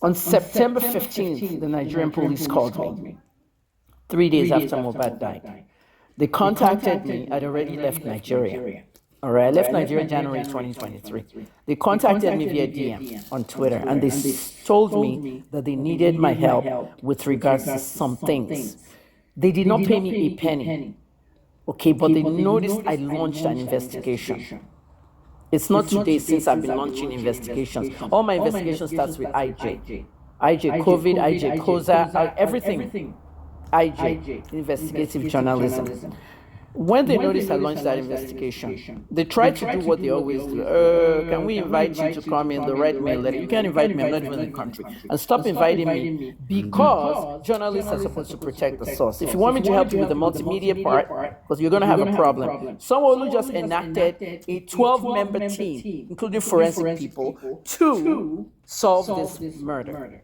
On September 15th, the Nigerian police called me 3 days after Mohbad died. They contacted me. I'd already left Nigeria. All right, I left Nigeria January 2023. They contacted me via DM on Twitter, and they told me that they needed my help with regards to some things. They did not pay me a penny, okay, but they noticed I launched an investigation. It's not today since I've been launching investigations. All my investigation starts with IJ. IJ COVID, IJ COSA, everything. IJ, investigative journalism. When they noticed I launched that investigation, they tried to do what they always do. Can we invite you to come in the right mail letter? You can't invite me, I'm not even in the country. And stop inviting me because journalists are supposed to protect the source. If you want me to help you with the multimedia part, because you're going to have a problem, someone who just enacted a 12-member team, including forensic people, to solve this murder.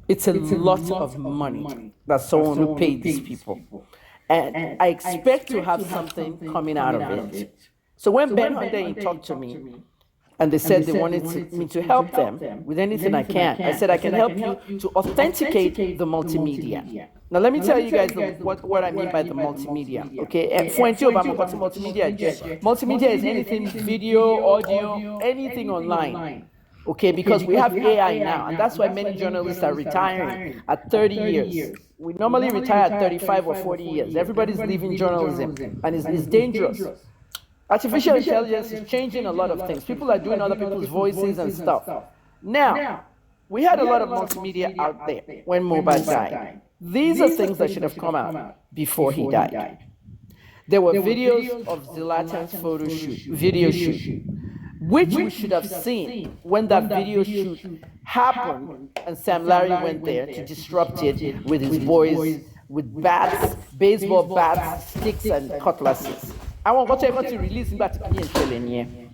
It's a lot of money that someone who paid these people. And I expect to have something coming out of it. So when Ben Hunday talked to me, and they said they wanted me to help them with anything I can, I said I can help you to authenticate the multimedia. Now let me tell you guys what I mean by the multimedia. Okay, multimedia is anything video, audio, anything online. Okay, because we have AI now, and that's why many journalists are retiring at 30 years. We normally retire at 35 or 40 years. Everybody's leaving journalism, and it's dangerous. Artificial intelligence is changing a lot of things. People are doing other people's voices and stuff. Now, we had a lot of multimedia out there when Mohbad died. These are things that should have come out before he died. There were videos of Zlatan's video shoot, which we should have seen when that video shoot happened and Sam Larry went there to disrupt it with his boys, with bats, baseball bats, sticks, and cutlasses. I want to release him back to PNL.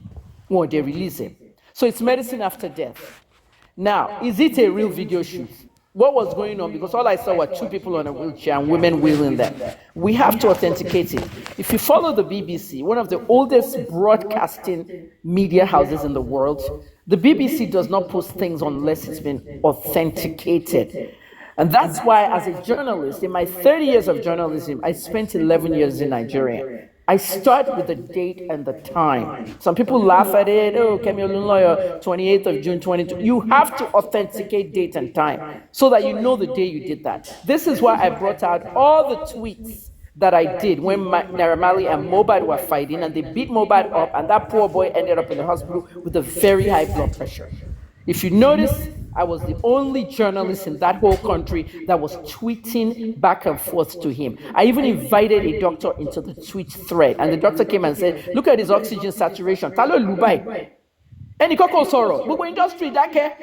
Won't they release him? So it's medicine after death. Now, is it a real video shoot? What was going on? Because all I saw were two people on a wheelchair and women wheeling them. We have to authenticate it. If you follow the BBC, one of the oldest broadcasting media houses in the world, the BBC does not post things unless it's been authenticated. And that's why, as a journalist, in my 30 years of journalism, I spent 11 years in Nigeria. I start with the date and the time. Some people laugh at it. Oh, Kemi Olunloyo, 28th of June, 22. You have to authenticate date and time so that you know the day you did that. This is why I brought out all the tweets that I did when Naira Marley and Mohbad were fighting, and they beat Mohbad up, and that poor boy ended up in the hospital with a very high blood pressure. If you notice, I was the only journalist in that whole country that was tweeting back and forth to him. I even invited a doctor into the tweet thread, and the doctor came and said, look at his oxygen saturation. Talo Lubai. Any koko sorrow. But industry that.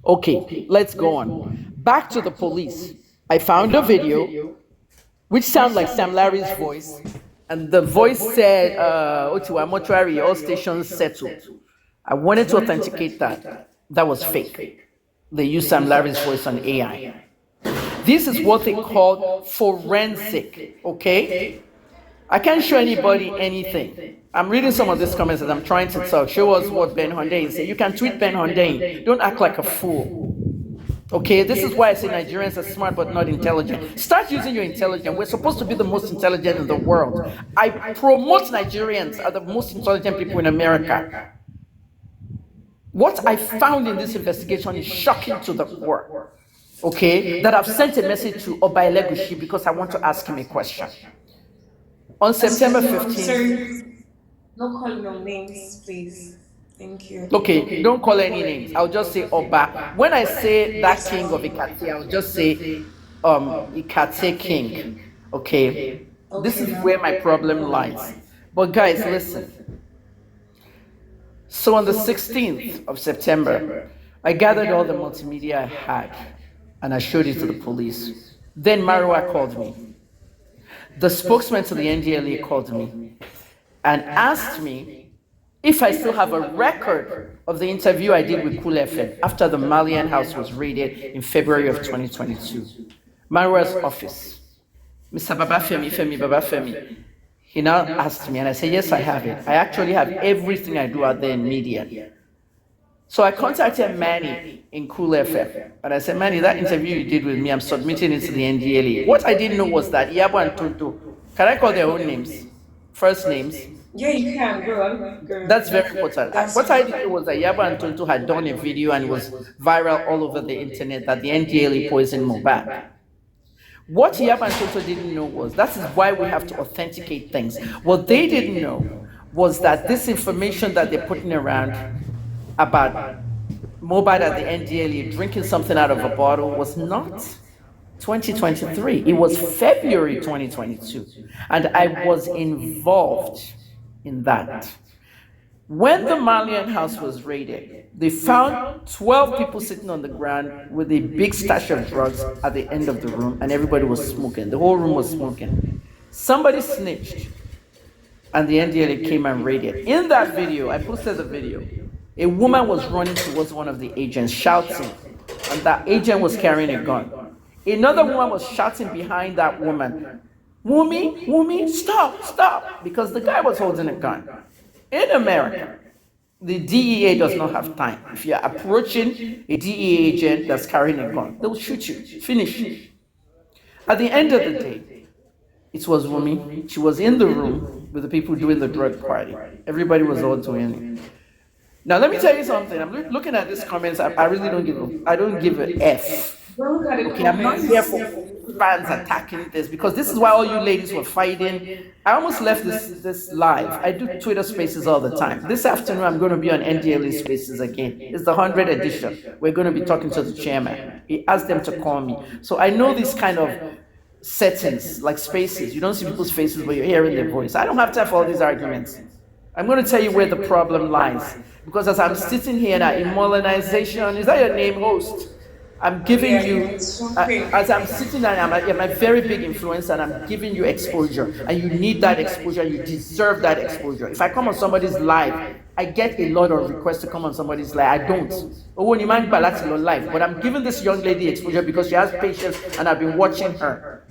Okay, let's go on. Back to the police. I found a video which sounded like Sam Larry's voice, and the voice said, Otiwa mortuary, all stations settled. I wanted to authenticate that. That was fake. They used Sam Larry's voice on AI. This is what they call forensic, okay? I can't show anybody anything. I'm reading some of these comments as I'm trying to talk. Show us what Ben Hunday said. You can tweet Ben Hunday. Don't act like a fool. Okay, this is why I say Nigerians are smart but not intelligent. Start using your intelligence. We're supposed to be the most intelligent in the world. I promote Nigerians are the most intelligent people in America. What I found in this investigation is shocking to the core, okay? That I've sent a message to Oba Elegushi because I want to ask him a question. On September 15th... Sir, no calling no names, please. Thank you. Okay, don't call any names. I'll just say Oba. When I say that king of Ikate, I'll just say Ikate king, okay? This is where my problem lies. But guys, listen. So on the 16th of September, I gathered all the multimedia I had and I showed it to the police. Then Marwa called me. The spokesman to the NDLA called me and asked me if I still have a record of the interview I did with Cool FM after the Malian house was raided in February of 2022. Marwa's office. Mr. Femi Babafemi. He now asked me, and I said, yes, I have it. I actually have everything I do out there in media. So I contacted Manny in Cool FM, and I said, Manny, that interview you did with me, I'm submitting it to the NDLA. What I didn't know was that Yabo and Tonto, can I call their own names? First names? Yeah, you can go. That's very important. That's What I fine. didn't know was that Yabo and Tonto had done a video and it was viral all over the internet that the NDLA poisoned mohbad. What Yabo and Tonto didn't know was that is why we have to authenticate things. What they didn't know was that this information that they're putting around about mohbad at the NDLA drinking something out of a bottle was not 2023. It was February 2022. And I was involved in that. When the Malian house was raided, they found 12 people sitting on the ground with a big stash of drugs at the end of the room, and everybody was smoking. The whole room was smoking. Somebody snitched, and the NDLA came and raided. In that video, I posted the video. A woman was running towards one of the agents, shouting, and that agent was carrying a gun. Another woman was shouting behind that woman, Wumi, Wumi, stop, stop, because the guy was holding a gun. In America, the DEA does not have time. If you're approaching a DEA agent that's carrying a gun, they'll shoot you, finish. At the end of the day, it was Wumi. She was in the room with the people doing the drug party. Everybody was all doing it. Now let me tell you something. I'm looking at these comments. I really don't give an F. Don't look at the Okay, I'm not here for comments. fans attacking this because this is why all you ladies were fighting. I almost left this live. I do Twitter Spaces all the time. This afternoon I'm going to be on NDLA Spaces again. It's the 100th edition. We're going to be talking to the chairman. He asked them to call me. So I know these kind of settings like spaces. You don't see people's faces, but you're hearing their voice. I don't have time for all these arguments. I'm going to tell you where the problem lies. Because as I'm sitting here now, immolenization, is that your name, host? I'm giving you, as I'm sitting there, I'm a very big influencer and I'm giving you exposure. And you need that exposure, you deserve that exposure. If I come on somebody's live, I get a lot of requests to come on somebody's live. I don't. But I'm giving this young lady exposure because she has patience and I've been watching her.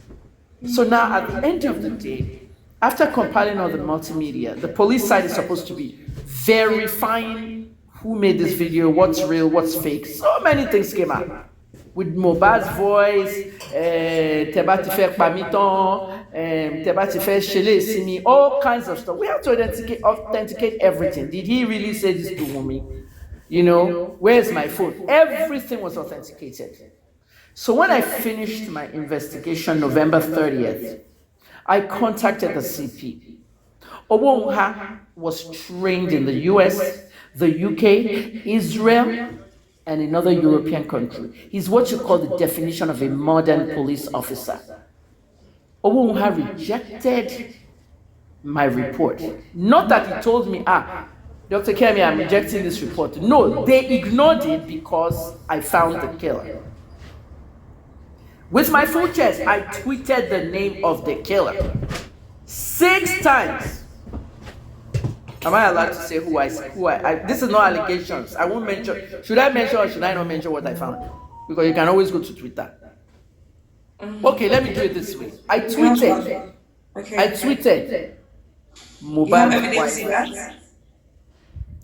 So now at the end of the day, after compiling all the multimedia, the police side is supposed to be verifying who made this video, what's real, what's fake. So many things came out. With mohbad's voice, Tebati Fe Pamiton, Tebati Fe Shele Simi, all kinds of stuff. We have to authenticate everything. Did he really say this to Wumi? You know, where's my phone? Everything was authenticated. So when I finished my investigation November 30th, I contacted the CP. Obonha was trained in the US, the UK, Israel, and another European country. He's what you call the definition of a modern police officer. Obonha rejected my report. Not that he told me, Dr. Kemi, I'm rejecting this report. No, they ignored it because I found the killer. With my full chest, I tweeted the name of the killer 6 times. Am I allowed to say who I this is not allegations. I won't mention. Should I mention or should I not mention what I found? Because you can always go to Twitter. Okay, let me do it this way. I tweeted mohbad's wife.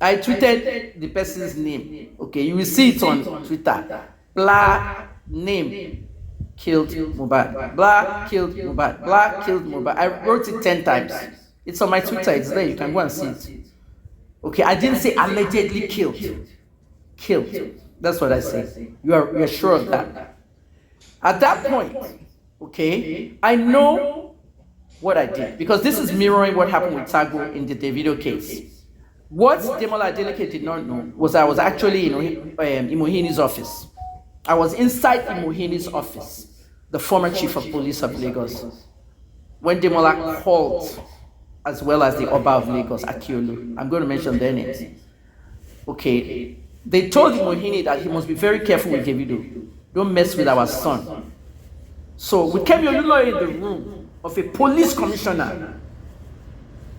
I tweeted the person's name. Okay, you will see it on Twitter. Blah name killed mohbad. Blah killed mohbad. Blah killed mohbad. I wrote it 10 times. It's on my Twitter. It's there. You can go and see it. Okay, I didn't say allegedly killed. Killed. That's what I say. You're sure of that. At that point, okay, I know what I did because this is mirroring what happened with Tago in the Davido case. What Demola Adeleke did not know was I was actually in Imohini's office. I was inside Imohini's office, the former chief of police of Lagos, when Demola called, as well as the Oba of Lagos, Akiolu. I'm going to mention their names. Okay, they told Imohini that he must be very careful with Davido. Don't mess with our son. So with Kemi Oluloye in the room of a police commissioner,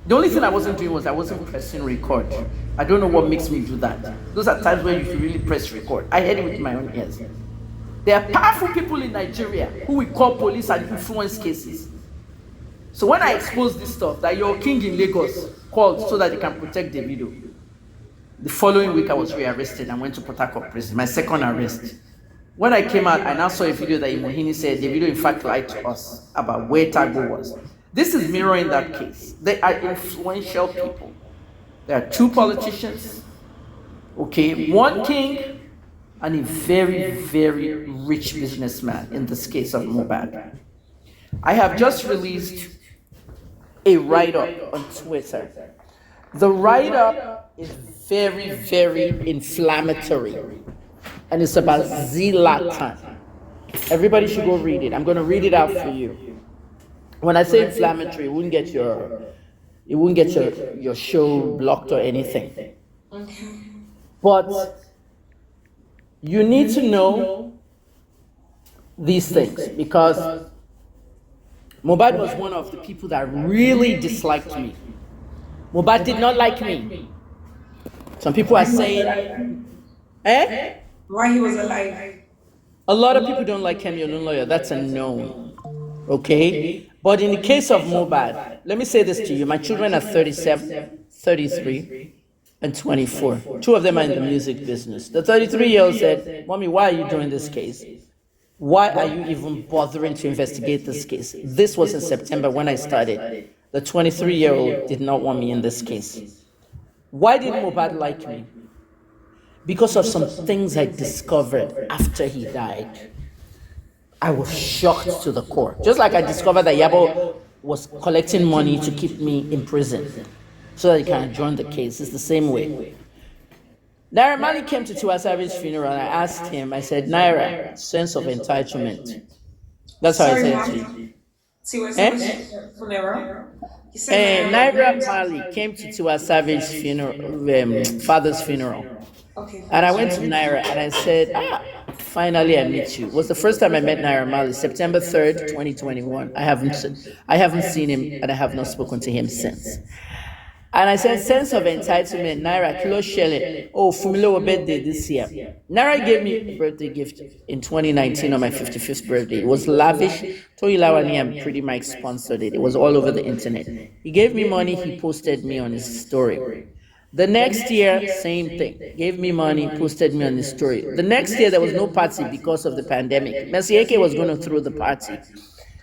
the only thing I wasn't doing was I wasn't pressing record. I don't know what makes me do that. Those are times where you should really press record. I heard it with my own ears. There are powerful people in Nigeria who we call police and influence cases. So when I expose this stuff that your king in Lagos called so that they can protect Davido, The following week, I was rearrested and went to Port Harcourt prison, my second arrest. When I came out, I now saw a video that Imohini said the video, in fact, lied to us about where Tagbo was. This is mirroring that case. They are influential people. There are two politicians, okay, one king, and a very, very rich businessman in this case of mohbad. I have just released a write-up on Twitter. The write-up is very, very inflammatory, and it's about Zlatan. Everybody should go read it. I'm going to read it out for you. When I say inflammatory, it wouldn't get your show blocked or anything. Okay. But you need to know these things, because Mohbad was one of the people that really disliked me. Mohbad did not like me. Some people are saying, Why he was alive? a lot of people don't like Kemi Olunloyo. That's a no. Okay? But in the case of Mohbad, let me say this to you. My children are 37, 33, and 24. Two of them are in the music business. The 33-year-old said, Mommy, why are you doing this case? Why are you even bothering to investigate this case? This was in September when I started. The 23-year-old did not want me in this case. Why did Mohbad like me? Because of some things I discovered after he died. I was shocked to the core. Just like I discovered that Yabo was collecting money to keep me in prison so that he can adjourn the case. It's the same way. Naira Marley came to Tiwa Savage's funeral and I asked him, I said, Naira, sense of entitlement. That's how I said it to you. Tiwa Savage funeral. He said And Naira Marley came to Tiwa Savage's funeral, father's funeral. Okay. And I went to Naira and I said, finally I meet you. It was the first time I met Naira Marley, September 3rd, 2021. I haven't seen him and I have not spoken to him since. And I said, sense of entitlement, Naira, kilo shele. Oh, Fumilo birthday this year. Naira gave me a birthday gift in 2019 on my 55th birthday. It was lavish. Toyi Lawani and Pretty Mike sponsored it. It was all over the internet. He gave me money. He posted me on his story. The next year, same thing. Gave me money, posted me on his story. The next year, there was no party because of the pandemic. Mercy Eke was going to throw the party.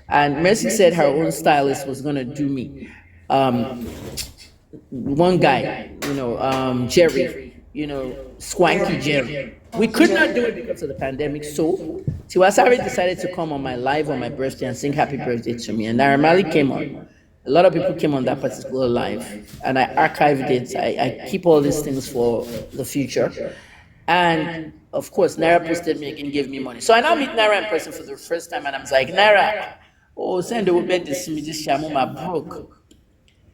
And Mercy said her own stylist was going to do me. One guy, Jerry, Swanky Jerry. We could not do it because of the pandemic. So Tiwa Savage decided to come on my live on my birthday and sing happy birthday to me. And Naira Marley came on. A lot of people came on that particular live, and I archived it. I keep all these things for the future. And of course, Naira posted me again, gave me money. So I now meet Naira in person for the first time, and I'm like, Naira, send the woman this shamu, my broke.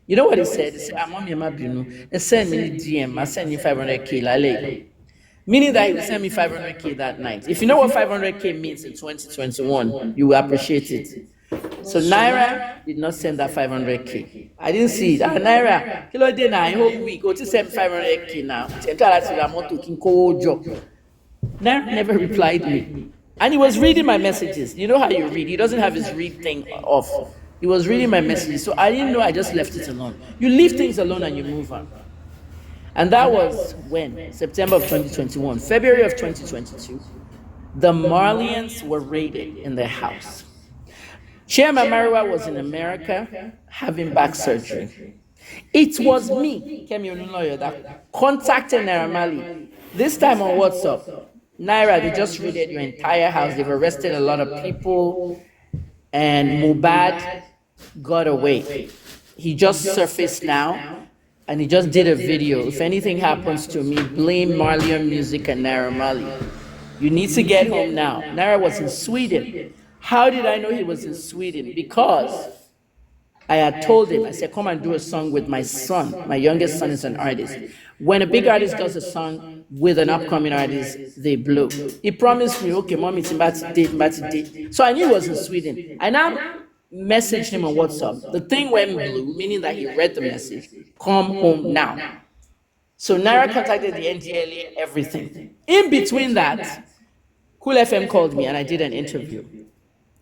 You know what he said? He said, I'm on your mabinu. He sent me DM. I sent you 500K, lale. Meaning that he will send me 500K that night. If you know what 500K means in 2021, you will appreciate it. So Naira did not send that 500K. I didn't see it. Naira, kilo day na whole week. Go to send 500K now. Naira never replied me, and he was reading my messages. You know how you read? He doesn't have his read thing off. He was reading my messages, so I didn't know. I just left it alone. You leave things alone and you move on. And that was when September of 2021, February of 2022, the Marlians were raided in their house. Chairman Mariwa was in America having back surgery. It was me, Kemi Olunloyo, that contacted Naira Marley. This time on WhatsApp. Naira, they just raided your entire house. They've arrested a lot of people. And Mohbad got away. He just surfaced now. And he just did a video. If anything happens to me, blame Marlian Music and Naira Marley. You need to get home now. Naira was in Sweden. How did I know he was in Sweden? Because I had told him, I said, come and do a song with my son. My youngest son is an artist. When a big artist does a song with an upcoming artist, they blow. He promised me, okay, mommy, it's about to date. So I knew he was in Sweden. I now messaged him on WhatsApp. The thing went blue, meaning that he read the message. Come home now. So Naira contacted the NDLA, everything. In between that, Cool FM called me and I did an interview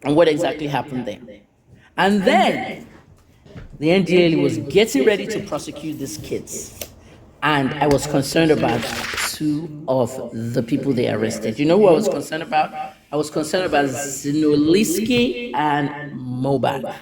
on what exactly happened there. And then the NDLA was getting ready to prosecute these kids. and I was concerned about two of the people they arrested. You know who I was concerned about? I was concerned about Zinoliski and Mohbad.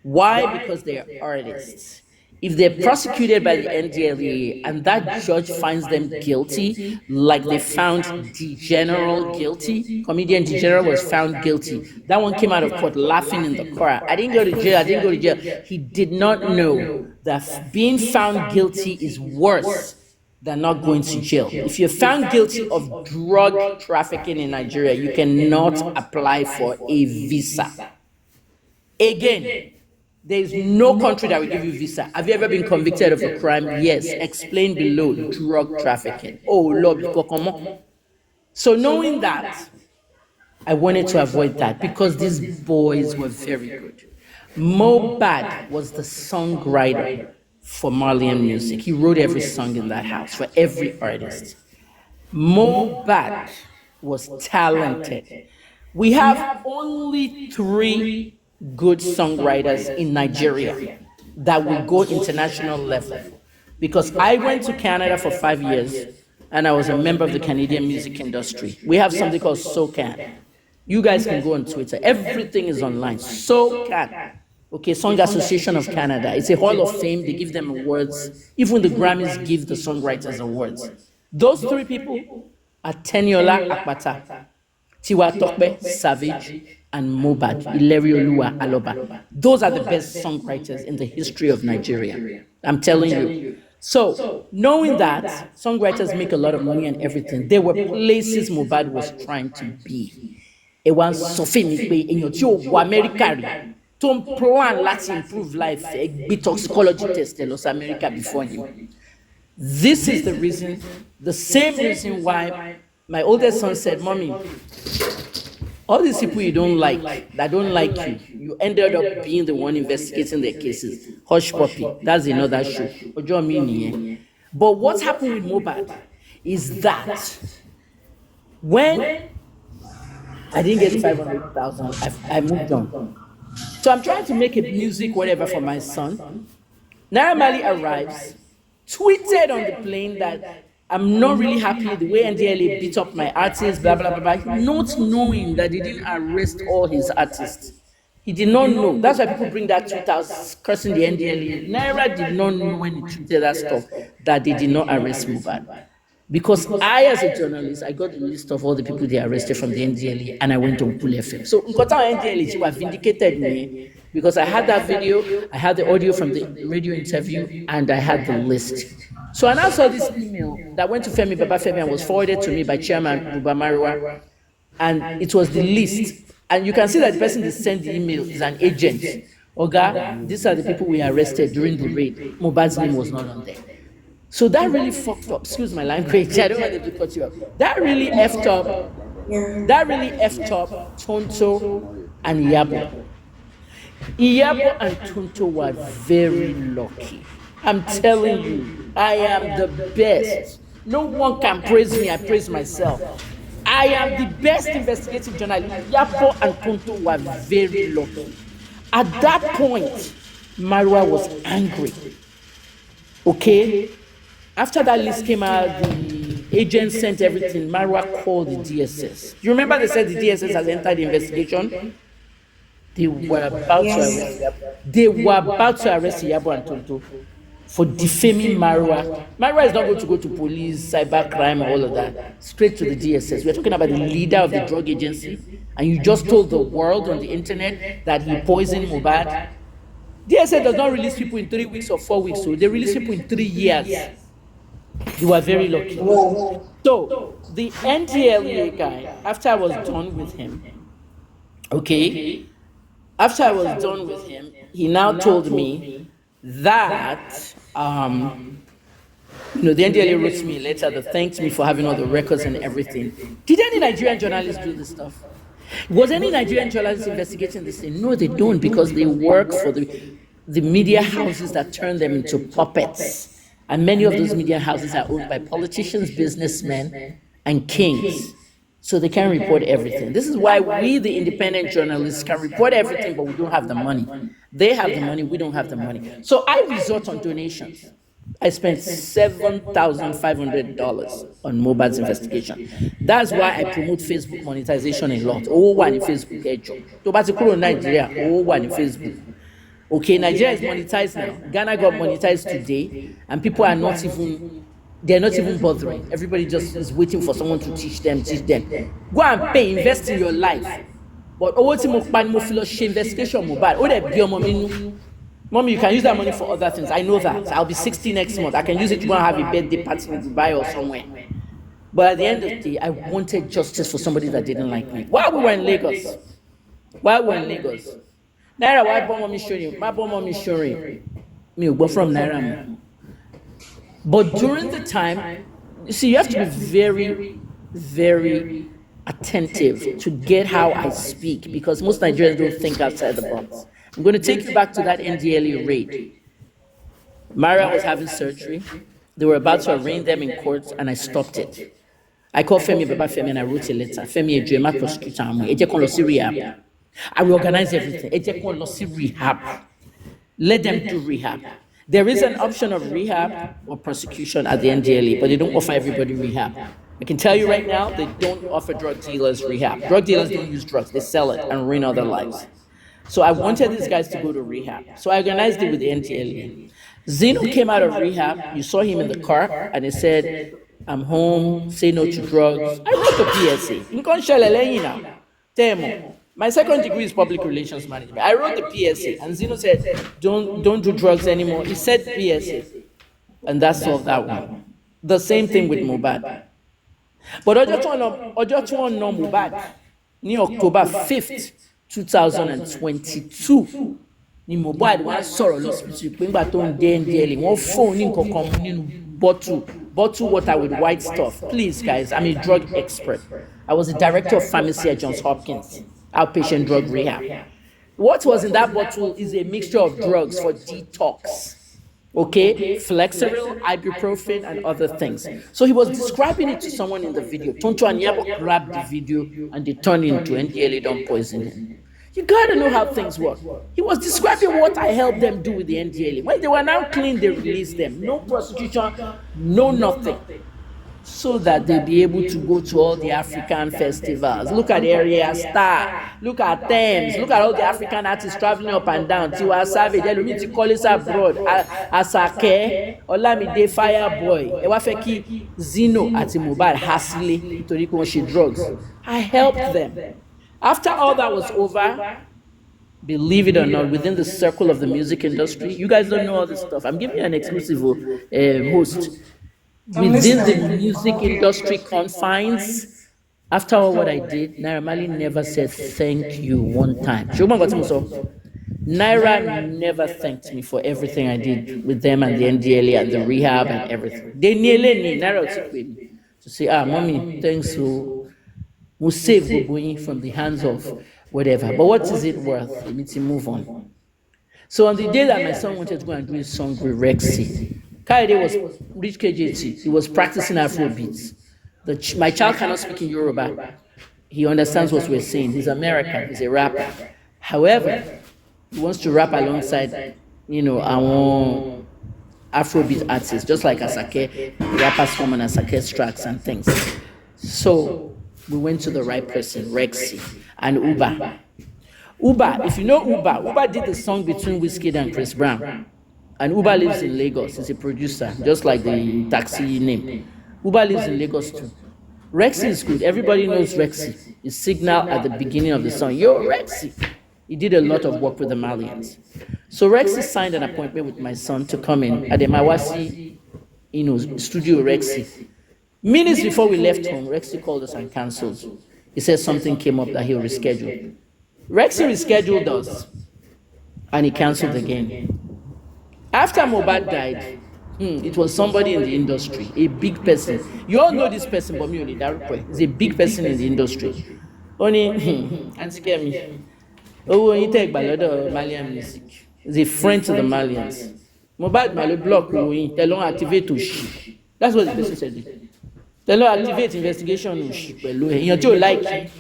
Why? Because they're artists. If they're prosecuted by the NDLEA and that judge finds them guilty, like they found the general guilty, comedian the general was found guilty. That one came out of court laughing in the car. I didn't go to jail. I didn't go to jail. He did not know that being found guilty is worse than not going to jail. If you're found guilty of drug trafficking in Nigeria, you cannot apply for a visa. Again, there is no country that will give you visa. Have you ever been convicted of a crime? Yes. Explain below. Drug trafficking. Oh, Lord, come on. So knowing that, I wanted to avoid that because these boys were very good. Mohbad was the songwriter for Malian music. He wrote every song in that house for every artist. Mohbad was talented. We have only three good songwriters in Nigeria that will go international level. Because I went to Canada for 5 years and I was a member of the Canadian music industry. We have something called SOCAN. You guys can go on Twitter. Everything is online. SOCAN. Okay, Song Association of Canada. It's a hall of fame. They give them awards. Even the Grammys give the songwriters awards. Those three people are Teniola Akpata, Tiwa Tokbe, Savage, and Mohbad, Ilerioluwa Aloba. Those are the best songwriters in the history of Nigeria. I'm telling you. So, knowing that songwriters make a lot of money and everything, there were places Mohbad was trying to be. It was Sophie in your America. To plan let's improve life, be toxicology test Los America before him. This is the reason, the same reason why my oldest son said, Mommy, all these people you don't like, that don't like you, you ended up being the one investigating their cases. Hush puppy, that's another show. But what's happened with Mohbad is that when I didn't get 500,000, I moved on. So I'm trying to make a music, whatever, for my son. Naira Marley arrives, tweeted on the plane that I'm not really happy the way NDLA beat up my artists, blah, blah, blah, blah, not knowing that they didn't arrest all his artists. He did not know. That's why people bring that tweet out cursing the NDLA. Naira did not know when he tweeted that stuff that they did not arrest Mohbad. Because I, as a journalist, I got the list of all the people they arrested from the NDLA and I went on Pool FM. So Nkota NDLA were vindicated me because I had that video, I had the audio from the radio interview, and I had the list. So I now saw this email that went to Femi Babafemi and was forwarded to me by Chairman Buba Marwa, and it was the list. And you can see that the person that sent the email is an agent. Oga, these are the people we arrested during the raid. Mohbad's name was not on there. So that really fucked up. Excuse my language. I don't want them to cut you up. That really effed up. That really effed up Tonto and Iyabo. Iyabo and Tonto were very lucky. I'm telling you, I am the best. No one can praise me. I praise myself. I am the best investigative journalist. Iyabo and Tonto were very lucky. At that point, Marwa was angry. Okay? After that list came out, the agent sent everything. Marwa called the DSS. You remember they said the DSS has entered the investigation? They were about to arrest Iyabo and Tonto for defaming Marwa. Marwa is not going to go to police, cybercrime, all of that. Straight to the DSS. We're talking about the leader of the drug agency, and you just told the world on the internet that he poisoned Mohbad. DSS does not release people in 3 weeks or 4 weeks, so they release people in 3 years. They were very lucky. So the NDLEA guy, after I was done with him, okay, after I was done with him, he now told me that the NDLEA wrote me a letter that thanked me for having all the records and everything. Did any Nigerian journalists do this stuff? Was any Nigerian journalist investigating this thing? No, they don't, because they work for the media houses that turn them into puppets. And many of those media houses are owned by politicians, businessmen, and kings. So they can't report everything. This is why we, the independent journalists, can report everything, but we don't have the money. They have the money, we don't have the money. So I resort on donations. I spent $7,500 on Mohbad's investigation. That's why I promote Facebook monetization a lot. Oh, one in Facebook, ẹjọ. Tó bá ti kúrò ní Nigeria, oh, one in Facebook. Okay, Nigeria is monetized now. Ghana got monetized today, and people are not even, they're not even bothering. Everybody just is waiting for someone to teach them, teach them. Go and pay, invest in your life. But owó tí mo pa ni mo fi lọ ṣe investigation Mohbad. Ó dẹ̀ bí ọmọ mi nú. Mommy, you can use that money for other things. I know that. I'll be 60 next month. I can use it to go and have a birthday party in Dubai or somewhere. But at the end of the day, I wanted justice for somebody that didn't like me. While we were in Lagos, Naira, why bomb mommy showing? My bomb mommy showing. Me, go from Naira. But during the time, you see, you have to be very, very attentive to get how I speak, because most Nigerians don't think outside the box. I'm going to take you back to that NDLE raid. Mara was having surgery. They were about to arraign them in court, and I stopped it. I called Femi Baba Femi and I wrote a letter. Femi Ejema prosecutor. Rehab. I reorganized everything. Rehab. Let them do rehab. There is an option of rehab or prosecution at the NDLE, but they don't offer everybody rehab. I can tell you right now, they don't offer drug dealers rehab. Drug dealers don't use drugs. They sell it and ruin other lives. So I wanted these guys to go to rehab. So I organized it with the NTLA. Zeno came out of rehab. You saw him in the car, and he said, I'm home, say no to drugs. I wrote the PSA. My second degree is public relations management. I wrote the PSA, and Zeno said, don't do drugs anymore. He said PSA, and that solved that one. The same thing with Mohbad. But Ojo Tuan no Mohbad, ni October 5th, 2022, ni Mohbad wá sọ̀rọ̀ lọ́sibítù pé ńgbà tó ń dé NDLEA wọ́n fóun ní nǹkan kan nínú bottle water with white stuff. Please, guys, I'm a drug expert. I was the director of pharmacy at Johns Hopkins, outpatient drug rehab. What was in that bottle is a mixture of drugs for detox. Okay, Flexeril, ibuprofen, and other things. So he was describing it to someone in the video. Tonto Anyabo grabbed the video and they turned it into NDLEA don't poison him. You gotta know how things work. He was describing what I helped them do with the NDLEA. When they were now clean, they released them. No prosecution, no nothing. So that they'll be able to go to all the African festivals. Look at Area Star, look at Thames, look at all the African artists traveling up and down. Tiwa Savage, Elumi ti call us abroad, Asake, Olamide Fireboy, Ewafeki, Zeno àti Mohbad Hasile, nítorí pé wọ́n ṣe drugs. I helped them. After all that was over, believe it or not, within the circle of the music industry, you guys don't know all this stuff. I'm giving you an exclusive host. Within the music industry confines, after all what I did, Naira Marley never said thank you one time. Naira never thanked me for everything I did with them and the NDLEA and the rehab and everything. They nearly need Naira to say, mommy, thanks to we'll save Gogoyin from the hands of whatever. But what is it worth? We need to move on. So on the day that my son wanted to go and do his song with Rexy, Kaide was reached KJT. He was practicing Afrobeats. My child cannot speak in Yoruba. He understands what we're saying. He's American. He's a rapper. However, he wants to rap alongside, our Afrobeat artists, just like Asake. Rappers come on Asake's tracks and things. So we went to the right person, Rexy, and Uba. Uba, if you know Uba did the song between Wizkid and Chris Brown. And Uba lives in Lagos. He's a producer, just like the taxi name. Uba lives in Lagos too. Rexy is good. Everybody knows Rexy. His signal at the beginning of the song. Yo, Rexy. He did a lot of work with the Malians. So Rexy signed an appointment with my son to come in at the Mawasi, studio Rexy. Minutes before we left home, Rexy called us and cancelled. He said something came up that he'll reschedule. Rexy rescheduled us, and he cancelled again. After Mohbad died, it was somebody in the industry, a big person. You all know this person, but me only that. He's a big person in the industry. Only, and scare me. Oh, he take by Malian music. He's a friend to the Malians. Mohbad Malo block, they don't activate to ship. That's what the person said. They don't activate investigation to ship. You don't like him.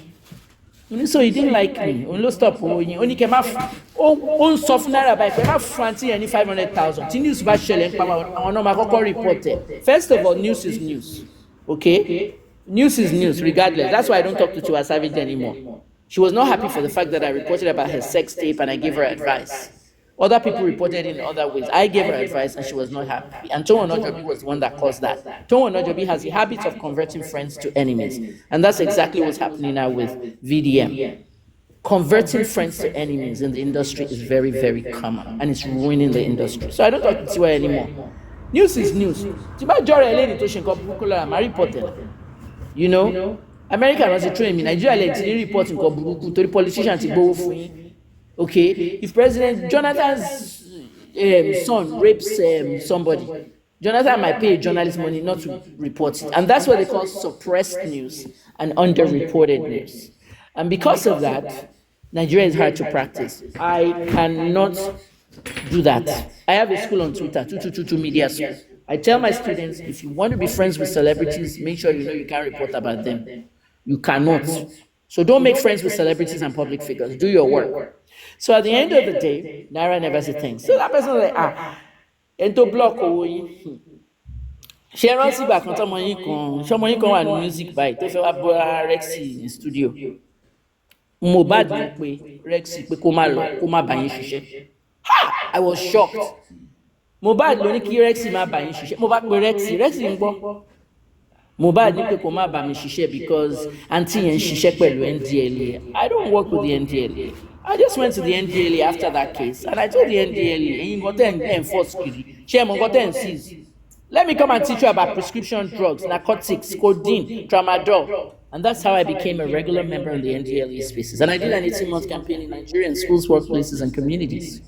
So he didn't like me òun ló stop owó yín ó ní kẹ́ má ó ń sọ fún náírà báyìí pé má fún àǹtí yẹn ní 500,000 tí news bá ṣẹlẹ̀ ń pa àwọn náà máa kọ́kọ́ report ẹ̀. First of all, news is news, okay? News is news regardless. That's why I don't talk to Tiwa Savage anymore. She was not happy for the fact that I reported about her sex tape and I gave her advice. Other people reported in other ways. I gave her advice and she was not happy. And Tomo Onajobi was the one that caused that. Tomo Onajobi has a habit of converting friends to enemies. And that's exactly what's happening now with VDM. Converting friends to enemies in the industry is very, very common. And it's ruining the industry. So I don't talk to Tiwa anymore. News is news. You know? America was a train me. Nigeria like report nǹkan burúkú torí politician ti gbowó fún yín. Okay, if President Jonathan's son rapes somebody, Jonathan might pay journalist money not to report it. And that's what they call suppressed news and underreported news. And because of that, Nigeria is hard to practice. I cannot do that. I have a school on Twitter, 2222 Media School. I tell my students, if you want to be friends with celebrities, make sure you know you can't report about them. You cannot. So don't make friends with celebrities and public figures. Do your work. So at the end of the day, Naira never said thanks. So that person was like, into block owó yín. Ṣé rántí ìgbà kan tọ́mọ yín kan wà ní music by tó fẹ́ wá bọ́ Rexy in studio. Mohbad ló pe Rexy pé kó má bá yín ṣiṣẹ́. I was shocked. Mohbad ló ní kí Rexy má bá yín ṣiṣẹ́. Mo bá pe Rexy ń gbọ́. Mohbad ní pé kó má bá mi ṣiṣẹ́ because aunty yẹn ń ṣiṣẹ́ pẹ̀lú NDLA. I don't work with the NDLA. I just went to the NDLA after that case and I told the NDLA, ẹ̀yin nǹkan tẹ́ ń enforce kiri, ṣé ẹ mọ̀ nǹkan tẹ́ ń seize? Let me come and teach you about prescription drugs, narcotics, codeine, tramadol. And that's how I became a regular member in the NDLA spaces. And I did an 18-month campaign in Nigeria in schools, workplaces, and communities.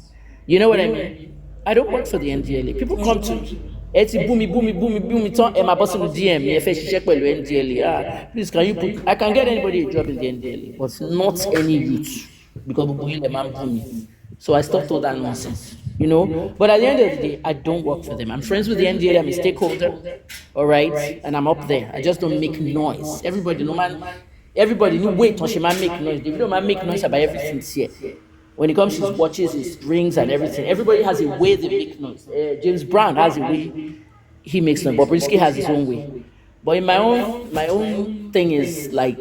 You know what I mean? I don't work for the NDLA. People come to me. Eti boomy, turn my boss in the DM. If I check with NDLA, please can you put? I can get anybody a job in the NDLA, but not any youth because the man boom. So I stopped all that nonsense, you know. But at the end of the day, I don't work for them. I'm friends with the NDLA. I'm a stakeholder, all right, and I'm up there. I just don't make noise. Everybody, no man, everybody, no wait, she man make noise. They don't make noise about everything here. When it comes to his watches, his rings, and everything, everybody has a way they make noise. James Brown has a way he makes noise, but Bobrisky has his own way. But in my own thing is like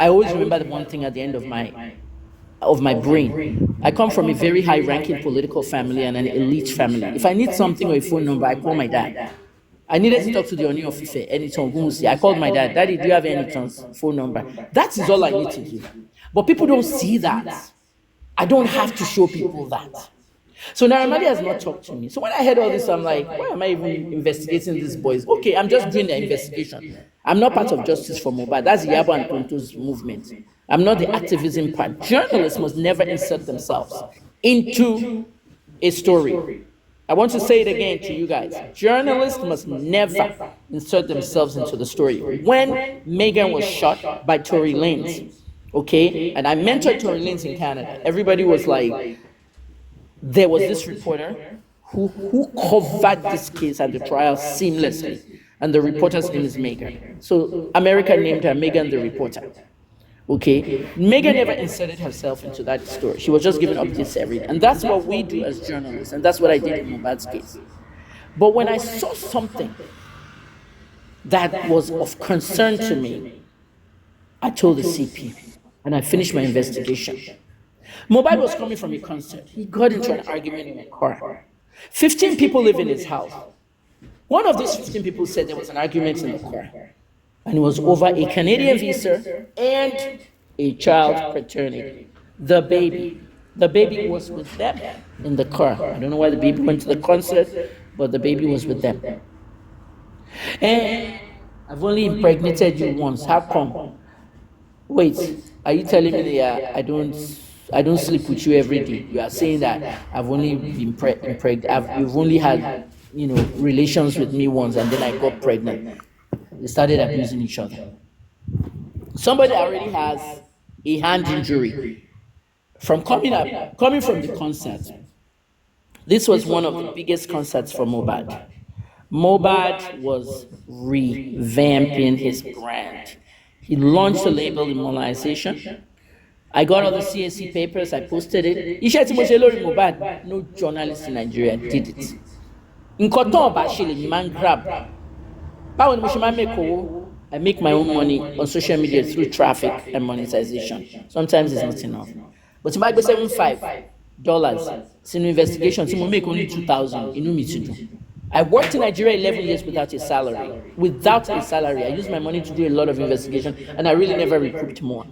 I always remember the one thing at the end of my brain. I come from a very high-ranking political family and an elite family. If I need something or a phone number, I call my dad. I needed to talk to the Oni of Ife, anytime. I called my dad. Daddy, do you have Anyton's phone number? That is all I need to do. But people don't see that. I don't have to show people that. So Naramadi has not talked to me. So when I heard all this, I'm like, why am I even investigating these boys? Okay, I'm just doing the investigation. I'm not part of Justice for Mohbad. That's Yabo and Tonto's movement. I'm not the activism part. Journalists must never insert themselves into a story. I want to say it again to you guys. Journalists must never insert themselves into the story. When Megan was shot by Tory Lanez, okay, and I mentored Tory Lanez in Canada, everybody was like, there was this reporter who covered this case at the trial seamlessly, and the reporter's name is Megan. So America named her Megan the reporter. Okay, Megan never inserted herself into that story. She was just giving updates every day. And that's what we do as journalists. And that's what I did in Mohbad's case. But when I saw something that was of concern to me, I told the CP and I finished my investigation. Mohbad was coming from a concert. He got into an argument in a car. 15 people live in his house. One of these 15 people said there was an argument in the car. And it was over a Canadian visa and a child paternity. The baby was with them in the car. I don't know why the baby went to the concert, but the baby was with them. And I've only impregnated you once. How come? Wait, are you telling me that I don't sleep with you every day? You are saying that I've only been impregnated. You've only had, relations with me once, and then I got pregnant. They started abusing each other. Somebody already has a hand injury from coming from the concert. This was one of the biggest concerts for Mohbad. Mohbad was revamping his brand. He launched the label ImolenizationQueen. I got all the CSC papers, I posted it. Iṣẹ́ tí mo ṣe lórí Mohbad, no journalist in Nigeria did it. Nǹkan tán ọ̀bà ṣe lèmi máa ń grab. Báwo ni mo ṣe máa ń make owó? I make my own money on social media through traffic and monetization. Sometimes it's not enough. But tí mo bá gbé $75 sínú investigation tí mo make only 2,000, inú mi ti dùn. I worked in Nigeria 11 years without a salary. Without a salary, I used my money to do a lot of investigation, and I really never recouped more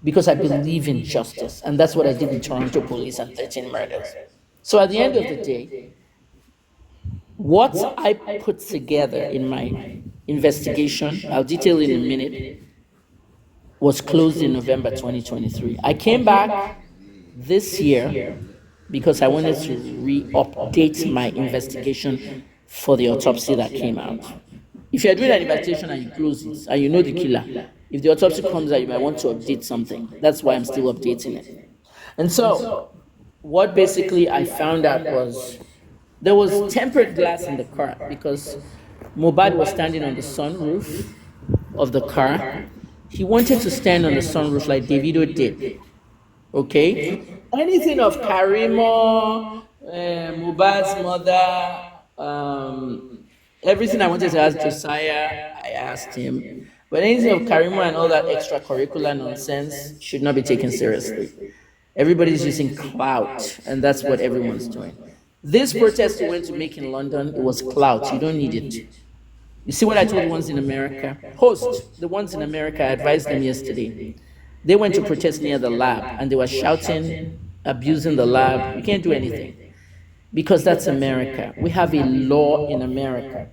because I believe in justice, and that's what I did with Toronto police and 13 murders. So at the end of the day, what I put together in my investigation, I'll detail in a minute, was closed in November 2023. I came back this year because I wanted to re-update my investigation for the autopsy that came out. If you're doing an investigation and you close it and you know the killer, if the autopsy comes out, you might want to update something. That's why I'm still updating it. And so what basically I found out was there was tempered glass in the car because Mohbad was standing on the sunroof of the car. He wanted to stand on the sunroof like Davido did. Okay? Anything of Karimo, Mohbad's mother, everything I wanted to ask Josiah, I asked him. But anything of Karimo and all that extracurricular nonsense should not be taken seriously. Everybody's using clout, and that's what everyone's doing. This protest we went to make in London, it was clout. You don't need it. You see what I told the ones in America? Host, the ones in America, I advised them yesterday. They went to protest near the lab, and they were shouting, abusing the lab. You can't do anything. Because that's America. We have a law in America.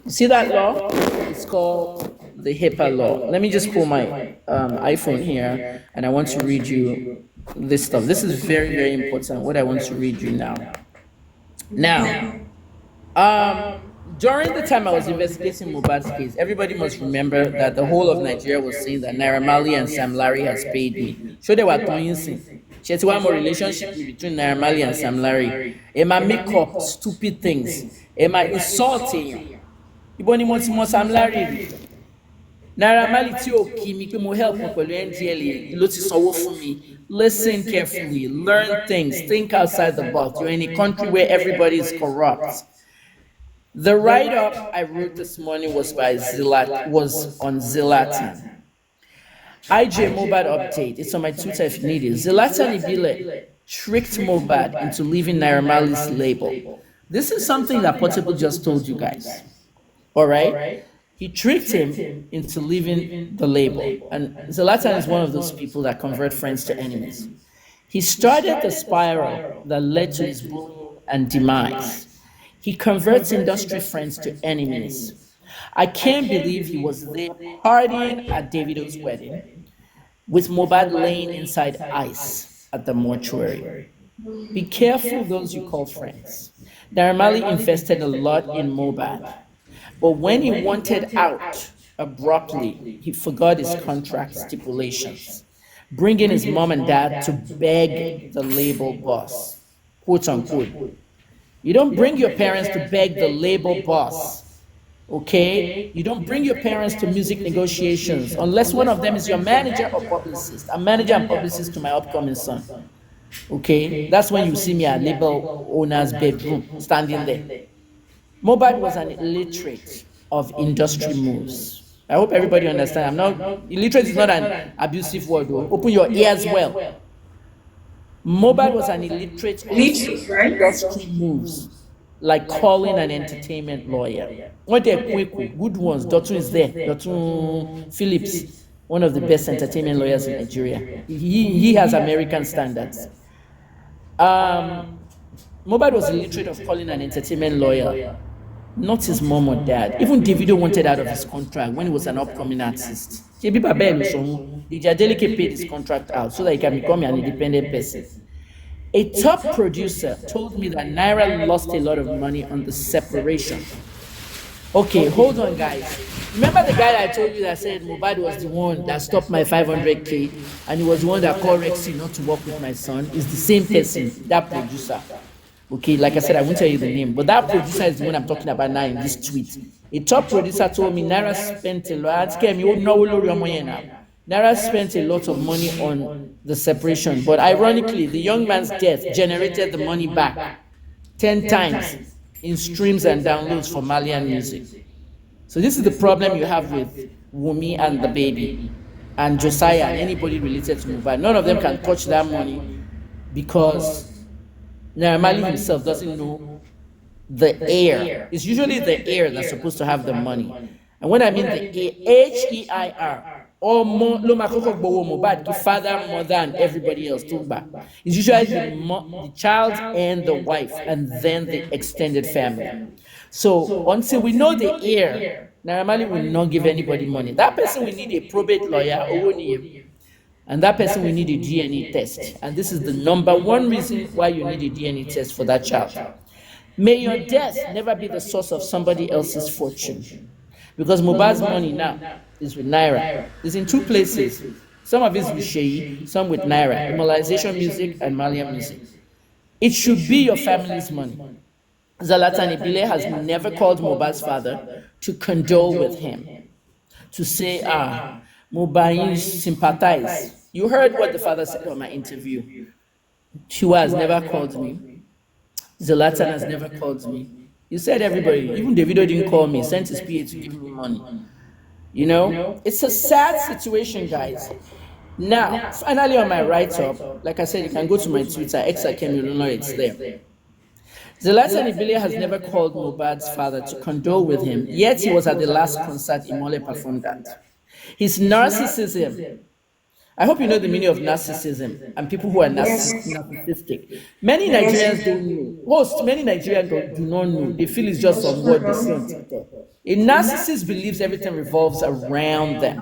You see that law? It's called the HIPAA law. Let me just pull my iPhone here, and I want to read you this stuff. This is very, very important, what I want to read you now. Now, during the time I was investigating Mohbad's case, everybody must remember that the whole of Nigeria was saying that Naira Marley and Sam Larry has paid me. So they were doing she one more relationship between Naira Marley and Sam Larry. Emma make up stupid things. Emma insulting. Iboni mo Sam Larry. Naira Marley tí ó kí mi pé mo help wọn pẹ̀lú NDLEA ló ti sanwó fún mi. Listen carefully, learn things, think outside the box. You're in a country where everybody is corrupt. The write-up I wrote this morning was by was on Zlatan. IJ Mohbad update. It's on my Twitter if you need it. Zlatan Ibile tricked Mohbad into leaving Naira Marley's label. This is something that Portable just told you guys. All right? He tricked him into leaving the label. And Zlatan is one of those people that convert friends to enemies. He started the spiral that led to his bullying and demise. He converts industry friends to enemies. I can't believe he was there partying at Davido's wedding with Mohbad laying inside ice at the mortuary. Be careful those you call friends. Naira Marley invested a lot in Mohbad. But when he wanted out abruptly, he forgot his contract stipulations, bringing his mom and dad to beg the label boss, quote unquote. You don't bring your parents to beg the label boss, okay? You don't bring your parents to music negotiations unless one of them is your manager or publicist. I'm manager and publicist to my upcoming son, okay? That's when you see me at label owner's bedroom, standing there. Mohbad was an illiterate of industry moves. I hope everybody understands. Illiterate is not an abusive word. Open your ears well. Mohbad was an illiterate of industry moves, like calling an entertainment lawyer. What they're quick, good ones. Dotun is there. Dotun Phillips, one of the best entertainment lawyers in Nigeria. He has American standards. Mohbad was illiterate of calling an entertainment lawyer, not his mom or dad. Even Davido wanted out of his contract when he was an upcoming artist. DJ Adeleke paid his contract out so that he can become an independent person. A top producer told me that Naira lost a lot of money on the separation. Okay, hold on, guys. Remember the guy I told you that said Mohbad was the one that stopped my 500K and he was the one that called Rexy not to work with my son? It's the same person, that producer. Okay, like I said, I won't tell you the name, but that producer is the one I'm talking about now in this tweet. A top producer told me Naira spent a lot. Naira spent a lot of money on the separation, but ironically, the young man's death generated the money back 10 times in streams and downloads for Malian music. So this is the problem you have with Wumi and the baby and Josiah and anybody related to Mohbad. None of them can touch that money because Naira Marley himself doesn't know the heir. It's usually the heir that's supposed to have the money. And when I mean the HEIR, or Loma Koko Gbowo Mohbad, the father, mother, and everybody else, Tumba. It's usually the child and the wife, and then the extended family. So until we know the heir, Naira Marley will not give anybody money. That person will need a probate lawyer, and that person will need a DNA test. And this is the number one reason why you need a DNA test for that child. May your death never be the source of somebody else's fortune. Because Mohbad's money now is with Naira. It's in two places. Some of it is with Sheyi, some with Naira. Imolization music and Malian music. It should be your family's money. Zlatan Ibile has never called Mohbad's father to condole with him. To say, Mohbad sympathize. You heard what the father said on my interview. Chua has never called me. Zlatan has never called me. You said everybody, even Davido didn't call me, sent his PA to give me money. You know, it's a sad situation, guys. Now, finally on my write-up, like I said, you can go to my Twitter, XAkemioluno, it's there. Zlatan Ibile has never called Mohbad's father to condole with him, yet he was at the last concert Imole performed at. His narcissism, I hope you know the meaning of narcissism and people who are narcissistic. Many Nigerians don't know. Many Nigerians do not know. They feel it's just some word they see on TikTok. A narcissist believes everything revolves around them.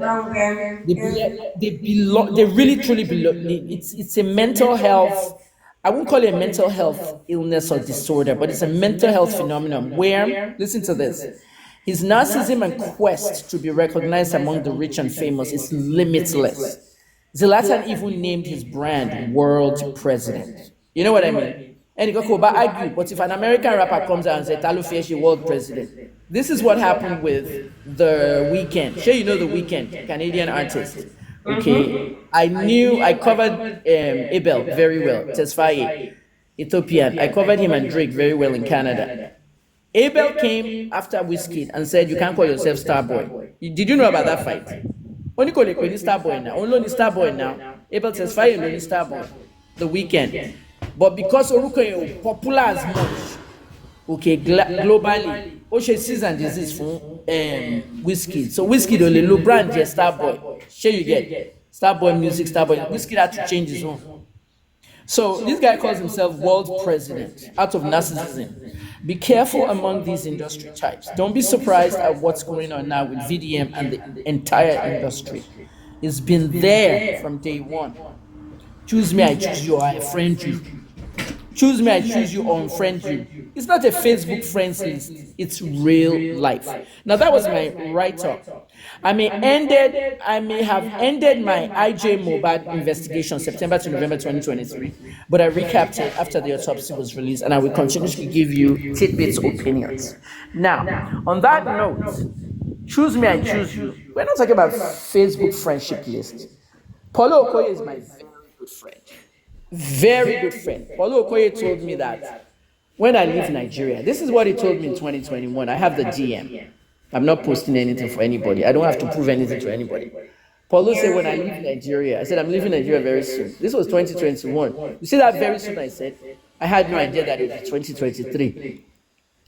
They really truly belong. It's a mental health, I won't call it a mental health illness or disorder, but it's a mental health phenomenon where, listen to this, his narcissism and quest to be recognized among the rich and famous is limitless. Zlatan even named his brand World President. You know what I mean? And you go back argue, but if an American rapper comes out and says Talo Feshi World President, this is what happened with The Weeknd. Sure, you know The Weeknd, Canadian artist. Okay, I covered Abel very well, Tesfaye, Ethiopian. I covered him and Drake very well in Canada. Abel came after Wizkid and said, you can't call yourself Starboy. Did you know about that fight? Only call it Starboy now. Only Starboy now. Abel says, fire only Starboy. The Weeknd. But because Oruko is popular as much, okay, globally, Oshe season disease from Wizkid. So Wizkid only low brand just Starboy. Sure you get Starboy music, Starboy. Wizkid had to change his own. So this guy calls himself world president out of narcissism. Be careful among these industry types. Don't be surprised at what's going on now with VDM and the entire industry. It's been there from day one. Choose me, I choose you, I friend you. Choose me, I choose you, or unfriend you. It's not a Facebook friends list, it's real life. Now that was my write-up. I may have ended my IJ Mohbad investigation September to November 2023, but I recapped it after the autopsy was released, and I will continue to give you tidbits opinions. Now, on that note, choose me, I choose you. We're not talking about Facebook friendship list. Paulo Okoye is my very good friend. Very good friend. Paulo Okoye told me that when I leave Nigeria, this is what he told me in 2021. I have the DM. I'm not posting anything for anybody. I don't have to prove anything to anybody. Paulo said, when I leave Nigeria, I said, I'm leaving Nigeria very soon. This was 2021. You see that very soon, I said? I had no idea that it was 2023.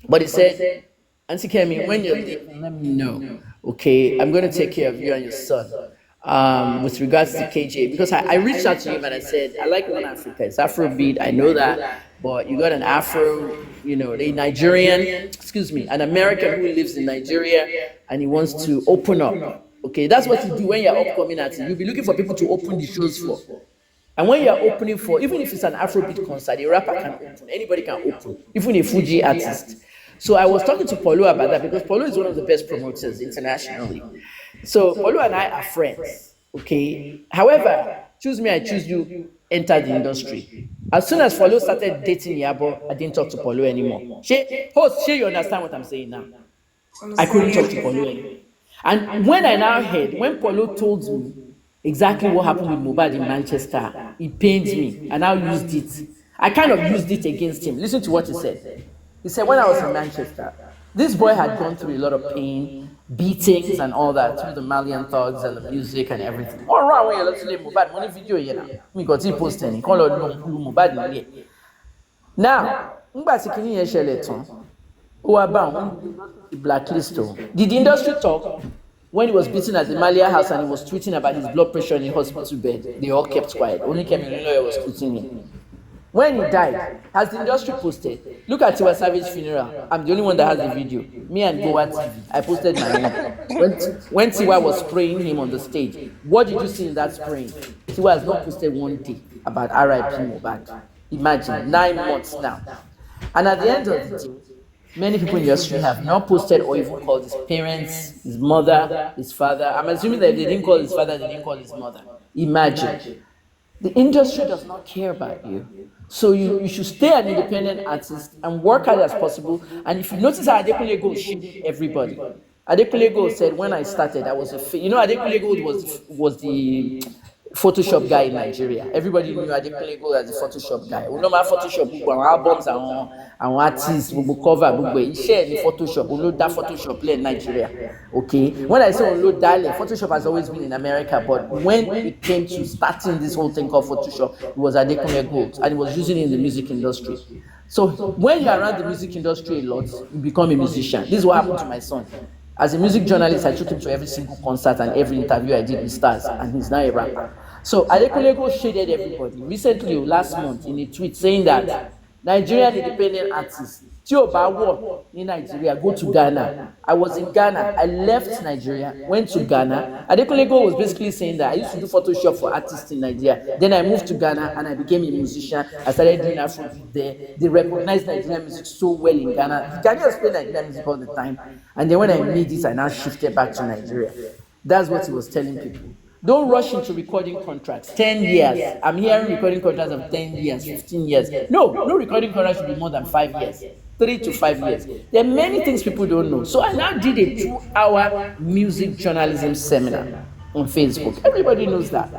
But he said, Auntie Kemi, when you're leaving, let me know. Okay, I'm going to take care of you and your son. With regards to KJ, because I reached out to him and I said, I like One Africa, it's Afrobeat, I know that, but you got an Afro, you know, a Nigerian, an American who lives in Nigeria and he wants to open up. Okay, that's what you do when you're upcoming artist. You'll be looking for people to open the shows for. And when you're opening for, even if it's an Afrobeat concert, a rapper can open, anybody can open, even a Fuji artist. So I was talking to Paulo about that because Paulo is one of the best promoters internationally. So Paulo and I are friends, okay? However, choose me, I choose you, enter the industry. As soon as Paulo started dating Yabo, I didn't talk to Paulo anymore. Host, you understand what I'm saying now? I couldn't talk to Paulo anymore. And when I now heard, when Paulo told me exactly what happened with Mohbad in Manchester. It pains me, and I used it. I kind of used it against him. Listen to what he said. He said, when I was in Manchester, this boy had gone through a lot of pain, beatings, and all that through the Malian thugs and the music and everything. All right, when you're listening to Mohbad, money video here now. Me got he posting. He call it Mohbad nílé. Now, nígbà tí kinní yẹn ṣẹlẹ̀ tán, ó wá bá àwọn blacklist o. Did the industry talk? When he was beaten at the Malia house and he was tweeting about his blood pressure in the hospital bed, they all kept quiet. Only Kemi Lawyer was tweeting him. When he died, has the industry posted? Look at Tiwa Savage's funeral. I'm the only one that has the video. Me and Goa TV. I posted my own. When Tiwa was spraying him on the stage, what did you see in that spraying? Tiwa has not posted one day about RIP Mohbad. Imagine, 9 months now. And at the end of the day, many people in the industry have not posted or even called his parents, his mother, his father. I'm assuming that if they didn't call his father, they didn't call his mother. Imagine. The industry does not care about you. So you should stay an independent artist and work hard as possible. And if you notice how Adekunle Gold shaded everybody. Adekunle Gold said, when I started, I was Adekunle Gold was the Photoshop guy in Nigeria. Everybody knew Adekunle Gold as the Photoshop guy. We know my Photoshop, our albums, our artists, we cover, we share the Photoshop. We know that Photoshop in Nigeria. Okay. When I say unload that, Photoshop has always been in America, but when it came to starting this whole thing called Photoshop, it was Adekunle Gold, and it was using it in the music industry. So when you're around the music industry a lot, you become a musician. This is what happened to my son. As a music journalist, I took him to every single concert and every interview I did with stars, and he's now a rapper. So Adekunle Gold shaded everybody. Recently, last month, in a tweet saying that Nigerian independent artists, tí ò bá wọ̀ ní Nigeria, go to Ghana. I was in Ghana. I left Nigeria, went to Ghana. Adekunle Gold was basically saying that I used to do Photoshop for artists in Nigeria. Then I moved to Ghana and I became a musician. I started doing Afrobeat there. They recognized Nigerian music so well in Ghana. The Ghanaians play Nigerian music all the time. And then when I made this, I now shifted back to Nigeria. That's what he was telling people. Don't rush into recording contracts. 10 years. I'm hearing recording contracts of 10 years, 15 years. No recording contract should be more than 5 years. 3 to 5 years. There are many things people don't know. So I now did a 2-hour music journalism seminar on Facebook. Everybody knows that.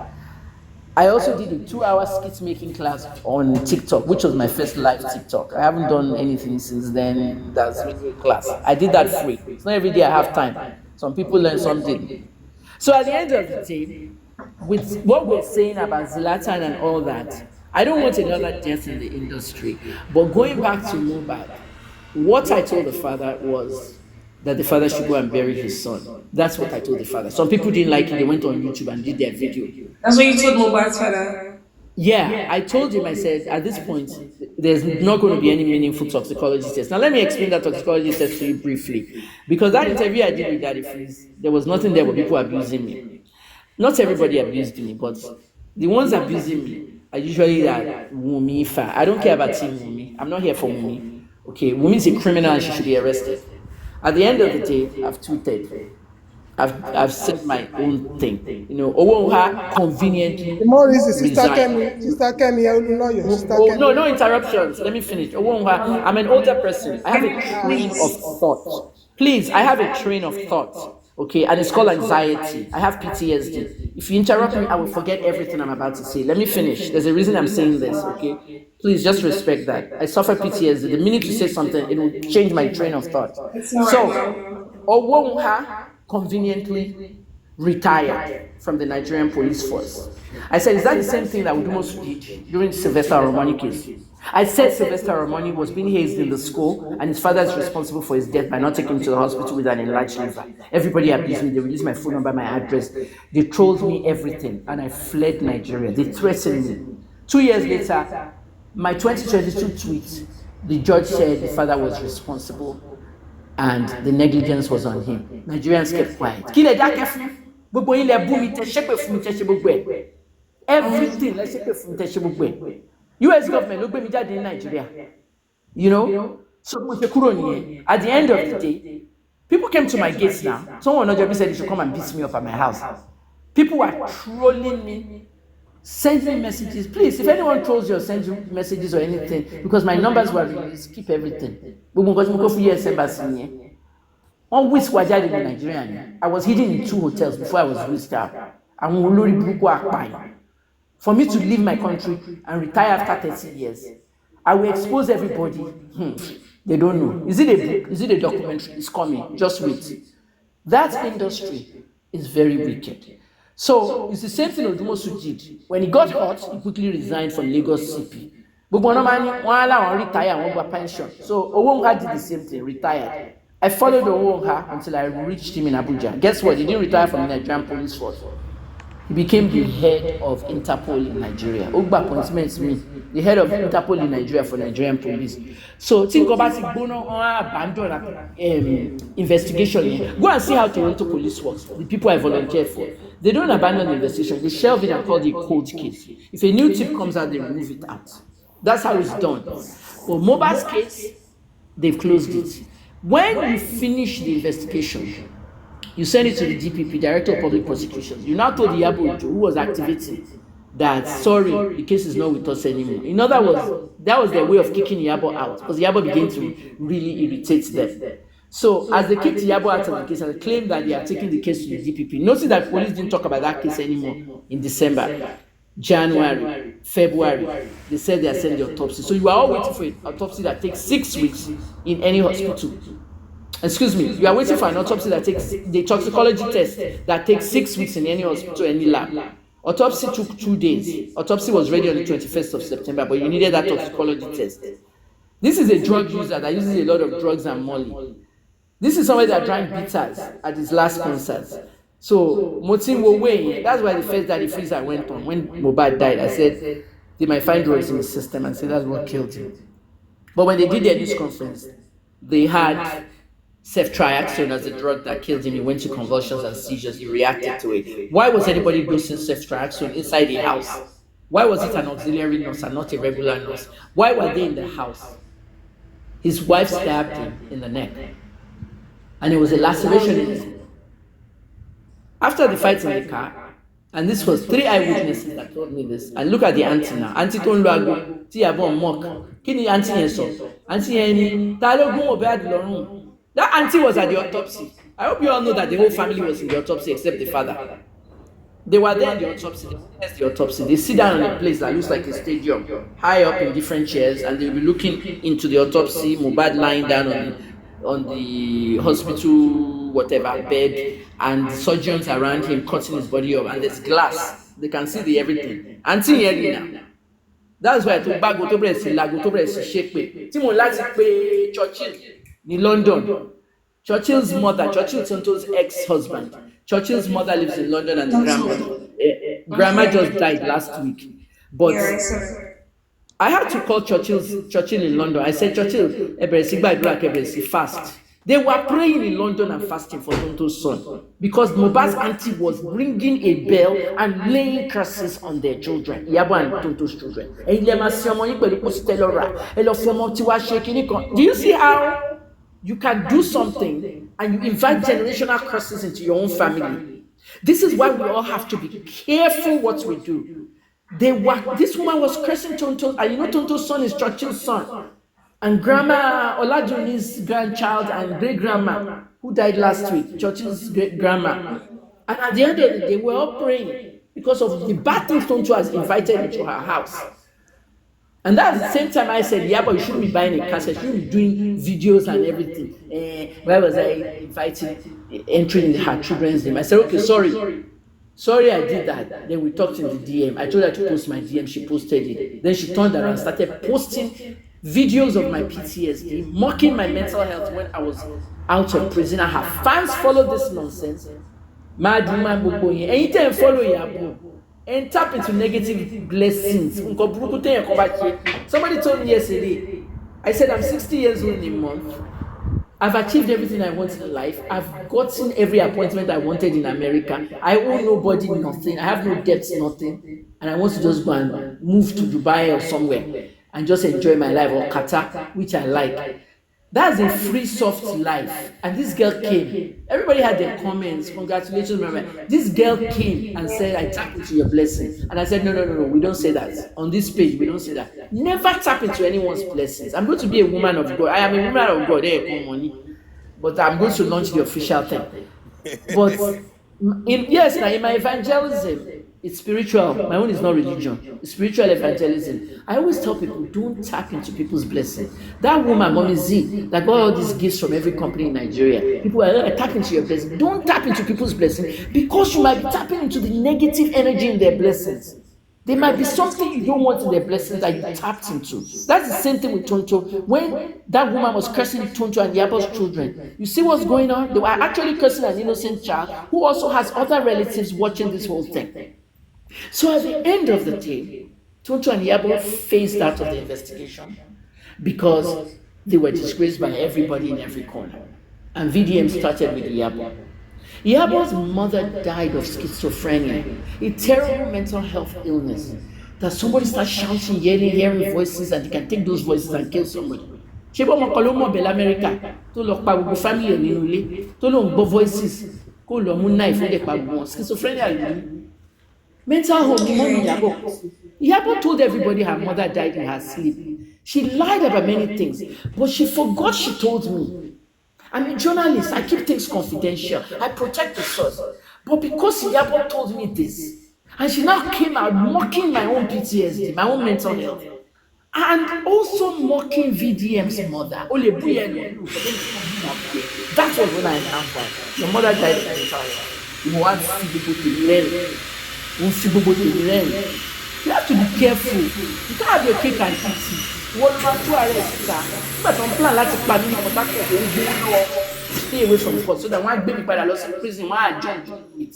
I also did a 2-hour skit making class on TikTok, which was my first live TikTok. I haven't done anything since then. That's really a class. I did that free. It's not every day I have time. Some people learn, some didn't. So at the end of the day, with what we're saying about Zlatan and all that, I don't want another death in the industry. But going back to Mohbad, what I told the father was that the father should go and bury his son. That's what I told the father. Some people didn't like it. They went on YouTube and did their video. That's what you told Mohbad's father. Yeah, I told him, I said, at this point, there's not going to be any meaningful toxicology test. Now, let me explain that toxicology test to you briefly. Because that interview I did with Daddy Freeze, there was nothing there but people abusing me. Not everybody abused me, but the ones abusing me are usually that Wumi fan. I don't care about Team Wumi. I'm not here for Wumi. Okay, Wumi is a criminal and she should be arrested. At the end of the day, I've tweeted. I've said my own thing. You know, Owonha conveniently. The more reason, Sister resigned. Kemi, Olunoyo, Sister Oh, Kemi. no interruptions. Let me finish. Owonha, I'm an older person. I have a train of thought. Please, I have a train of thought. Okay, and it's called anxiety. I have PTSD. If you interrupt me, I will forget everything I'm about to say. Let me finish. There's a reason I'm saying this, okay? Please just respect that. I suffer PTSD. The minute you say something, it will change my train of thought. So, Owonha conveniently retired from the Nigerian police force. I said, is that the same thing that Udumosu did during Sylvester Oromoni case? I said Sylvester Oromoni was being hazed in the school and his father is responsible for his death by not taking him to the hospital with an enlarged liver. Everybody abused me. They released my phone number, my address. They trolled me everything and I fled Nigeria. They threatened me. 2 years later, my 2022 tweet, the judge said the father was responsible and the negligence was on him. Nigerians kept quiet. Everything, let's say, US government ló gbé mi jáde ní Nigeria. You know? So at the end of the day, people came to my gates now. Someone on job said they should come and beat me up at my house. People were trolling me, sending messages. Please, if anyone trolls you or sends you messages or anything, because my numbers were released, keep everything. On whisk Wajadi in Nigeria. I was hidden in 2 hotels before I was whisked out. àwọn olórí burúkú apààyàn. For me to leave my country and retire after 30 years, I will expose everybody. They don't know. Is it a book? Is it a documentary? It's coming. Just wait. That industry is very wicked. So it's the same thing Odumosu did. When he got hot, he quickly resigned from Lagos CP. Gbogbo ọ̀nà máa ní wọ́n á láwọn retire wọ́n gba pension. So Owonga did the same thing, retired. I followed Owonga until I reached him in Abuja. Guess what? He didn't retire from the Nigerian police force. He became the head of Interpol in Nigeria. Ogba appointment me, the head of Interpol in Nigeria for Nigerian police. So think about it, abandon investigation. Go and see how Toronto police works. The people I volunteered for. They don't abandon the investigation. They shelve it and call it a cold case. If a new tip comes out, they remove it out. That's how it's done. For mohbad's case, they've closed it. When you finish the investigation, you send it to the DPP, Director of Public Prosecutions. You now told Iyabo who was activating that, sorry, the case is not with us anymore. In other words, that was their way of kicking Iyabo out, because Iyabo began to really irritate them. So as they kicked Iyabo out of the case and claimed that they are taking the case to the DPP, notice that police didn't talk about that case anymore in December, January, February. They said they are sending the autopsy. So you are all waiting for an autopsy that takes 6 weeks in any hospital. Excuse me, you are waiting for an autopsy that takes the toxicology test that takes 6 weeks in any hospital, any lab. Autopsy took 2 days. Autopsy was ready on the 21st of September, but you needed that toxicology test. This is a drug user that uses a lot of drugs and molly. This is somebody that drank bitters at his last concert. So Motin will weigh. That's why the first Daddy Freezer went on. When mohbad died, I said they might find drugs in the system and say that's what killed him. But when they did their news conference, they had ceftriaxone as the drug that killed him. He went to convulsions and seizures. He reacted to it. Why was anybody dosing ceftriaxone inside a house? Why was it an auxiliary nurse and not a regular nurse? Why were they in the house? His wife stabbed him in the neck, and it was a laceration in his neck. After the fight in the car, and this was 3 eyewitnesses that told me this, and look at the auntie now. Auntie tó ń lo aago tí Ìyábọ̀ ń mock. Kí ni auntie yẹn sọ? Auntie yẹn ni ta ló gún Mohbad lọ́rùn. That auntie was at the autopsy. I hope you all know that the whole family was in the autopsy except the father. They were there in the autopsy. They witnessed the autopsy. They sit down in a place that looks like a stadium, high up in different chairs, and they'll be looking into the autopsy. Mohbad lying down on the hospital whatever bed, and surgeons around him cutting his body up, and there's glass. They can see the everything. Auntie yẹn now. That's why to bá go to bẹ̀rẹ̀ sí lago tó bẹ̀rẹ̀ sí ṣe pé tí mo láti pé Churchill ní London. Churchill's mother, Churchill Tonto's ex-husband. Churchill's mother lives in London, and the grandma just died last week. But I had to call Churchill in London. I said, Churchill, fast. They were praying in London and fasting for Tonto's son, because Mohbad's auntie was ringing a bell and laying curses on their children, Iyabo and Tonto's children. Do you see how you can do something and you invite generational curses into your own family? This is why we all have to be careful what we do. This woman was cursing Tonto, and you know Tonto's son is Churchill's son. And Grandma Olajuni's grandchild and great-grandma, who died last week, Churchill's great-grandma. And at the end of the day, we're all praying because of the bad things Tonto has invited into her house. And that's the same time I said, yeah, but you shouldn't be buying a cassette, you shouldn't be doing videos and everything. Where was I inviting, entering her children's name? I said, okay, sorry I did that. Then we talked in the DM. I told her to post my DM, she posted it. Then she turned around and started posting videos of my PTSD, mocking my mental health when I was out of prison. And her fans follow this nonsense. Mad woman, anytime follow Iyabo and tap into negative blessings. Somebody told me yesterday, I said I'm 60 years old in a month. I've achieved everything I want in life. I've gotten every appointment I wanted in America. I owe nobody nothing. I have no debts, nothing. And I want to just go and move to Dubai or somewhere and just enjoy my life, or Qatar, which I like. That's a free, soft life. And this girl came. Everybody had their comments. Congratulations, Mama. This girl came and said, I tap into your blessings. And I said, no, we don't say that. On this page, we don't say that. Never tap into anyone's blessings. I'm going to be a woman of God. I am a woman of God. There come money. But I'm going to launch the official thing. But Yes, now in my evangelism, it's spiritual. My own is not religion. It's spiritual evangelism. I always tell people, don't tap into people's blessing. That woman, Mommy Z, that got all these gifts from every company in Nigeria. People are tap into your blessing. Don't tap into people's blessing because you might be tapping into the negative energy in their blessings. There might be something you don't want in their blessings that you tapped into. That's the same thing with Tonto. When that woman was cursing Tonto and Yabo's children, you see what's going on? They were actually cursing an innocent child who also has other relatives watching this whole thing. So at the end of the day, Tonto and Yabo phased out of the investigation because they were disgraced by everybody in every corner. And VDM started with Yabo. Yabo's mother died of schizophrenia, a terrible mental health illness that somebody starts shouting, yelling, hearing voices, and they can take those voices and kill somebody. Ṣé bọ́ ọmọ kan ló mọ̀ bẹ́ẹ̀ l'Amẹ́ríkà tó lọ pa gbogbo family ẹ̀ nínú ilé tó lóun gbọ́ voices kó lọ mú knife ó dẹ̀ pa gbogbo wọn schizophrenia ló ní. Mental home ni mọ́mí Yabo. Yabo told everybody her mother died in her sleep. She lied about many things, but she forgot she told me. I'm a journalist. I keep things confidential. I protect the source. But because Yabo told me this, and she now came out mocking my own PTSD, my own mental health, and also mocking VDM's mother. That was when I found. Your mother died of mental health. You want to see people to learn. You have to be careful. You can't have your cake and eat it. What about 2 hours? But on plan like stay away from court so that one baby by the loss in prison, why I jump it.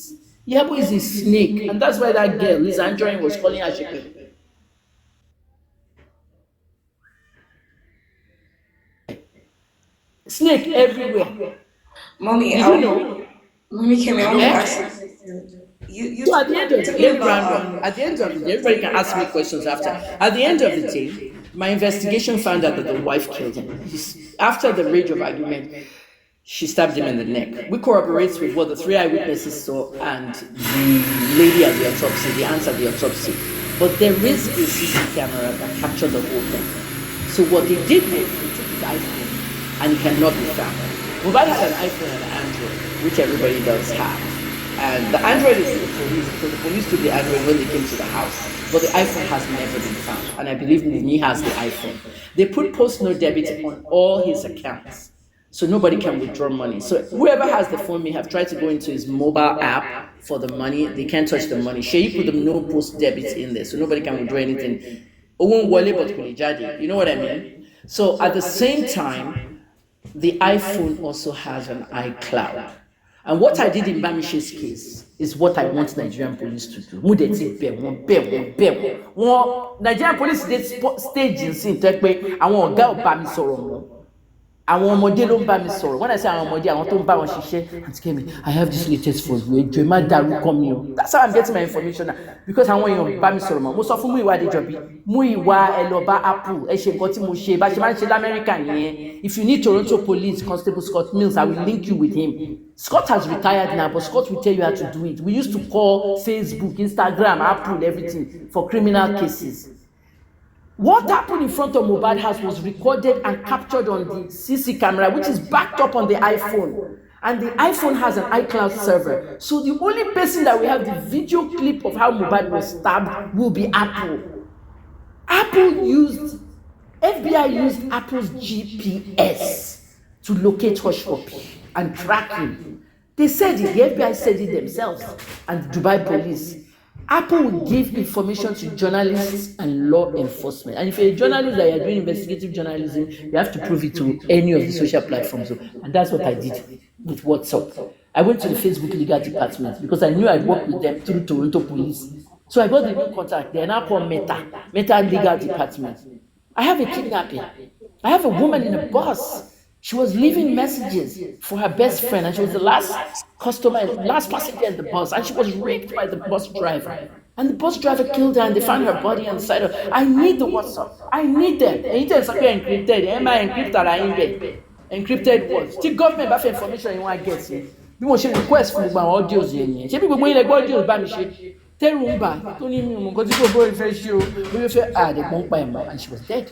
Yabo is a snake, and that's why that girl, Liz Anjorin, was calling her shepherd. Snake everywhere. Mommy, You know? Mommy came in. Yeah. So at the end of the day, at the end of the day, everybody can ask me questions after. At the end of the day, my investigation found out that the wife killed him. After the rage of argument, she stabbed him in the neck. We corroborate with what the 3 eyewitnesses saw and the lady at the autopsy, the answer at the autopsy. But there is a CCTV camera that captured the whole thing. So what they did was they took his iPhone and it cannot be found. Mohbad had an iPhone and an Android, which everybody does have. And the Android is to the police, because the police took the Android when they came to the house. But the iPhone has never been found. And I believe Mumi has the iPhone. They put post-no debit on all his accounts, so nobody can withdraw money. So whoever has the phone may have tried to go into his mobile app for the money. They can't touch the money. Shay put the no post debit in there, so nobody can withdraw anything. You know what I mean? So at the same time, the iPhone also has an iCloud. And what I did in Bamishe's case is what I want Nigerian police to do. Nigerian police stage in sin tẹ́ pé àwọn ọ̀gá ò bá mi sọ̀rọ̀ mọ́. Àwọn ọmọdé ló ń bá mi sọ̀rọ̀. When I say àwọn ọmọdé, àwọn tó ń bá wọn ṣiṣẹ́, Aunty Kemi, I have this latest for you. Ẹjọ́ ẹ má dárúkọ mi o. That's how I'm getting my information now. Because àwọn èèyàn bá mi sọ̀rọ̀ mọ́. Mo sọ fún Múyìwá Adéjọbí, Múyìwá ẹ lọ bá Apple, ẹ ṣe nǹkan tí mo ṣe, bá ṣe máa ń ṣe l'Amẹ́ríkà nìyẹn. If you need Toronto Police Constable Scott Mills, I will link you with him. Scott has retired now, but Scott will tell you how to do it. We used to call Facebook, Instagram, Apple, everything for criminal cases. What happened in front of Mohbad house was recorded and captured on the CC camera, which is backed up on the iPhone. And the iPhone has an iCloud server. So the only person that we have the video clip of how Mohbad was stabbed will be Apple. FBI used Apple's GPS to locate Hushpuppi and track him. They said it, the FBI said it themselves, and the Dubai police. Apple will give information to journalists and law enforcement. And if you're a journalist that you're doing investigative journalism, you have to prove it to any of the social platforms. And that's what I did with WhatsApp. I went to the Facebook legal department because I knew I'd work with them through Toronto Police. So I got the new contact. They're now called Meta Legal Department. I have a kidnapping. I have a woman in a bus. She was leaving messages for her best friend, and she was the last passenger in the bus, and she was raped by the bus driver. And the bus driver killed her, and they found her body on the side of. I need the WhatsApp. I need them. Anytime something encrypted, encrypted what? Still government have information you want to get. Bí mo ṣe request fún gbogbo àwọn audios yẹn yẹn. Ṣé bí gbogbo ilẹ̀ gbọ́ audios bá mi ṣe? Tẹ́rù ń bà tó ní mi ò mọ̀ nǹkan tí kò bóyá fẹ́ ṣe o. Bí ó fẹ́ àdẹ̀gbọ́n pa ẹ̀mọ́, and she was dead.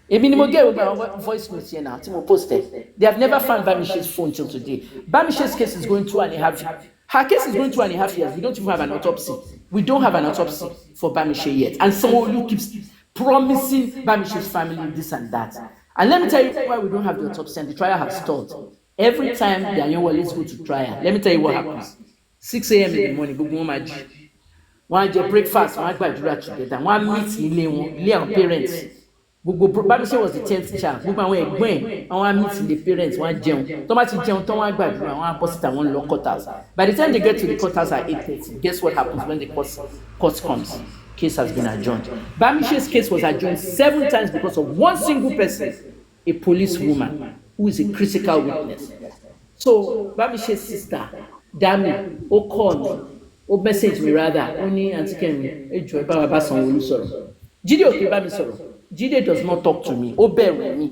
Èmi ni mo get my voice notes here now tí mo posted. They have never found Bamishe's phone till today. Bamishe's case is going 2.5 Her case is going 2.5 years. We don't even have an autopsy. We don't have an autopsy for Bamishe yet. And someone keeps promising Bamishe's family this and that. And let me tell you why we don't have the autopsy and the trial has stalled. Every time the Anyanwales go to trial, let me tell you what happens. 6 a.m. in the morning, gbogbo wọn máa jí. Wọ́n á jẹ breakfast, wọ́n á gbàdúrà together, wọ́n á meet nílé wọn, ilé àwọn parents. Gbogbo Bamishe was the 10th child. Gbogbo àwọn ẹ̀gbọ́n ẹ̀, wọ́n á meet the parents, wọ́n á jẹun. Tó bá ti jẹun tán, wọ́n á gbàdúrà, wọ́n á bọ́ síta, wọ́n lọ courthouse. By the time they get to the courthouse at 8:30, guess what happens when the court comes? Case has been adjourned. Bamishe's case was adjourned 7 times because of one single person, a policewoman who is a critical witness. So Bamishe's sister, Dami, ó call me, ó message me rather, ó ní Aunty Kemi, ẹ jọ̀ọ́ ẹ bá wa bá Sanwó-Olú sọ̀rọ̀. Jídé ò kì í bá mi sọ̀rọ̀. Jídé does not talk to me. Ó bẹ̀rù mi.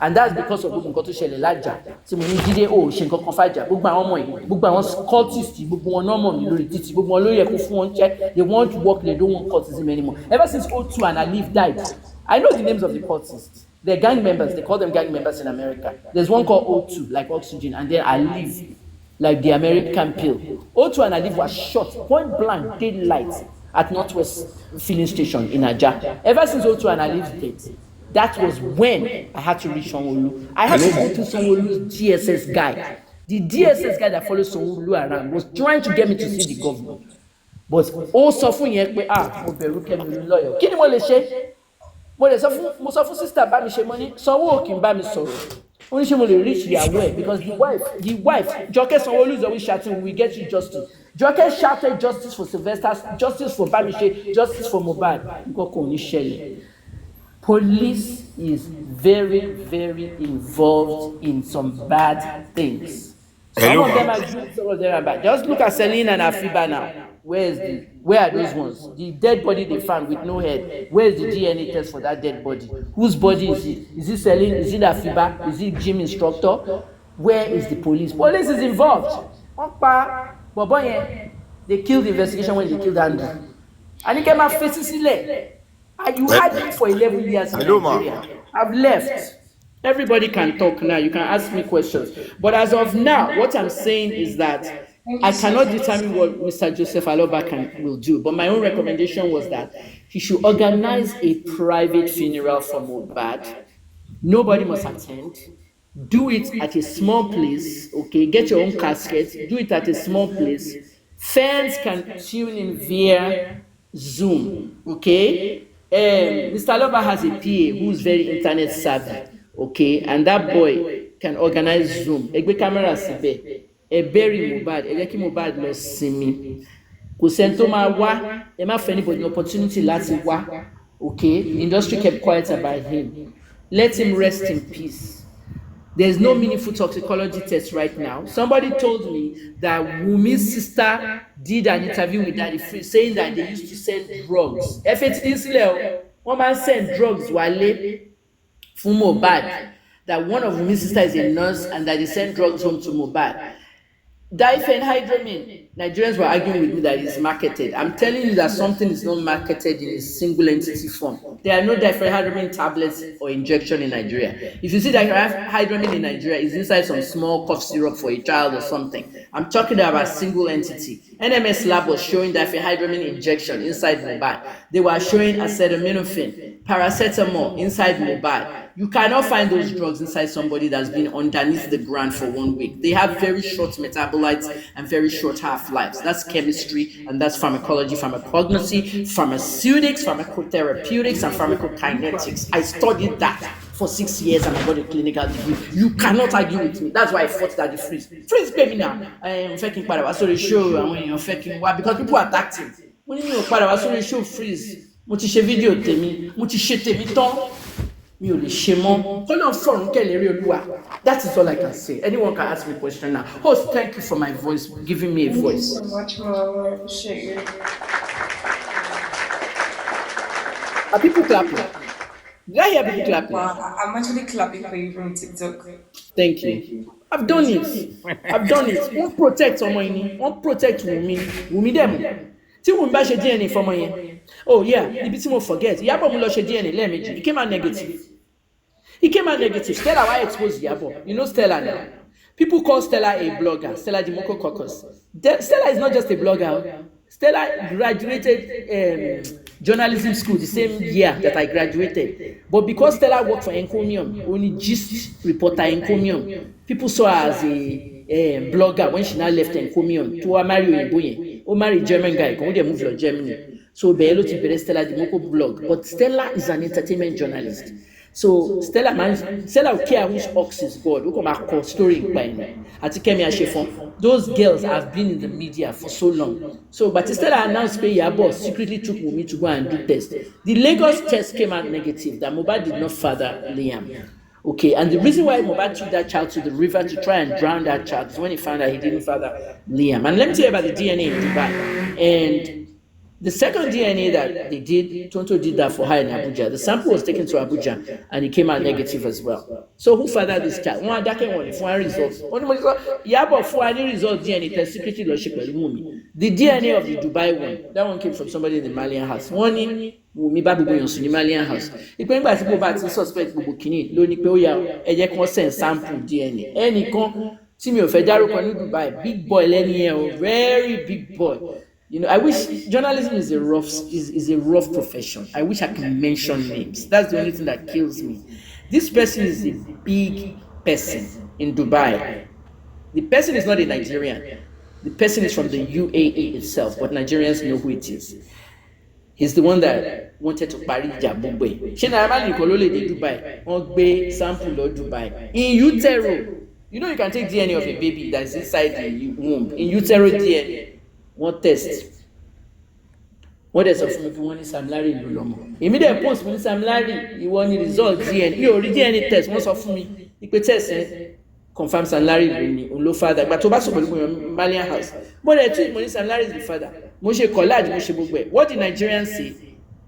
And that's because of gbogbo nǹkan tó ṣẹlẹ̀ lájà. Tí mo ní Jídé ò ṣe nǹkan kan fàjà. Gbogbo àwọn ọmọ yìí, gbogbo àwọn cultists, gbogbo wọn náà mọ̀ mí lórí títì, gbogbo wọn lórí ẹ̀kọ́ fún wọn check. They want to work, they don't want cultism anymore. Ever since O2 and Alif died, I know the names of the cultists. They're gang members. They call them gang members in America. There's one called O2, like oxygen, and then Alif, like the American pill. O2 and Alif were shot point blank daylight at Northwest Filling Station in Aja. Ever since O2 and Alif's death, that was when I had to reach Sanwo-Olu. I had to go to Sanwo-Olu's DSS guy. The DSS guy that follows Sanwo-Olu around was trying to get me to see the governor. But ó sọ fún yẹn pé mo bẹ̀rù Kẹ́mi lawyer. Kí ni mo lè ṣe? Mo sọ fún sister Bamishe mo ní Sanwó ò kí n bá mi sọ̀rọ̀. Ó ní ṣé mo lè reach ìyàwó ẹ̀ because the wife, Jọkẹ́ Sanwo-Olu is always shouting, we get you justice. Jọkẹ́ shouted justice for Sylvester, justice for Bamishe, justice for Mohbad. Nǹkan kò ní ṣẹlẹ̀. Police is very, very involved in some bad things. Some of them are good, some of them are bad. Just look at Celine and Afiba now. Where are those ones? The dead body they found with no head. Where is the DNA test for that dead body? Whose body is it? Is it Celine? Is it Afiba? Is it gym instructor? Where is the police? Police is involved. They killed the investigation when they killed Andrew. And he came out facing it. You had me for 11 years in Nigeria. I've left. Everybody can talk now. You can ask me questions. But as of now, what I'm saying is that I cannot determine what Mr. Joseph Aloba will do. But my own recommendation was that he should organize a private funeral for Mohbad. Nobody must attend. Do it at a small place. Okay, get your own casket. Do it at a small place. Fans can tune in via Zoom. Okay. Mr. Aloba has a PA who's very internet savvy, okay, and that boy can organize Zoom. Egbe camera sibe, bury Mohbad, ki Mohbad lọ sinmi. Kò sẹ́ni tó máa wá, ẹ má fẹ́ anybody an opportunity láti wá, okay. The industry kept quiet about him. Let him rest in peace. There's no meaningful toxicology test right now. Somebody told me that Wumi's sister did an interview with Daddy Free saying that they used to send drugs. One man sent drugs wale fún Mohbad. That one of Wumi's sisters is a nurse and that they send drugs home to Mohbad. Diphenhydramine. Nigerians were arguing with me that it's marketed. I'm telling you that something is not marketed in a single entity form. There are no diphenhydramine tablets or injection in Nigeria. If you see diphenhydramine in Nigeria, it's inside some small cough syrup for a child or something. I'm talking about single entity. NMS lab was showing diphenhydramine injection inside Mohbad. They were showing acetaminophen, paracetamol inside Mohbad. You cannot find those drugs inside somebody that's been underneath the ground for 1 week. They have very short metabolites and very short half-lives. That's chemistry and that's pharmacology, pharmacognosy, pharmaceutics, pharmacotherapeutics, and pharmacokinetics. I studied that for 6 years and I got a clinical degree. You cannot argue with me. That's why I fought that the freeze pay me now. I'm faking part of a sorry show and when you're faking why because people attacked him. When you part of a sorry show freeze, mo ti ṣe video tèmi, mo ti ṣe tèmi tán. That is all I can say. Anyone can ask me a question now. Host, thank you for my voice, giving me a voice. Thank you so much, Mom. I appreciate you. Are people clapping? Did I hear people clapping? Wow, I'm actually clapping for you from TikTok. Thank you. I've done it. Won't protect someone. Won't protect Wumi them. Tí Wumi bá ṣe DNA fọmọ yẹn. Oh yeah, ibi tí mo forget. Ìyábọ̀ mo lọ ṣe DNA lẹ́ẹ̀mejì. He came out negative. Stella why expose Ìyábọ̀? You know Stella now. People call Stella a blogger, Stella Dimoko. Stella is not just a blogger. Stella graduated journalism school the same year that I graduated. But because Stella worked for Encomium, only gist reporter Encomium, people saw her as a blogger when she now left Encomium to marry Oyinbo. Ó marry German guy, kan ó dẹ̀ move to Germany. So bẹ́ẹ̀ ló ti bẹ̀rẹ̀ Stella Dimoko blog. But Stella is an entertainment journalist. So Stella will care which ox is God. Who come a story in Ati Kemi Ashefon. Those girls have been in the media for so long. So but Stella announced pé Yabo secretly took Wunmi to go and do test. The Lagos test came out negative that Mohbad did not father Liam. Okay, and the reason why Mohbad took that child to the river to try and drown that child is when he found out he didn't father Liam. And let me tell you about the DNA in Dubai. And the second DNA that they did, Tonto did that for her in Abuja. The sample was taken to Abuja and it came out negative as well. So who fathered this child? One that came for results. Yeah, but for any result DNA test secretly the DNA of the Dubai one, that one came from somebody in the Malian house. One in Wunmi bá gbogbo èèyàn sùn ní Malian house. Ìpè nígbà tí mo bá ti suspect gbogbo kìíní ló ní pé ó yá ẹ jẹ́ kí wọ́n send sample DNA. Ẹnìkan tí mi ò fẹ́ dárúkọ ní Dubai, big boy lẹ́ni ẹ̀ o, very big boy. You know, I wish journalism is a rough profession. I wish I can mention names. That's the only thing that kills me. This person is a big person in Dubai. The person is not a Nigerian. The person is from the UAE itself, but Nigerians know who it is. He's the one that wanted to parry Jabugbe. Ṣé Naira nìkan ló lè dé Dubai? Wọ́n gbé sample lọ Dubai. In utero, you know you can take DNA of a baby that is inside the womb. In utero DNA. One test. What is of me one is Sam Larry Lulomo. Immediate post when Sam Larry, you want the result DNA. You already any test, once of me. You could test confirm Sam Larry Lulomo father. But Tobasso Malian house. But I told when Sam Larry is the father. Moshe collage, Moshe Bugwe. What did Nigerians say?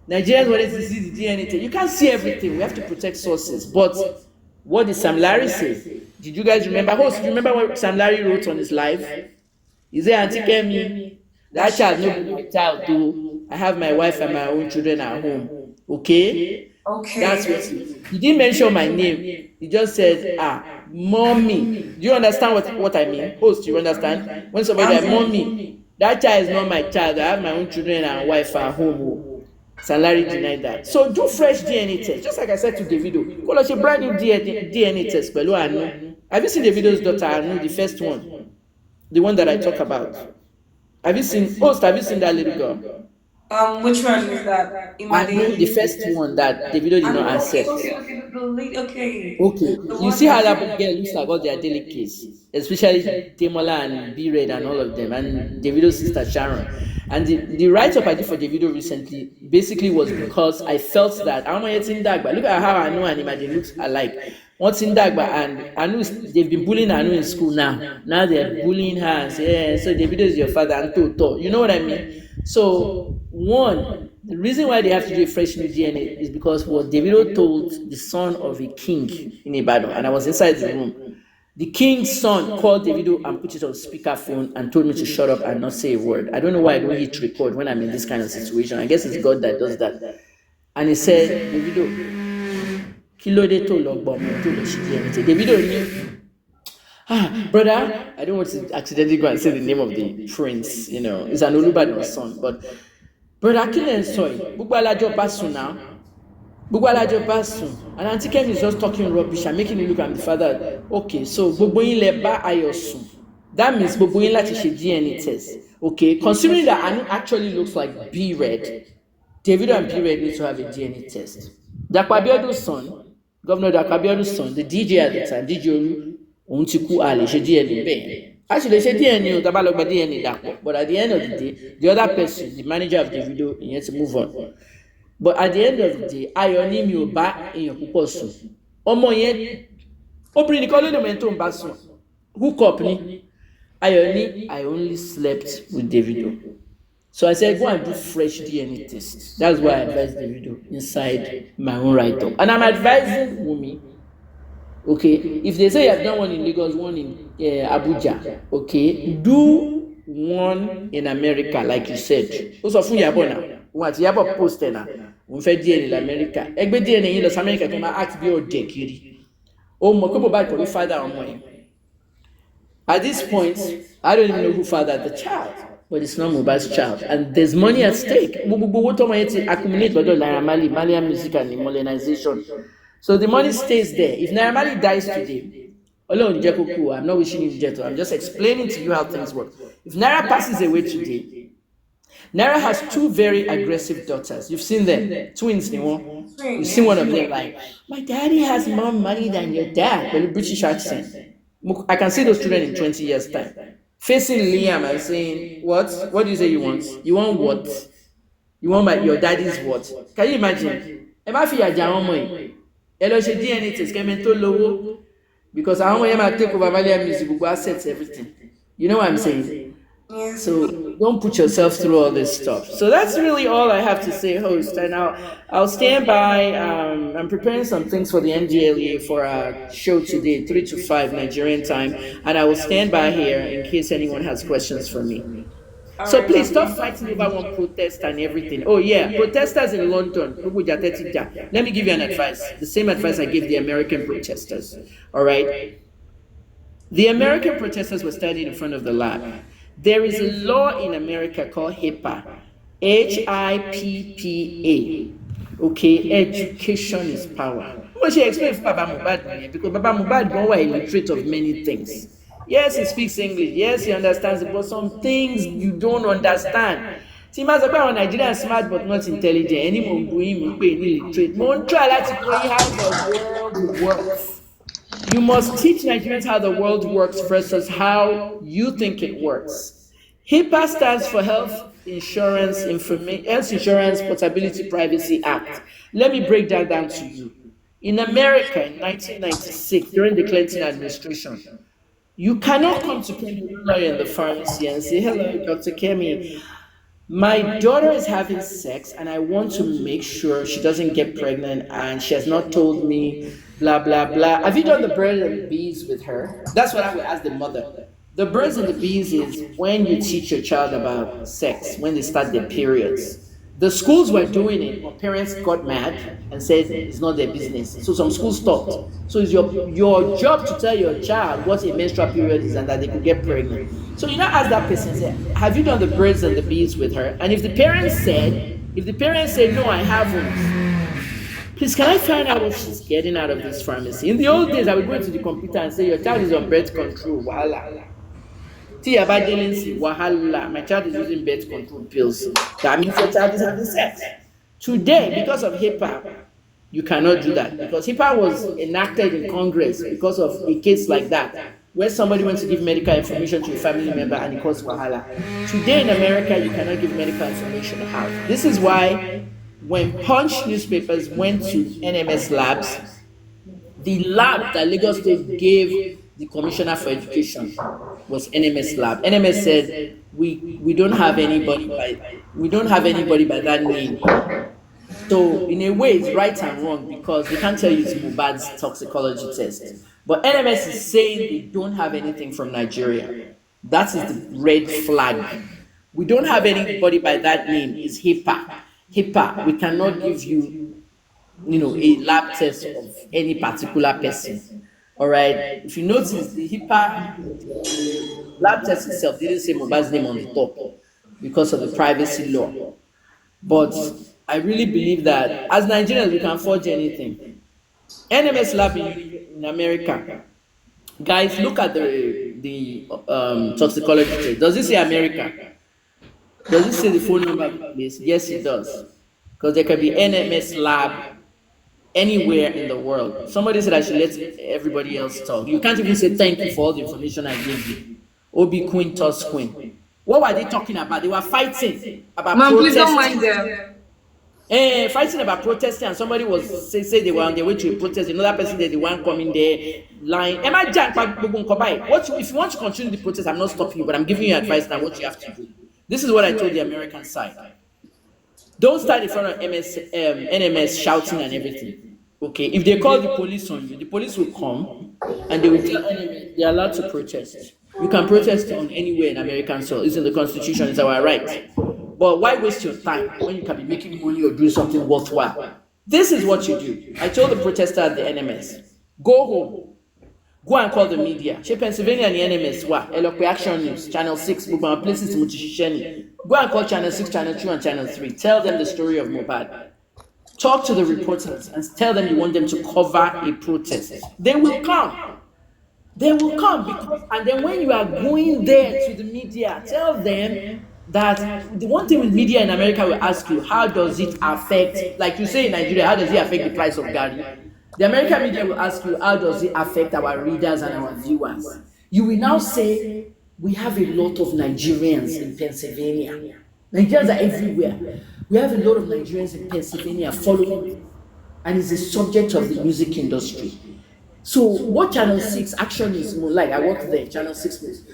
Nigerians wanted to see the DNA. You can't see everything. We have to protect sources. But what did Sam Larry say? Did you guys remember? Host, do you remember what Sam Larry wrote on his live? He said, Auntie Kemi, that child no my child too. I have my wife and my own children at home. Okay? Okay. That's what he didn't mention my name. He just said, mommy. Do you understand what I mean? Host, do you understand? When somebody says, mommy, that child is not my child. I have my own children and wife at home. Salary denied that. So do fresh DNA test. Just like I said to Davido. Call us a brand new DNA test. Have you seen Davido's daughter, Anu, the first one? The one that I talk about. Have you seen that little girl? Which one is that? Anu, the first one that Davido did not accept. Okay. You see how that girl looks like all their delicates, especially Demola and B-Red and all of them, and Davido's sister Sharon. And the write-up I did for Davido recently basically was because I felt that look at how Anu and Imade looks alike. What's in Dagba and Anu, they've been bullying Anu in school now. Now they're bullying her and say, yeah, so Davido is your father and Toto. You know what I mean? So one, the reason why they have to do a fresh new DNA is because what Davido told the son of a king in Ibadan, and I was inside the room. The king's son called Davido and put it on speakerphone and told me to shut up and not say a word. I don't know why I don't hit record when I'm in this kind of situation. I guess it's God that does that. And he said, Davido, Davido knew, brother, I don't want to accidentally go and say the name of the prince, you know, it's an Olubadan son, but brother, Kilen soy, Bugwalajo Basu now, Bugwalajo Basu, and Auntie Kemi is just talking rubbish and making me look at the father. Okay, so Boboyin Leba Ayosun, that means Boboyin Lati DNA test. Okay, considering that Anu actually looks like B-Red, Davido and B-Red need to have a DNA test. Dakpabiodu's son, Governor Dakpabiodu's son, the DJ at the time, DJ Olu, Untiku Ali, she DNA. Actually, she DNA, Tabalogba DNA Dakpo. But at the end of the day, the other person, the manager of the video, he had to move on. But at the end of the day, Ayoni mi o ba eyan pupo sun. Omo yen, obìnrin nìkan ló lè mọ̀ ẹni tó ń bá sùn. Hook up ni. Ayoni, I only slept with Davido. So I said, go and do fresh DNA test. That's why I advised Davido inside my own write-up. And I'm advising Wunmi, okay, if they say you have done one in Lagos, one in Abuja, okay, do one in America, like you said. Also, fun Yabo now. What Yabo posted now. We fed DNA in America. Egbe DNA in Los America can act be or dekiri. Oh, Mokobo bad for the father on money. At this point, I don't even know who fathered the child, but it's not Mohbad's child, and there's money at stake. Gbogbo owó tọ́mọ yẹn ti accumulate lọ́dọ̀ Naira Marley, Malian music and imoleniization. So the money stays there. If Naira Marley dies today, Ọlọ́run jẹ́ kó kú, I'm not wishing you death. I'm just explaining to you how things work. If Naira passes away today, Naira has two very aggressive daughters. You've seen them, twins. You've seen one of them like, my daddy has more money than your dad, with a British accent. I can see those children in 20 years' time facing Liam and saying, what? What do you say you want? You want what? You want your daddy's what? Can you imagine? Ẹ má fi àjà àwọn ọmọ yìí. Ẹ lọ ṣe DNA test kẹ́mi tó lówó, because àwọn ọmọ yẹn máa take over Malian music, gbogbo assets, everything. You know what I'm saying? Yes. So don't put yourself through all this stuff. So that's really all I have to say, host. And I'll stand by. I'm preparing some things for the NDLEA for our show today, 3 to 5 Nigerian time, and I will stand by here in case anyone has questions for me. So please stop fighting over one protest and everything. Oh yeah, protesters in London. Let me give you an advice. The same advice I gave the American protesters. All right. The American protesters were standing in front of the lab. There is a law in America called HIPAA, HIPPA. Okay, education is power. What she explain for Baba Mohbad, because Baba Mohbad is illiterate of many things. Yes, he speaks English. Yes, he understands it, but some things you don't understand. See, Nigeria is smart but not intelligent. Any illiterate. Try how the world works. You must teach Nigerians how the world works versus how you think it works. HIPAA stands for Health Insurance Portability Privacy Act. Let me break that down to you. In America in 1996, during the Clinton administration, you cannot come to Kemi lawyer in the pharmacy and say, hello, Dr. Kemi, my daughter is having sex and I want to make sure she doesn't get pregnant and she has not told me, blah, blah, blah. Have you done the birds and the bees with her? That's what I would ask the mother. The birds and the bees is when you teach your child about sex, when they start their periods. The schools were doing it, but parents got mad and said it's not their business. So some schools stopped. So it's your job to tell your child what a menstrual period is and that they could get pregnant. So you now ask that person, say, have you done the birds and the bees with her? And if the parents say, no, I haven't, please can I find out what she's getting out of this pharmacy? In the old days, I would go into the computer and say, your child is on birth control, wahala. Wahala, my child is using birth control pills. That means your child is having sex. Today, because of HIPAA, you cannot do that. Because HIPAA was enacted in Congress because of a case like that, where somebody went to give medical information to a family member and it caused wahala. Today in America, you cannot give medical information out. This is why when Punch newspapers went to NMS labs, the lab that Lagos State gave the Commissioner for Education was NMS lab. NMS said we don't have anybody by that name. So in a way, it's right and wrong because they can't tell you it's Mohbad's toxicology test. But NMS is saying they don't have anything from Nigeria. That is the red flag. We don't have anybody by that name. It's HIPAA. HIPAA. We cannot give you, a lab test of any particular person. All right. If you notice, the HIPAA lab test itself didn't say Mohbad's name on the top because of the privacy law. But I really believe that as Nigerians, we can forge anything. NMS lab in America, guys, look at the toxicology test. Does it say America? Does it say the phone number of the place? Yes, it does. Because there can be NMS lab anywhere in the world. Somebody said I should let everybody else talk. You can't even say thank you for all the information I gave you. Obi Queen, Toss Queen. What were they talking about? They were fighting about Mom, protesting. please don't mind them. Fighting about protesting, and somebody was say they were on their way to a protest. Another person that they weren't coming there, lying. Am I what if you want to continue the protest? I'm not stopping you, but I'm giving you advice now what you have to do. This is what I told the American side. Don't start in front of NMS shouting and everything. Okay, if they call the police on you, the police will come and they will tell NMS they're allowed to protest. You can protest on anywhere in American soil. It's in the Constitution. It's our right. But why waste your time when you can be making money or doing something worthwhile? This is what you do. I told the protester at the NMS, go home. Go and call the media. Ṣé Pennsylvania ni NMS wà? Ẹ lọ pe Action News, Channel 6, gbogbo àwọn places tí mo ti ṣiṣẹ́ ni. Go and call Channel 6, Channel 2 and Channel 3. Tell them the story of mohbad. Talk to the reporters and tell them you want them to cover a protest. They will come. They will come because, and then when you are going there to the media, tell them that the one thing with media in America will ask you, how does it affect, like you say in Nigeria, how does it affect the price of Gary? The American media will ask you, how does it affect our readers and our viewers? You will now say, we have a lot of Nigerians in Pennsylvania. Nigerians are everywhere. We have a lot of Nigerians in Pennsylvania following, and it's a subject of the music industry. So what Channel 6 Action is more like, I work there, Channel 6 News,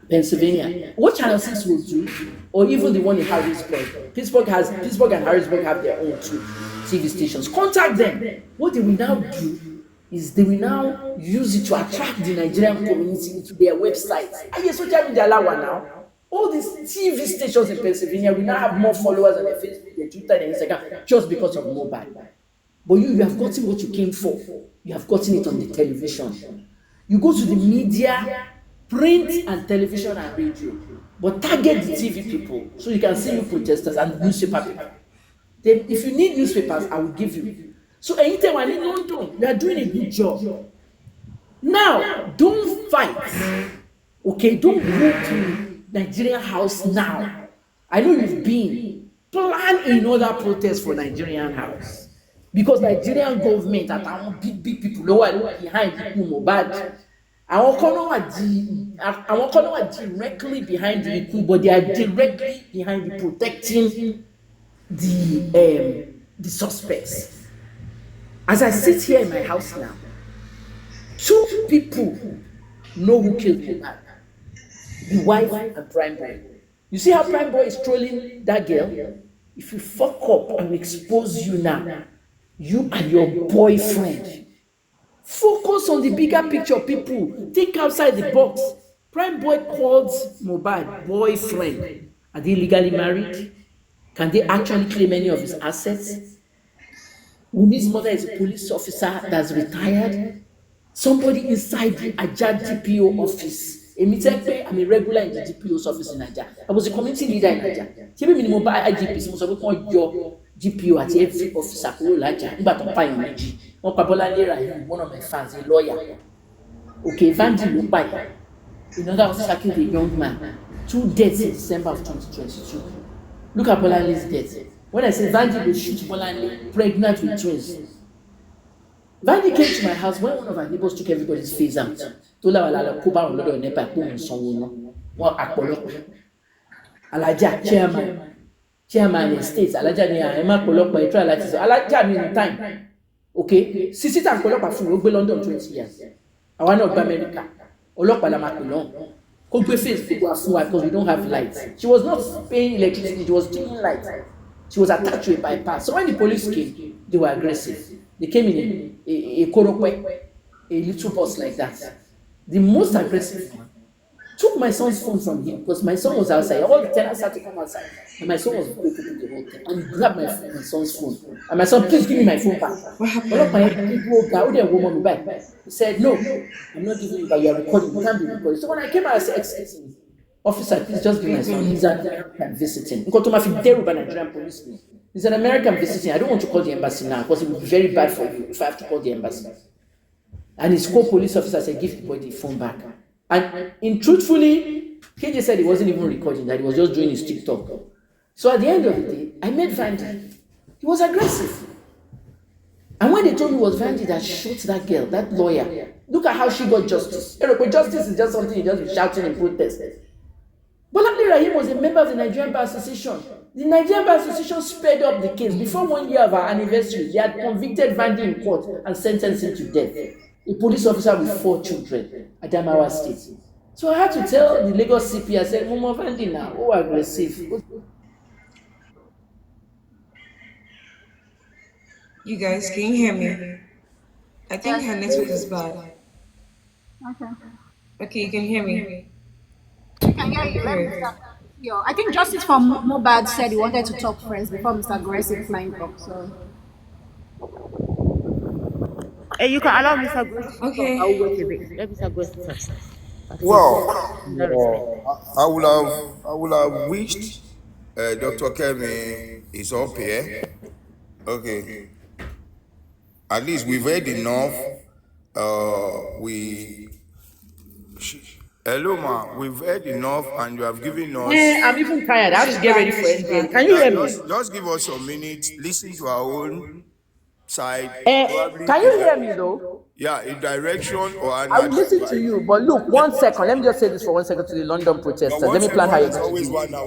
Pennsylvania. What Channel 6 will do, or even the one in Harrisburg, Pittsburgh and Harrisburg have their own two TV stations. Contact them. What they will now do is they will now use it to attract the Nigerian community into their websites. And yes, social media allow now. All these TV stations in Pennsylvania will now have more followers on their Facebook, their Twitter, their Instagram, just because of mobile. But you have gotten what you came for. You have gotten it on the television. You go to the media, print and television and radio, but target the TV people so you can see you protesters and newspaper people. Then if you need newspapers, I will give you. So anytime I need London, you are doing a good job. Now, don't fight. Okay, don't go to Nigerian house now. I know you've been. Plan another protest for Nigerian house. Because Nigerian government àtàwọn big people ló wà behind ikú Mohbad. Àwọn kan náà wà directly behind the ikú, but they are directly behind the protecting the suspects. As I sit here in my house now, two people know who killed Mohbad. The wife and Prime Boy. You see how Prime Boy is trolling that girl? If you fuck up, I will expose you now. You and your boyfriend. Focus on the bigger picture, people. Think outside the box. Prime Boy called Mohbad boyfriend. Are they legally married? Can they actually claim any of his assets? Wumi's mother is a police officer that's retired. Somebody inside the Ajah DPO office. I'm a regular in the DPO's office in Ajah. I was a community leader in Ajah. Ṣebí mi ni mo bá IGP sí mo sọ pé kán yọ DPO àti every officer kúrò l'Ajah nígbà tó pààyàn méjì. Wọ́n pa Bọ́láńlé Rahim, one of my fans, a lawyer. Okay, Vandy ló pààyàn. Another officer killed a young man. 2 deaths in December of 2022. Look at Bọ́láńlé's death. When I say Vandy will shoot Bọ́láńlé, pregnant with twins. Vandy came to my house when one of our neighbors took everybody's face out. Tó láwọn alálọ kó bá wọn lọ́dọ̀ nípa ìpò òun sanwó náà. Wọ́n àpọ̀lọpọ̀. Alájà chairman estate Alájà ni ẹ má pọ̀lọpọ̀ ẹ try láti sọ. Alájà ni in time. Okay, sisi tá ọlọ́pàá fún mi ó gbé London 20 years. Àwa náà gba America. Ọlọ́pàá la máa pè náà. Kó gbé Facebook wá fún wa because we don't have lights. She was not paying electricity, she was taking light. She was attached to a bypass. So when the police came, they were aggressive. They came in a korope, a little bus like that. The most aggressive one took my son's phone from him because my son was outside. All the tenants had to come outside. And my son was breaking the whole thing. And he grabbed my son's phone. And my son, please give me my phone back. He said, no, I'm not giving you back. You are recording. You can't be recording. So when I came out, I said, excuse me. Officer, please just give my son. He's an American visiting. Nigerian policeman. He's an American visiting. I don't want to call the embassy now because it would be very bad for you if I have to call the embassy. And his co-police officer said, give the boy the phone back. And truthfully, KJ said he wasn't even recording, that he was just doing his TikTok. So at the end of the day, I met Vandy. He was aggressive. And when they told me it was Vandy that shot that girl, that lawyer, look at how she got justice. But justice is just something you just be shouting in protest. Bọ́láńlé Rahim was a member of the Nigerian Bar Association. The Nigerian Bar Association sped up the case. Before 1 year of our anniversary, they had convicted Vandy in court and sentenced him to death. A police officer with 4 children at Adamawa State. So I had to tell the Lagos CP, I said, Momo Vandy now, oh aggressive. You guys, can you hear me? I think her network is bad. Okay. Okay, you can hear me. I can hear you. Let me Good. start. Yo, I think Justice from Mobad said he wanted to talk first before Mr. Aggressive Flying talk. So Hey, you can allow Mr. Grace to talk. I'll Okay. wait a bit. Let Mr. Grace talk. At least, Well, in that respect. I would have wished Dr. Kemi is up here. Okay, at least we've heard enough. We hello ma, we've heard enough, and you have given us. I'm even tired. I have to get ready for NGN. Can you Yeah, hear me? just give us some minutes. Listen to our own side. Probably Can you hear me though? yeah, a direction or an I will listen to advice. you, but look, 1 second. Let me just say this for 1 second to the London But protesters. one Let me plan how second you're is going to always do it.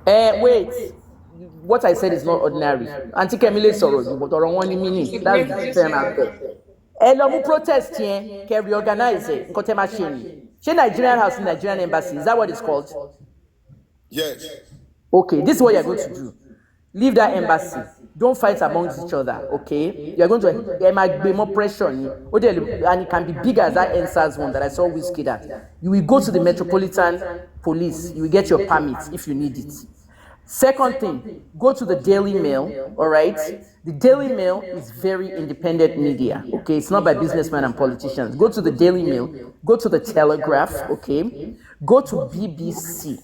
1 hour. Wait. What I said is not ordinary. Auntie Kemile sọ̀rọ̀ jù, but ọ̀rọ̀ wọn ní meaning. Okay, That's great. the Just term out hear. there. Ẹ lọ mú protest yẹn, kẹ́ reorganize ẹ̀, nǹkan tẹ́ máa ṣe ni. Ṣé Nigerian House ní Nigerian Embassy? Is that what it's called? Yes. Okay, this is what you're going to do. Leave that embassy. Don't fight amongst each other, okay? You're going to, there might be more pressure on you. And it can be bigger as that NSAS one that I saw Whiskey that. You will go to the Metropolitan Police. You will get your permit if you need it. Second thing, go to the Daily Mail, all right? The Daily Mail is very independent media, okay? It's not by businessmen and politicians. Go to the Daily Mail, go to the Telegraph, okay? Go to BBC.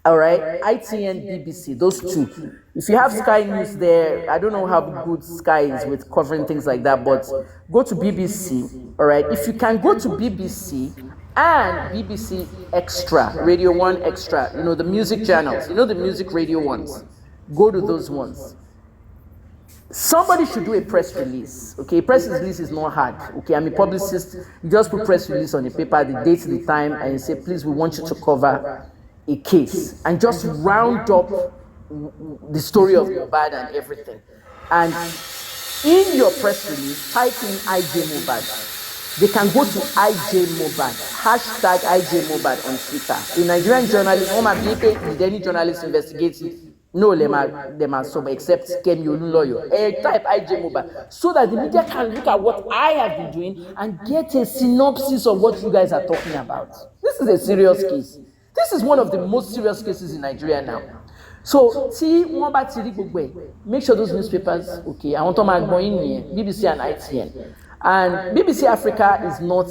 All right, ITN, BBC, those two. If you have Sky News there, I don't know how good Sky is with covering things like that, but go to BBC. All right, if you can go to BBC and BBC Extra, Radio 1 Extra, you know, the music channels, you know, the music radio ones, go to those ones. Somebody should do a press release. Okay, press release is not hard. Okay, I'm a publicist. You just put press release on the paper, the date, the time, and you say, please, we want you to cover a case, and just round up the story of mohbad and everything. And in your press release, type in IJ mohbad. They can go to IJ mohbad, hashtag IJ mohbad on Twitter. A Nigerian journalist, did any journalist investigate it? No, them are some except Kemi Olunloyo. Type IJ mohbad so that the media can look at what I have been doing and get a synopsis of what you guys are talking about. This is a serious case. This is one of the most serious cases in Nigeria now. So, tí wọ́n bá ti rí gbogbo ẹ̀, make sure those newspapers, okay, àwọn tó máa gbọ́n yín nìyẹn, BBC and ITN. And BBC Africa is not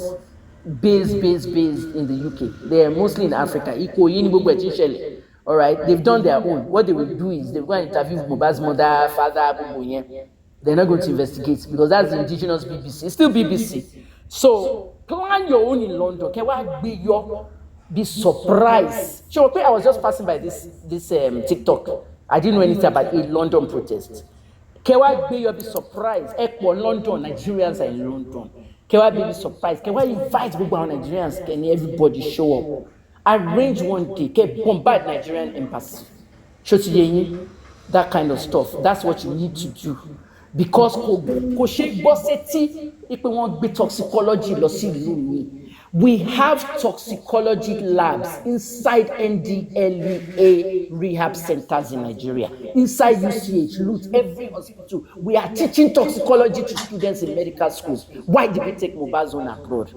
based in the UK. They are mostly in Africa. Ìkòyí ní gbogbo ẹ̀ tí ń ṣẹlẹ̀. All right, they've done their own. What they will do is they'll go and interview Mohbad's mother, father, gbogbo yẹn. They're not going to investigate because that's the indigenous BBC. It's still BBC. So, plan your own in London. Kẹ́ wá gbé yọ. Be surprised. Sure, I was just passing by this TikTok. I didn't know anything about a London protest. Kewa be you be surprised. Ekpo London, Nigerians are in London. Kewa be surprised. Kewa invite gbogbo our Nigerians. Can everybody show up? Arrange one day. Ke bombard Nigerian embassy. Show to you that kind of stuff. That's what you need to do. Because kò ṣe gbọ́ sétí pé wọ́n gbé toxicology lọ sí ìlú mi. We have toxicology labs inside NDLEA rehab centers in Nigeria, inside UCH, LUT, every hospital. We are teaching toxicology to students in medical schools. Why did we take Mohbad's own abroad?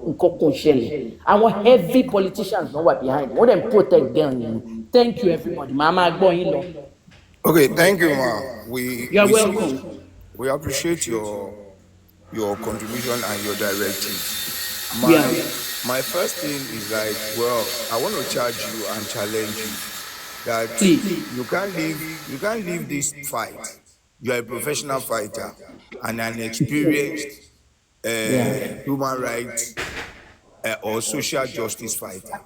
Our heavy politicians know what behind. What them protect them. Thank you, everybody. Mama, Okay, thank you, ma. You're welcome. We appreciate your contribution and your directives. My first thing is like, well, I want to charge you and challenge you that Please. you can't leave this fight. You are a professional fighter and an experienced human rights or social justice fighter.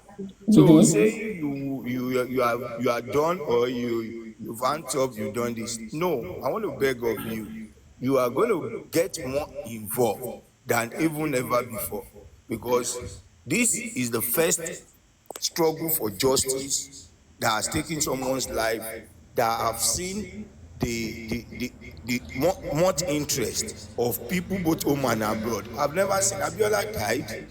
So say you are done, or you've amped up, you've done this. No, I want to beg of you. You are going to get more involved than even ever before, because this is the first struggle for justice that has taken someone's life, that have seen the much interest of people both home and abroad. I've never seen Abiola died.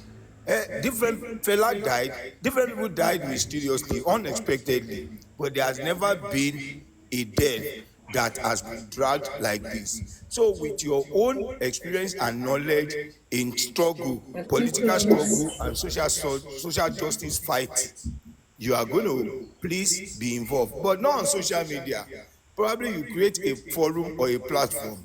Different fella died, different people died mysteriously, unexpectedly, but there has never been a death that has been dragged like this. So with your own experience and knowledge in struggle, political struggle and social justice fight, you are going to please be involved, but not on social media. Probably you create a forum or a platform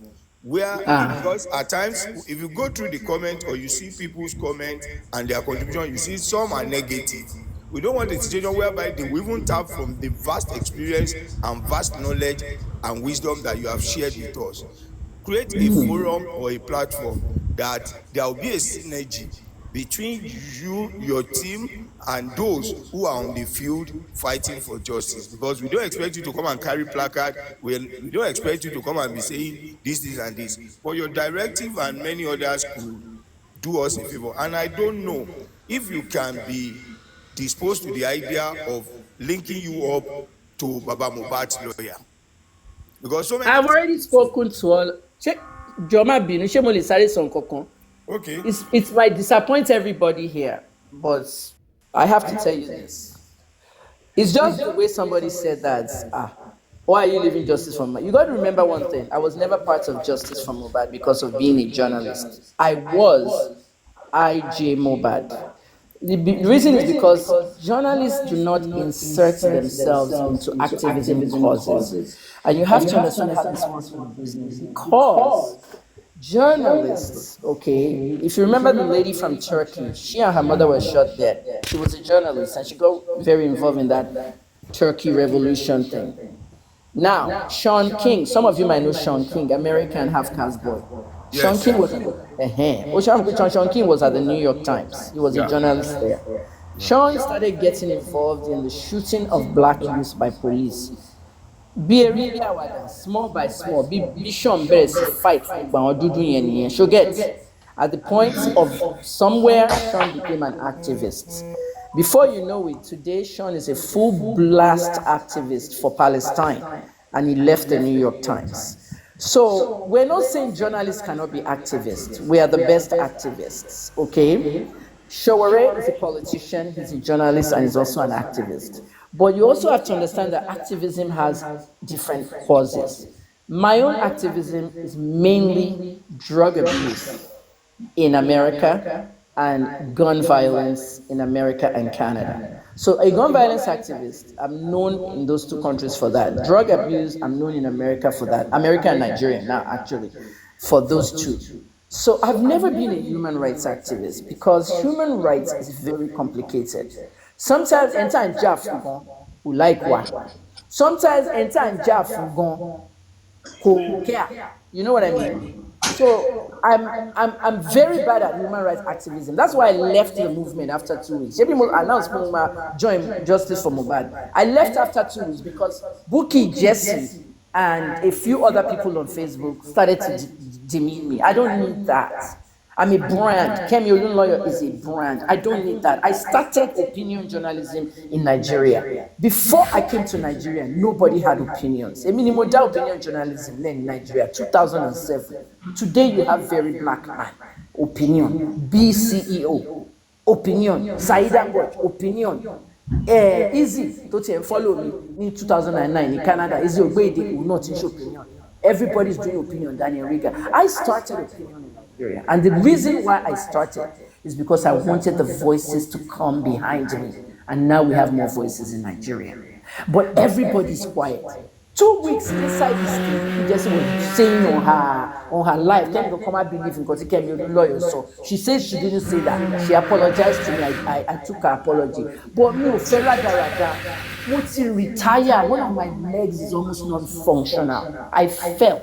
where because at times if you go through the comment or you see people's comment and their contribution, you see some are negative. We don't want a situation whereby they will even tap from the vast experience and vast knowledge and wisdom that you have shared with us. Create a forum or a platform that there will be a synergy between you, your team, and those who are on the field fighting for justice, because we don't expect you to come and carry placard. We don't expect you to come and be saying this and this, but your directive and many others could do us a favor. And I don't know if you can be disposed to the idea of linking you up to Baba Mohbad's lawyer, because so many I've already spoken to all. Joma Binu, ṣé mo lè sáré sọ nǹkan kan? okay. It might disappoint everybody here, but I have to tell you this. It's just the way somebody said that. Why are you leaving justice from Mohbad? You got to remember one thing. I was never part of justice from Mohbad because of being a journalist. I was IJ Mohbad. The reason is because journalists do not insert themselves into activism causes. And you have to understand how this works in business. Because journalists, okay, if you remember the lady from Turkey, she and her mother were shot dead. She was a journalist and she got very involved in that Turkey revolution thing. Now, Sean King, some of you might know Sean King, American half-caste boy. Yes. Sean King was Sean King was at the New York Times. He was a journalist there. Sean started getting involved in the shooting of black youths by police. Small by small, Sean better fight she'll get. At the point of somewhere, Sean became an activist. Before you know it, today Sean is a full blast activist for Palestine, and he left the New York Times. So we're not saying journalists cannot be activists. We are the best activists, okay? Showore is a politician, he's a journalist, and he's also an activist. But you also have to understand that activism has different causes. My own activism is mainly drug abuse in America and gun violence in America and Canada. So a gun violence activist, I'm known in those two countries for that. Drug abuse, I'm known in America for that. America and Nigeria now, actually, for those two. So I've never been a human rights activist because human rights is very complicated. Sometimes enter and Jeff who like one. Sometimes enter and Jeff who care. You know what I mean? So I'm very bad at human rights activism. That's why I left the movement after 2 weeks. I announced join Justice for Mohbad. I left after 2 weeks because Buki, Jesse, and a few other people on Facebook started to demean me. I don't need that. I'm a brand. Kemi Olunloyo is a brand. I don't need that. I started opinion journalism in Nigeria. Before I came to Nigeria, nobody had opinions. I mean, modern opinion journalism in Nigeria, 2007. Today you have very black man. Opinion. BCEO. Opinion. Saida Watch. Opinion. Easy to follow me in 2009 in Canada. Easy Ogbede will not issue opinion. Everybody's doing opinion. Daniel Riga. I started opinion in Nigeria, and the reason why I started is because I wanted the voices to come behind me, and now we have more voices in Nigeria. But everybody's quiet. 2 weeks inside this thing, he just was saying on her life, "Can you come and believe in because Kemi Olunloyo?" So she says she didn't say that. She apologized to me. I took her apology. But no, Farah Darada, once he retired, one of my legs is almost non-functional. I fell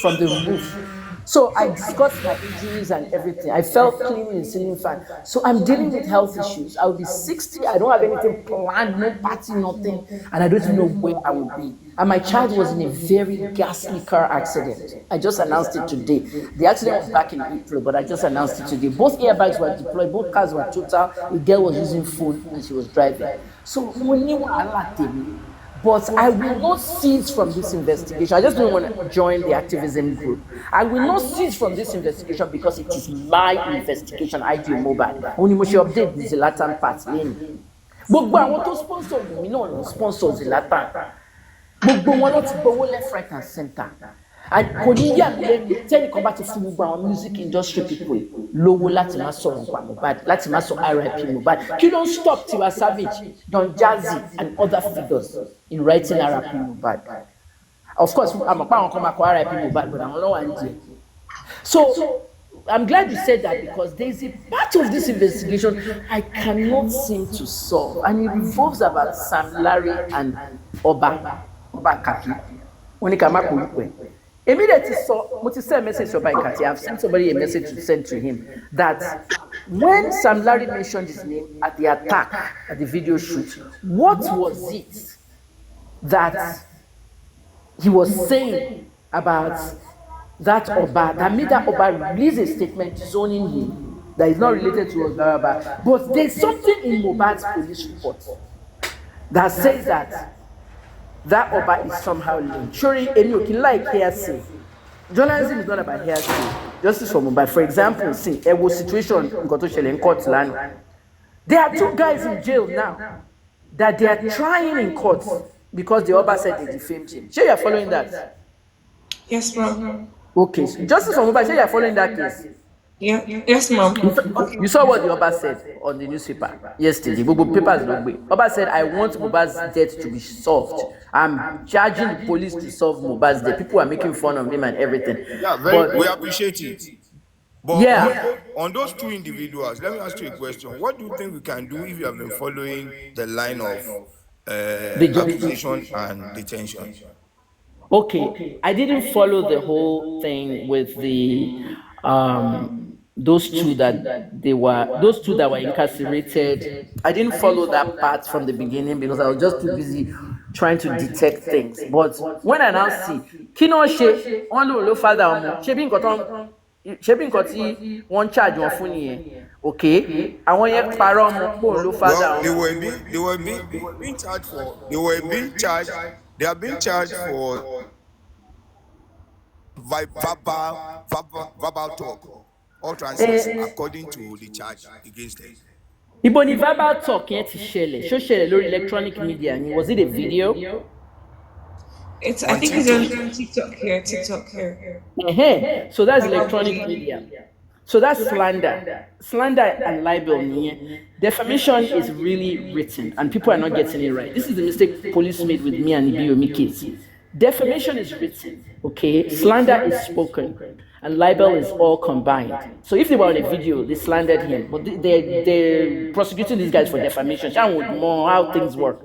from the roof. So I discussed my injuries and everything. I felt clean in ceiling fan. So I'm dealing with health issues. I'll be 60. I don't have anything planned, no party, nothing. And I don't even know where I will be. And my child was in a very ghastly car accident. I just announced it today. The accident was back in April, but I just announced it today. Both airbags were deployed, both cars were total. The girl was using phone and she was driving. So but I will not cease from this investigation. I just don't want to join the activism group. I will not cease from this investigation because it is my investigation. I do Mohbad. Only must update the Zlatan part. Gbogbo àwọn tó sponsor mi náà ló sponsor Zlatan. Gbogbo wọn ló ti gbowó left, right and center. And kò ní yà mí lẹ́nu tẹ́nìkan bá ti fún gbogbo àwọn music industry people lówó láti má sọ̀rọ̀ nípa Mohbad, láti má sọ RIP Mohbad. Kí ló ń stop Tiwa Savage, Don Jazzy and other figures in writing RIP Mohbad? Of course, I'm a pound come back RIP Mohbad, but I'm not one day. So I'm glad you said that because there's a part of this investigation I cannot seem to solve, and it revolves about Sam Larry and Oba Kapi. When it comes to immediately saw what send a message to Oba Kapi. I've sent somebody a message to send to him that when Sam Larry mentioned his name at the attack at the video shoot, what was it that he was saying about that Oba that made that Oba release a statement zoning him that is not related to Oba, but there's something in Mohbad's police report that says that Oba is somehow linked. Surely, you can like hearsay. Journalism is not about hearsay. Justice for Mohbad, for example, see, there was situation in court land. There are two guys in jail now that they are trying in court because the Oba said they defamed him. Sure, you are following that? Yes, ma'am. Okay. Justice for Mohbad, sure you are following that case? Yeah. Yes, ma'am. You saw what the Oba said on the newspaper yesterday. Oba said, I want Mohbad's death to be solved. I'm charging the police to solve Mohbad's death. People are making fun of him and everything. Yeah, we appreciate it. But yeah, on those two individuals, let me ask you a question. What do you think we can do if you have been following the line of accusation and detention? Okay, I didn't follow the whole thing with the those two that were incarcerated. I didn't follow that part from the beginning because I was just too busy trying to detect things. But when I now see Kino She on father Shebin Koti one charge one funny. Okay, I want you father. Well, they are being charged for verbal talk, utterances according to the charge against them. Ibo ni verbal talk yẹn ti ṣẹlẹ̀, ṣó ṣẹlẹ̀ lórí electronic media ni, was it a video? I think it's on TikTok here. So that's electronic media. So that's slander. Slander and libel. Defamation is really written and people are not getting it right. This is the mistake police made with me and Ibiomi case. Defamation is written, okay? Slander is spoken and libel is all combined. So if they were on a video, they slandered him, but they're prosecuting these guys for defamation. Would know how things work.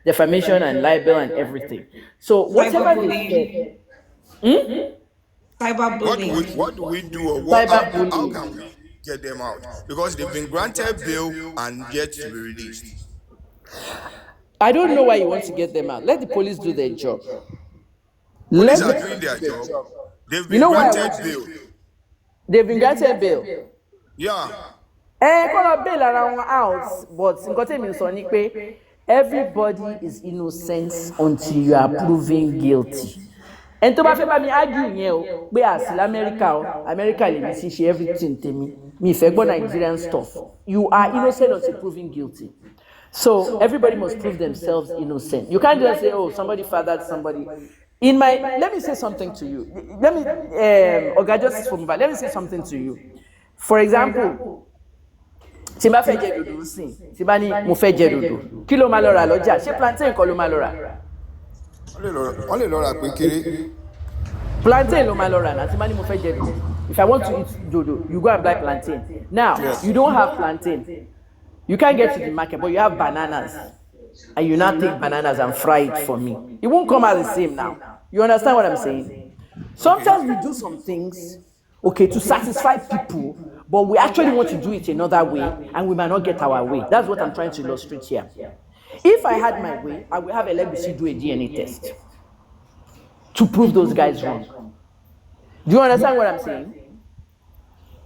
Defamation and libel and everything. So whatever they said, Cyberbullying. What do we do? Or how can we get them out? Because they've been granted bail and yet to be released. I don't know why you want to get them out. Let the police do their job. Police are doing their job. They've been granted bail. They've been granted bail. Yeah. Bail around out, but everybody is innocent until you are proven guilty. And to bá me argue yẹn o pé as America lè mi ṣe everything tèmi mi fẹ́ gbọ́ Nigerian stuff. You are innocent until proven guilty. So everybody must prove themselves innocent. You can't just say, oh, somebody fathered somebody. Let me say something to you. Let me say something to you. For example, tí bá fẹ́ jẹ dòdò nsìn, tí bá ní mo fẹ́ jẹ dòdò, kí ló máa lọ rà lọ́jà? Ṣé plantain kọ́ ló máa lọ rà? Wọ́n lè lọ rà pé kéré. Plantain ló máa lọ rà náà, tí bá ní mo fẹ́ jẹ dòdò. If I want to eat dodo, you go and buy plantain. Now, yes. You don't have plantain. You can't get to the market, but you have bananas. And you now take bananas and fry it for me. It won't come out the same now. You understand what I'm saying? Sometimes we do some things, okay, to satisfy people, but we actually want to do it another way, and we might not get our way. That's what I'm trying to illustrate here. If I had my way, I would have LBC do a DNA test to prove those guys wrong. Do you understand what I'm saying?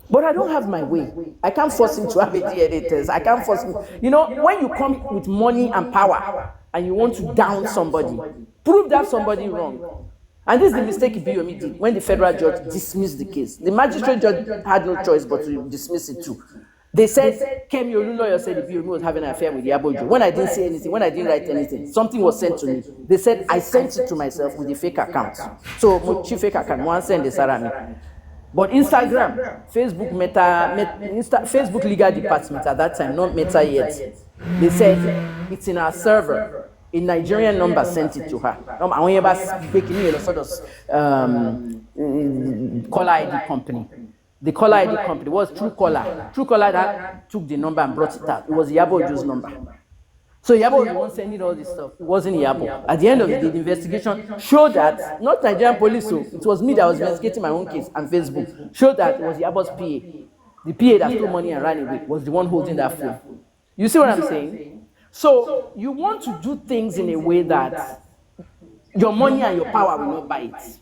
But I don't have my way. I can't force him to have a DNA test. I can't force him. You know, when you come with money and power and you want to down somebody, prove that somebody wrong. And this is the mistake Ibiyomi did when the federal judge dismissed the case. The magistrate judge had no choice but to dismiss it too. They said, Kemi Olunloyo said Ibiyomi was having an affair with Yabojo. When I didn't say anything, when I didn't write anything, something was sent to me. They said, I sent it to myself with a fake account. So, Mochi fake account, one send the Sarami. But Instagram, Facebook legal department at that time, not Meta yet, they said, it's in our server. A Nigerian number sent it to her. Àwọn yẹn bá gbé kínní yẹn lọ sọ́dọ̀ caller ID company. The caller ID company was Truecaller. Truecaller that took the number and brought it out. It was Iyabo Ojo's number. So Iyabo was the one sending all this stuff. It wasn't Iyabo. At the end of the day, the investigation showed that, not Nigerian police, so it was me that was investigating my own case, and Facebook showed that it was Iyabo's PA. The PA that stole money and ran away was the one holding that phone. You see what I'm saying? So you want to do things in a way that your money and your power will not buy it.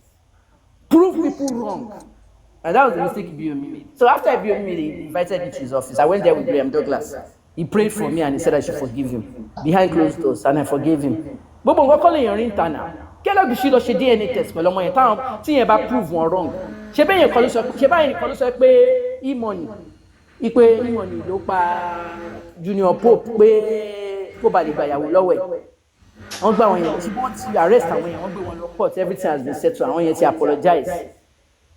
Prove people wrong. And that was the mistake BOM made. So after BOM made, he invited me to his office. I went there with Graham Douglas. He prayed for me and he said I should forgive him behind closed doors, and I forgave him. But we're calling your interna. Kẹ́lọ́ bí ṣe lọ ṣe DNA test pẹ̀lú ọmọ yẹn táwọn tí yẹn bá prove wọn wrong. Ṣé bẹ́ẹ̀ yẹn kọ́ ló sọ pé e-money e-money ló pa Junior Pope pé kó ba lè gbàyàwó lọ́wọ́ ẹ̀. Wọ́n gbà wọ́n yẹn tí wọ́n ti arrest àwọn yẹn, wọ́n gbé wọn lọ court, everything has been settled, àwọn yẹn ti apologize.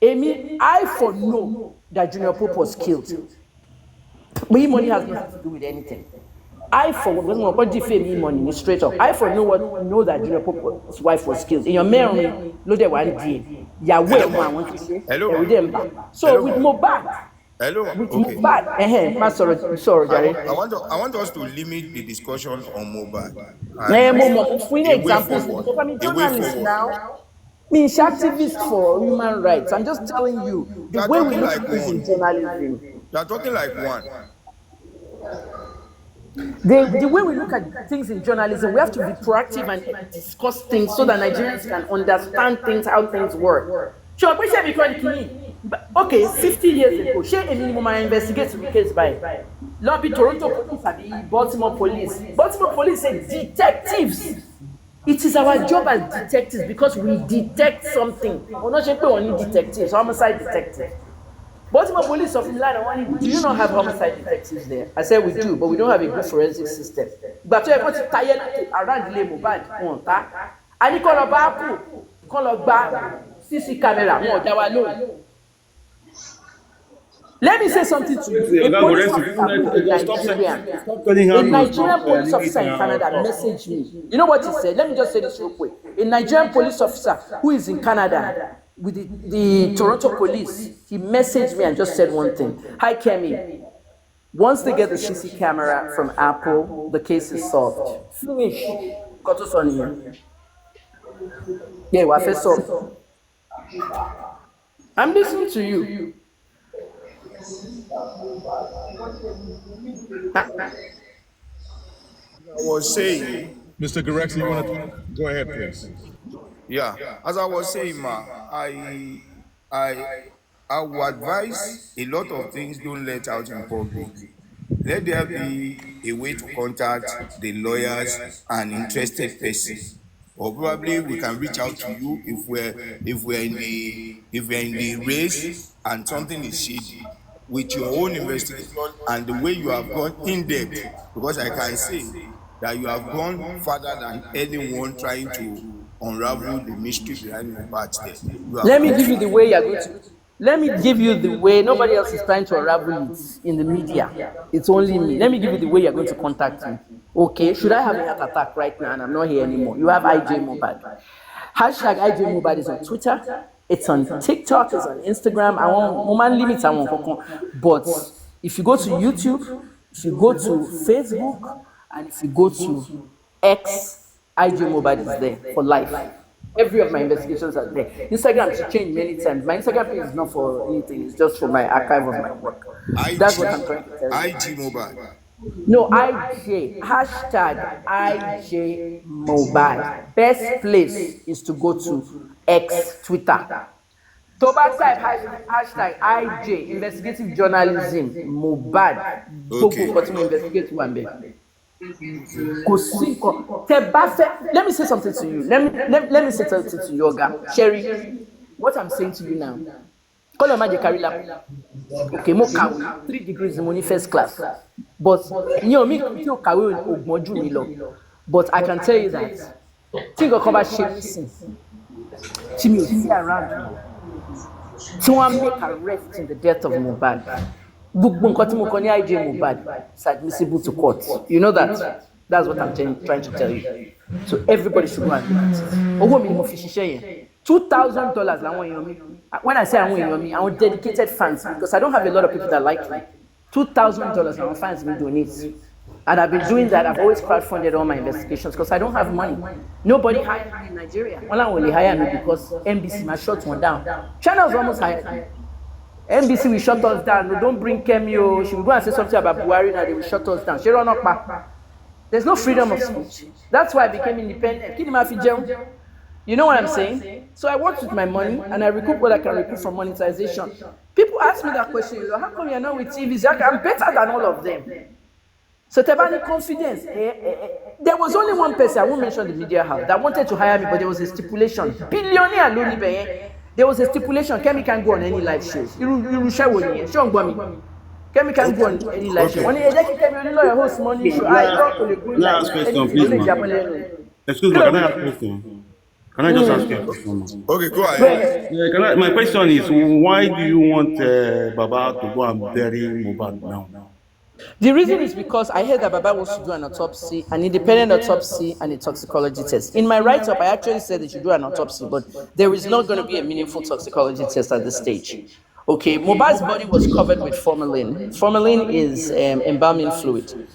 I for know that Junior Pope was killed. But e-money has nothing to do with anything. I for what defame e-money straight up. I for know that Junior Pope's wife was killed. In your memory, look at one day. Yahweh man want to say. Hello. So with Mohbad. Hello. With Mohbad. Sorry, Jerry. I want us to limit the discussion on Mohbad. Examples. Now. Me, activist for human rights. I'm just telling you the way we look at this in journalism. You are talking like one. The way we look at things in journalism, we have to be proactive and discuss things so that Nigerians can understand things, how things work. Sure, okay, 50 years ago, share a minimum investigate the case by lobby Toronto police and Baltimore police. Baltimore police say detectives. It is our job as detectives because we detect something. We're not sure only detectives, homicide detectives. Baltimore police of Milan, do you not have homicide detectives there? I said we do, but we don't have a good forensic system. But you have to tie around the mohbad. And you call a CC camera. Let me say something to you. A Nigerian police officer in Canada messaged me. You know what he said? Let me just say this real quick. A Nigerian police officer who is in Canada with the Toronto police, he messaged me and just said one thing. Hi, Kemi. Once they get the CC camera from Apple, the case is solved. Finish. Got us on here. Yeah, what I solved. I'm listening to you. I was saying, Mr. Gorex, you want to go ahead, please? Yeah, as I was saying, I would advise a lot of things don't let out in public. Let there be a way to contact the lawyers and interested persons, or probably we can reach out to you if we're in the race and something is shady with your own investigation and the way you have gone in depth, because I can say that you have gone further than anyone trying to unravel the mystery behind the bad death. Let me give you the way you're going to. Let me give you the way. Nobody else is trying to unravel it in the media. It's only me. Let me give you the way you're going to contact me. Okay, should I have a heart attack right now and I'm not here anymore? You have IJ Mohbad. Hashtag IJ Mohbad is on Twitter. It's on TikTok. It's on Instagram. I want woman limits. I want. But if you go to YouTube, if you go to Facebook, and if you go to X, IJ Mohbad is there for life. Every of my investigations are there. Instagram should change many times. My Instagram page is not for anything. It's just for my archive of my work. That's what I'm trying to tell you. IJ Mohbad. No, IJ. Hashtag IJ Mohbad. Best place is to go to X, Twitter. Toba type hashtag IJ, investigative journalism, Mohbad. Okay. Investigate one day. Let me say something to you. Let me say something to Yoga. Sherry, what I'm saying to you now. Call your magic carry lap. Okay, mo kawe 3 degrees in first class. But but I can tell you that think of cover shape Timmy see around. Someone make arrest in the death of Mohbad. IJ Mohbad is admissible to court. You know that? That's what I'm trying to tell you. So everybody should go and look at it. Owó mi ni mo fi ṣiṣẹ́ yẹn. $2,000 làwọn èèyàn mi. When I say àwọn èèyàn mi, àwọn dedicated fans, because I don't have a lot of people that like me. $2,000 làwọn fans mi donate. And I've been doing that. I've always crowdfunded all my investigations because I don't have money. Nobody hired me in Nigeria. One only hired me because NBC my shut one down. Channels almost hired me. NBC will shut us down. No, don't bring Kemi. She will go and say something about Buhari now. They will shut us down. She run up back. There's no freedom of speech. That's why I became independent. You know what I'm saying? So I worked with my money and I recoup what I can recoup from monetization. People ask me that question. How come you're not with TVs? I'm better than all of them. So Tebani confidence. There was only one person, I won't mention the media house, that wanted to hire me, but there was a stipulation. Billionaire Loni. There was a stipulation. Kemi can't go on any live shows. Kemi can't go on any live show. Only Kemi lawyer host money show. I talk to the good Last question, please, man. Excuse me, can I ask a question? Can I just ask you a question? Okay, go ahead. Yeah, my question is, why do you want Baba to go and bury Mohbad now? The reason is because I heard that Baba wants to do an autopsy, an independent autopsy, and a toxicology test. In my write-up, I actually said they should do an autopsy, but there is not going to be a meaningful toxicology test at this stage. Okay, Mohbad's body was covered with formalin. Formalin is embalming fluid.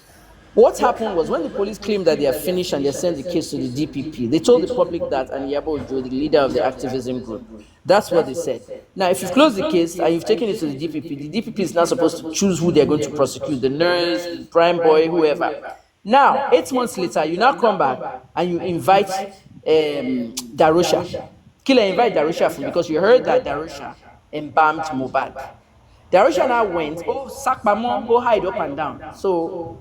What happened was when the police claimed that they have finished and they sent the case to the DPP, they told the public that Yabo Ojo, the leader of the activism group, that's what they said. Now, if you've closed the case and you've taken it to the DPP is now supposed to choose who they're going to prosecute, the nurse, the prime boy, whoever. Now, 8 months later, you now come back and you invite Darusha. Killer invite Darusha from because you heard that Darusha embalmed Mohbad. Darusha now went, Sakpamo, go hide up and down. So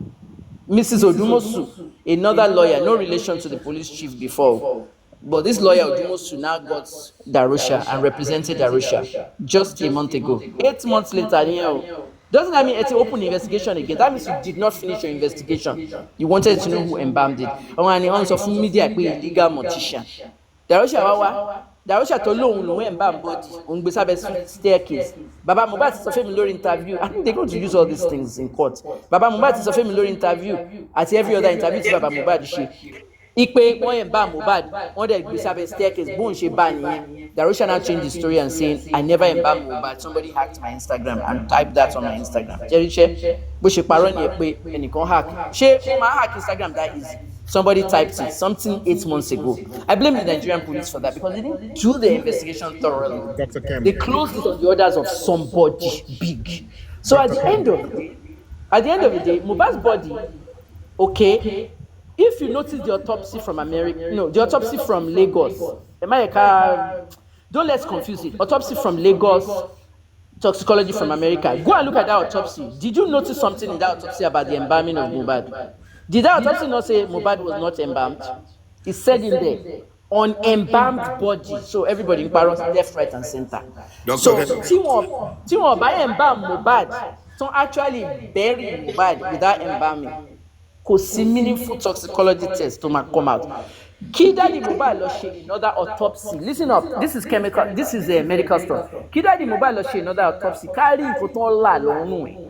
Mrs. Odumosu, another lawyer, no relation to the police chief before, but this lawyer Odumosu now got Darusha and represented Darusha just a month ago. 8 months later, doesn't that mean it's an open investigation again? That means you did not finish your investigation. You wanted to know who embalmed it. And on media, illegal mortician. Darusha told no embalm body on Besabe's staircase. Baba Mohbad is a familiar interview. I think they're going to use all these things in court. Baba Mohbad is a familiar interview. At every other interview, Baba Mohbad Ikpe one embalm Mohbad on the Besabe's staircase. Boom, she ban. Darusha now changed the story and saying, I never embalmed Mohbad. Somebody hacked my Instagram and typed that on my Instagram. Jerry, but she paroni ekpe and you can hack. She hack Instagram that easy. Somebody typed it, something 8 months ago. I blame the Nigerian police for that because they didn't do the investigation thoroughly. They closed it on the orders of somebody big. So at the end of the day, Mohbad's body, okay, if you notice the autopsy from the autopsy from Lagos, don't let's confuse it. Autopsy from Lagos, toxicology from America. Go and look at that autopsy. Did you notice something in that autopsy about the embalming of Mohbad? Did that autopsy not say Mohbad was not embalmed? It said in there, on embalmed body. So everybody in Paris, left, right, and center. So Timon by embalm Mohbad, so actually bury Mohbad without embalming. Cause see meaningful toxicology test to come out. Kidadi Mohbad lo ṣe another autopsy. Listen up, this is chemical, this is a medical stuff. Kidadi Mohbad lo ṣe another autopsy. Carry nǹkan tó ńlá lọ́rùn ẹ̀.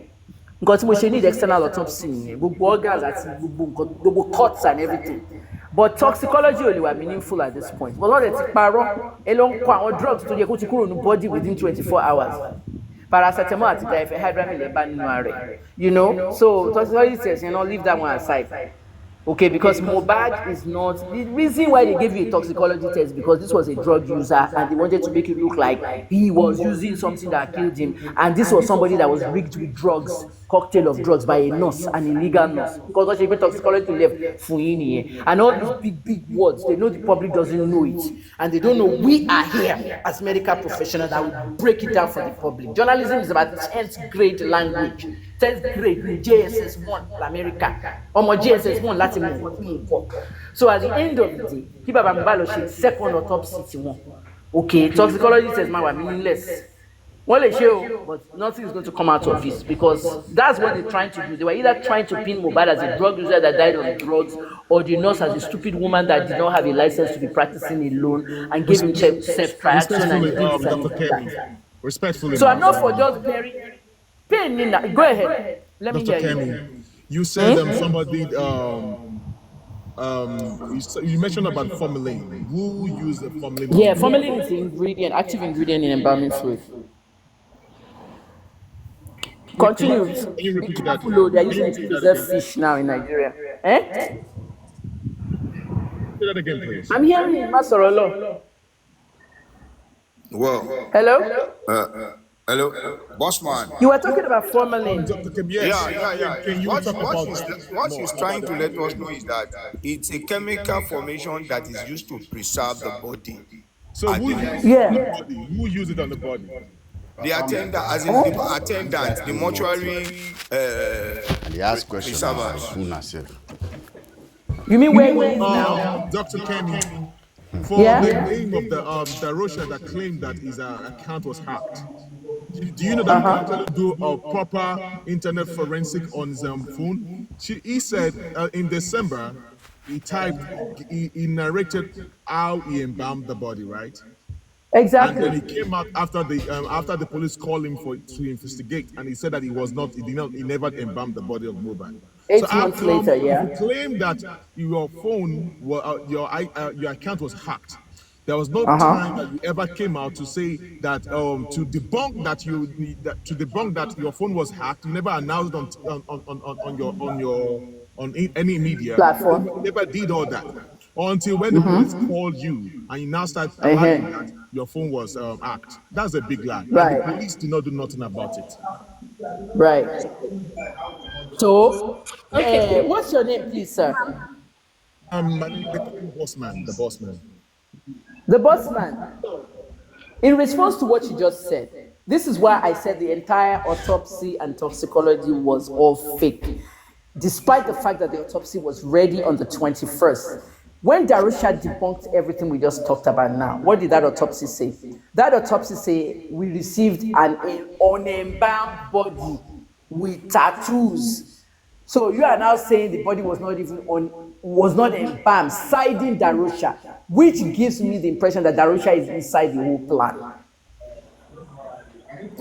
Nǹkan tí mo ṣe need external autopsy nìyẹn. Gbogbo organs àti gbogbo cuts and everything. But toxicology only were meaningful at this point. But what ti parọ́, ẹ ló ń kó àwọn drugs tó yẹ kó ti kúrò ní body within 24 hours. Paracetamol àti diphenhydramine lè bá nínú ara ẹ̀. So toxicology test, leave that one aside. Okay, because Mohbad is not the reason why they gave you a toxicology test because this was a drug user and they wanted to make it look like he was using something that killed him, and this was somebody that was rigged with drugs, cocktail of drugs by a nurse, an illegal nurse. Because what she toxicology left Fuini and all these big words, they know the public doesn't know it, and they don't know we are here as medical professionals that will break it down for the public. Journalism is about 10th grade language. 10th grade ní JSS1 America. Ọmọ JSS1 láti mọ̀ nǹkan tí mo kọ́. So at the end of the day, kí bàbá Mohbad lọ ṣe second autopsy tiwọn. Okay, toxicology test máa wà meaningless. Wọ́n lè ṣe o, but nothing is going to come out of this because that's what they're trying to do. They were either trying to pin Mohbad as a drug user that died of drugs, or the nurse as a stupid woman that did not have a license to be practicing alone and gave him self-triaction and he did this and that. Respectfully, so I'm not for just burying. Go ahead. Let me hear Kemi, you. you said somebody You mentioned about formalin. Who used the formalin on Yeah, the body? formalin is the ingredient, active ingredient in embalming fluid. Continue. Can you Be repeat that? careful, though. They're Can you using it to repeat that preserve again? fish now in Nigeria. Eh? Say that again, please. I'm hearing you, Masorolo. Well, Hello? uh, hello, boss man. You were talking about formalin. Dr. Kim, yes. Yeah, yeah, yeah. Can you talk about that What more she's about trying the to let us formula? know is that it's a chemical formation that is used to preserve the body So at who the used it on the Yeah. body? Who used it on the body? the attendant, as in the attendant, the mortuary And they ask question now, preservers. Una self. You mean where he is now? Dr. Kemi, for the Yeah? name of the Russia that claimed that his account was hacked. Do you know that you can actually do a proper internet forensic on his phone? He said in December, he narrated how he embalmed the body, right? And then he Exactly. came out after the police called him to investigate, and he said that he never embalmed the body of Mohbad. So 8 months later, if you yeah? claim that your phone, your account was hacked, there was no time that Uh-huh. you ever came out to say that to debunk that your phone was hacked. You never announced on any media. You Platform. never did all that until when the police called you and you now start lying that Uh-huh. your phone was hacked. That's a big lie, and the Right. police did not do nothing about it. Right. So, Okay. what's your name, please, sir? They call me boss man, the boss man. The boss man. In response to what you just said, this is why I said the entire autopsy and toxicology was all fake, despite the fact that the autopsy was ready on the 21st. When Darusha debunked everything we just talked about now, what did that autopsy say? That autopsy say we received an unembalmed body with tattoos. So you are now saying the body was not embalmed, siding Darusha, which gives me the impression that Darusha is inside the whole plan.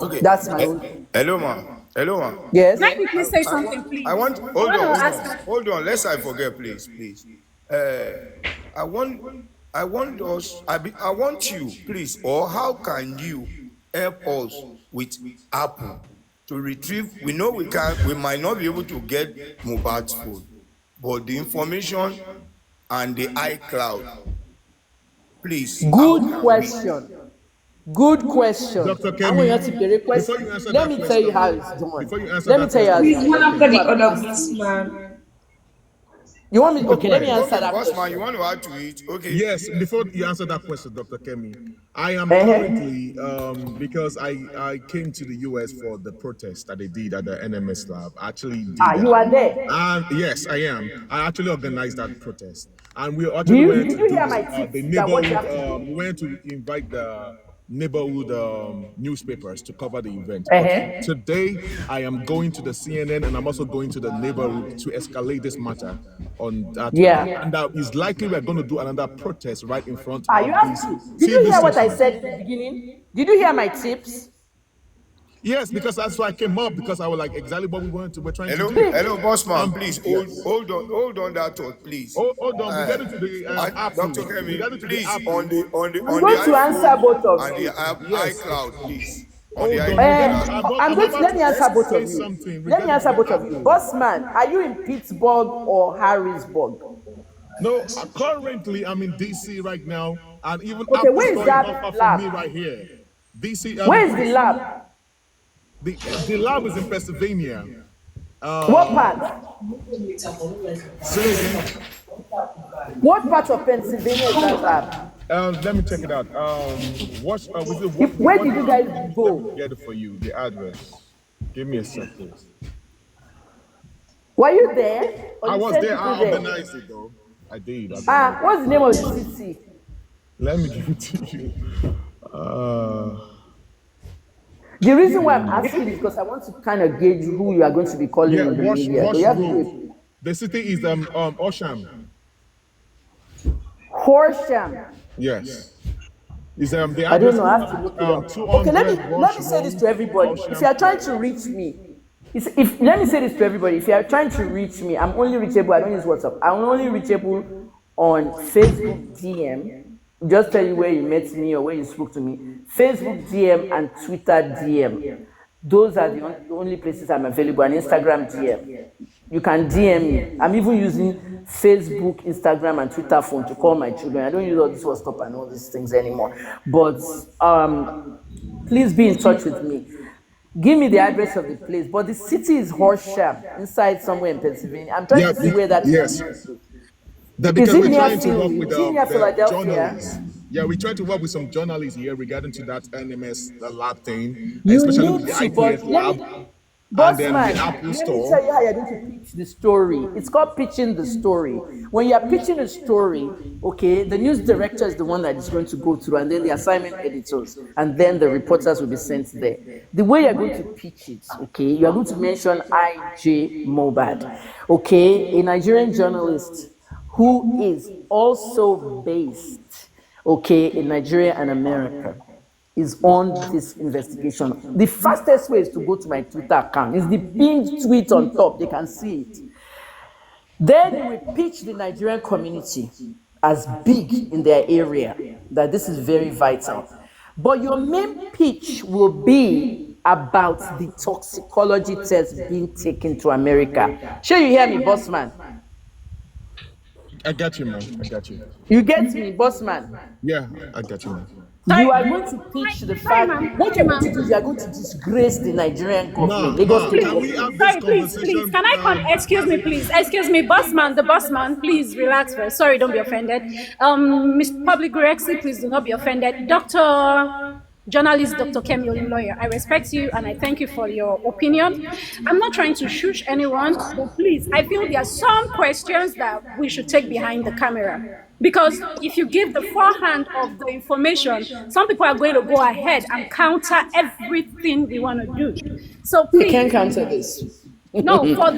Okay. That's my own. Hello, ma. Hello, ma. Can I Yes. quickly say I want, something, please? I want, I hold want on, to hold ask on, her. hold on. Lest I forget, please, please. Uh, I want, I want you, please, or how can you help us with Apple to retrieve? We know we might not be able to get Mohbad's phone, but the information and the iCloud, please, how Good can we? question. Good question. Dr. I want Kemi, you to be before request. you answer Let that me tell you how question, it's done. before you answer Let me that tell you how it's question, Please, done. one Dr. after Kemi, the People have other, asked. boss man. You want me? go Okay, let me ahead. answer Okay, that boss man, you question. want to add to it? Okay. Yes, before you answer that question, Dr. Kemi, I am Uh-huh. currently because I came to the US for the protest that they did at the NMS lab. I actually did Ah, you are there. and yes, I am. I actually organized that protest, and we Do actually you? went Did to you do hear my the tips? That what you neighborhood. have to do. We went to invite the neighborhood newspapers to cover the event. But Uh-huh. today, I am going to the CNN, and I'm also going to the neighborhood to escalate this matter on that one. Yeah. And that is likely we're going to do another protest right in front Ah, you of have this to. Did you TV hear what I station. said in the beginning? Did you hear my tips? Yes, because that's why I came up because I was like exactly what we're trying to Hello, do. hello, boss man. Please Yes. hold on that thought, please. Hold on, we Uh, get into the Dr. Apple. We Kemi, get into the please Apple. I'm on the going to answer iPhone both of and the you. Yes. iCloud, please. On the Hold on, we iPhone get and into. I'm I'm going to about let to me answer both say of you. something Let me regarding to answer the both of you. Apple. Boss man, are you in Pittsburgh or Harrisburg? No, currently I'm in DC right now, and even Okay, Apple where is Store is that not far from me lab? right here. DC, Where is the lab? the lab is in Pennsylvania. What part? Say it again. What part of Pennsylvania is that lab? Let me check it out. What Where did you lab? guys Let me go? get it for you. The address. Give me a sec, please. Were you there? Or I you was sent there. people I there? organized it though. I did Ah, organize it. what's the name of the city? Let me give it to you. Uh, The reason why I'm asking is because I want to kind of gauge who you are going to be calling yeah, in the media. So Wash you have to Road. do The city is Osham. it. Horsham. Yes. Is the I don't address know. is I have to look it up. Okay, 200 let Wash me say this to Road, everybody. If you Osham, are trying to Florida. reach me, if let me say this to everybody, if you are trying to reach me, I'm only reachable. I don't use WhatsApp. I'm only reachable on Facebook DM. Just tell you where you met me or where you spoke to me. Facebook DM and Twitter DM. Those are the only places I'm available. And Instagram DM. You can DM me. I'm even using Facebook, Instagram, and Twitter phone to call my children. I don't use all this WhatsApp and all these things anymore. But please be in touch with me. Give me the address of the place. But the city is Horsham, inside somewhere in Pennsylvania. I'm trying to see where that yes. is. That Is because it we're near trying to work Philly? with Is it near the Philadelphia? journalists. Yeah, we're trying to work with some journalists here regarding to that NMS lab thing, You especially with need the to, IPS but let lab me, and boss then the man, Apple let me store. tell you how you're going to pitch the story. It's called pitching the story. When you're pitching a story, okay, the news director is the one that is going to go through, and then the assignment editors, and then the reporters will be sent there. The way you're going to pitch it, okay, you are going to mention IJ Mohbad, okay, a Nigerian journalist who is also based, okay, in Nigeria and America, is on this investigation. The fastest way is to go to my Twitter account. It's the pinned tweet on top. They can see it. Then you will pitch the Nigerian community as big in their area that this is very vital. But your main pitch will be about the toxicology test being taken to America. Sure, you hear me, boss man? I got you, man. I got you. You get me, boss man? Yeah, I got you, man. You Sorry, are going to pitch the sorry, fact, ma'am. what Sorry, you're going to ma'am. do is you are going to disgrace the Nigerian government, Lagos Ma, State can Please, we have government. this sorry, please. conversation? Can I come? Excuse me, please. Excuse me, the boss man, please relax first. Sorry, don't be offended. Miss Public Rexy, please do not be offended. Journalist Dr. Kemi Lawyer, I respect you and I thank you for your opinion. I'm not trying to shush anyone, but please, I feel there are some questions that we should take behind the camera. Because if you give the forehand of the information, some people are going to go ahead and counter everything we want to do. So You can't please, cancel this. no, for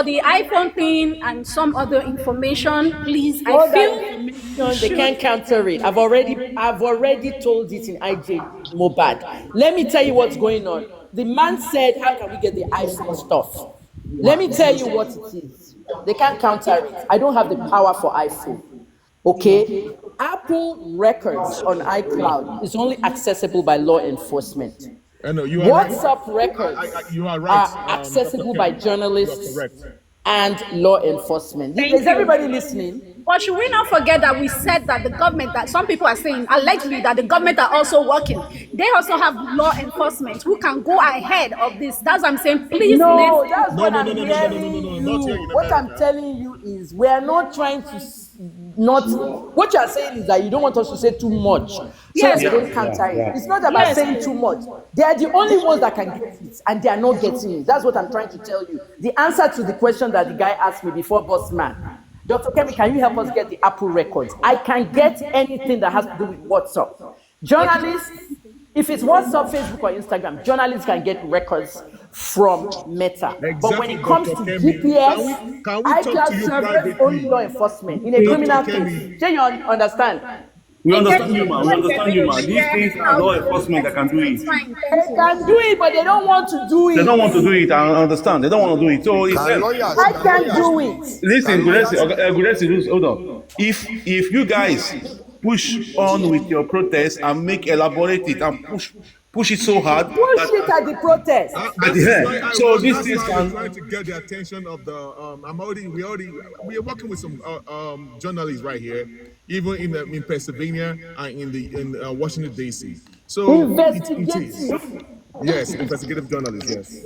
the iPhone thing and some other information, please, I All that feel we information, they should. can't counter it. I've already told it in IJ Mobad. Let me tell you what's going on. The man said, how can we get the iPhone stuff? Let me tell you what it is. They can't counter it. I don't have the power for iPhone. Okay? Apple records on iCloud is only accessible by law enforcement. I know you are right. WhatsApp records You are right. are accessible Dr. by Kemi. journalists You are correct. and law enforcement. Thank Is you. everybody listening? But should we not forget that we said that the government, that some people are saying allegedly that the government are also working. They also have law enforcement who can go ahead of this. That's what I'm saying. Please No, let's. that's what I'm Not here telling in you. What I'm America. telling you is we are not trying to not. What you are saying is that you don't want us to say too much so Yes. that they don't counter it. It's not about Yes. saying too much. They are the only ones that can get it, and they are not getting it. That's what I'm trying to tell you. The answer to the question that the guy asked me before, boss man. Dr. Kemi, can you help us get the Apple records? I can get anything that has to do with WhatsApp. Journalists, if it's WhatsApp, Facebook, or Instagram, journalists can get records from Meta. But when Exactly, it comes to Dr. Kemi. GPS, Can we talk to iCloud you servers only privately? law enforcement in a Dr. criminal Kemi. case. Do you understand? We I get understand your you, man. We point. They're understand going you, to man. These share things are how law they will enforcement get that can it. do It's it. fine. They Thank you. can do it, but they don't want to do They it. don't want to do it. I understand. They don't want to do it. So it's Can them. lawyers? I Can can lawyers? do it. Listen, Can lawyers? Gulesi, hold on. If you guys push on with your protest and make elaborate it and push it so hard Push that it at the protest. at That the is end, why I so want. these That's things why we're can. trying to get the attention of the. We are working with some journalists right here, even in Pennsylvania and in Washington D.C. So it is. Investigative. Yes, investigative journalists. Yes.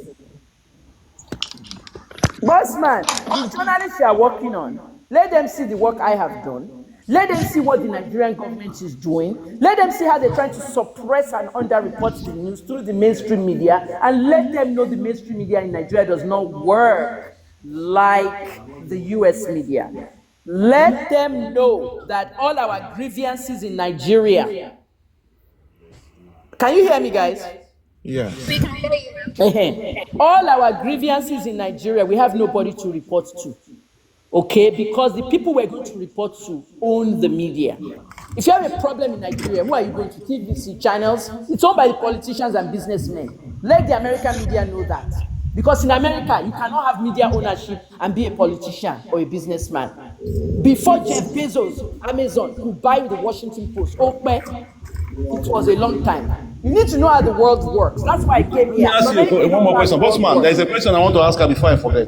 Boss man, the journalists you are working on, let them see the work I have done. Let them see what the Nigerian government is doing. Let them see how they're trying to suppress and underreport the news through the mainstream media. And let them know the mainstream media in Nigeria does not work like the US media. Let them know that all our grievances in Nigeria. Can you hear me, guys? Yeah. All our grievances in Nigeria, we have nobody to report to. Okay, because the people we're going to report to own the media. If you have a problem in Nigeria, who are you going to? TVC channels? It's owned by the politicians and businessmen. Let the American media know that. Because in America, you cannot have media ownership and be a politician or a businessman. Before Jeff Bezos, Amazon, could buy the Washington Post, it was a long time. You need to know how the world works. That's why I came Let me here. ask So you many people one don't more know how the question. world Bossman, there's works. a question I want to ask her before I forget.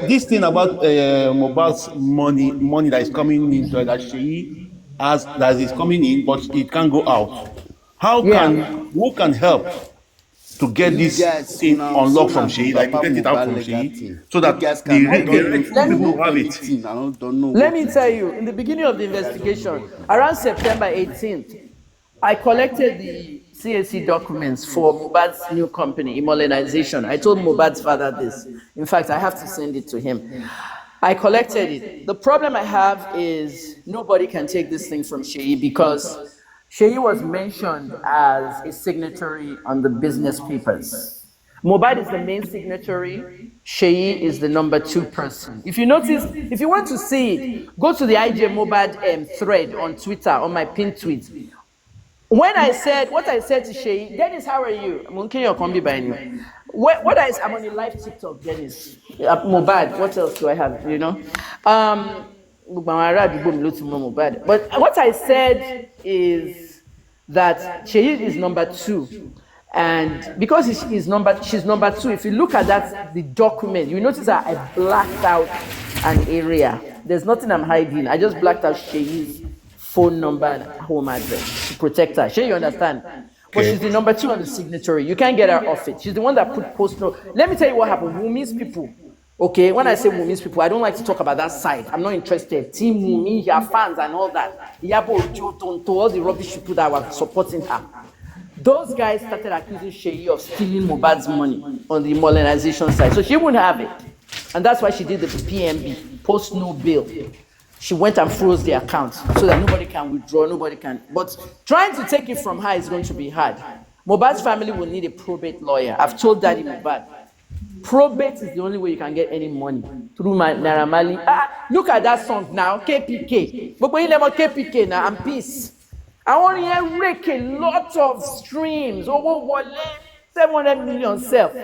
This thing about Mohbad's money that is coming into that she has, that is coming in, but it can't go out. Yeah. Who can help to get You this guys, thing so unlocked from now Sheyi, like to Papa get it out mobile from legal Sheyi, thing. so You that guys the cannot rightful don't people know will have it? anything. I don't know Let what me to tell do. you, in the beginning of the investigation, around September 18th, I collected the CAC documents for Mohbad's new company, Imoleniization. I told Mohbad's father this. In fact, I have to send it to him. I collected it. The problem I have is nobody can take this thing from Sheyi because Sheyi was mentioned as a signatory on the business papers. Mohbad is the main signatory. Sheyi is the number 2 person. If you notice, if you want to see it, go to the IJ Mohbad thread on Twitter, on my pinned tweet. When I said what I said to Sheyi, Dennis, how are you? I'm on your combi by you. I'm on a live TikTok, Dennis. Mohbad, what else do I have? You know? But what I said is that Sheyi is number 2. And because she's number 2, if you look at that, the document, you notice that I blacked out an area. There's nothing I'm hiding. I just blacked out Sheyi's phone number and home address to protect her. Sure, you understand? But she's the number 2 on the signatory. You can't get her off it. She's the one that put post note. Let me tell you what happened. Wumi's people. Okay, when I say Wumi's people, I don't like to talk about that side. I'm not interested. Team Wumi, her fans and all that. Yabo Ojo, Tonto, all the rubbish people that were supporting her. Those guys started accusing Sheyi of stealing Mohbad's money on the imoleniization side. So she wouldn't have it. And that's why she did the PMB, post no bill. She went and froze the account so that nobody can withdraw, nobody can. But trying to take it from her is going to be hard. Mohbad's family will need a probate lawyer. I've told Daddy Mohbad. Probate is the only way you can get any money through my Naira Marley. Look at that song now, KPK. But when you never KPK now, and peace. I want to rake a lot of streams. Over 700 million self.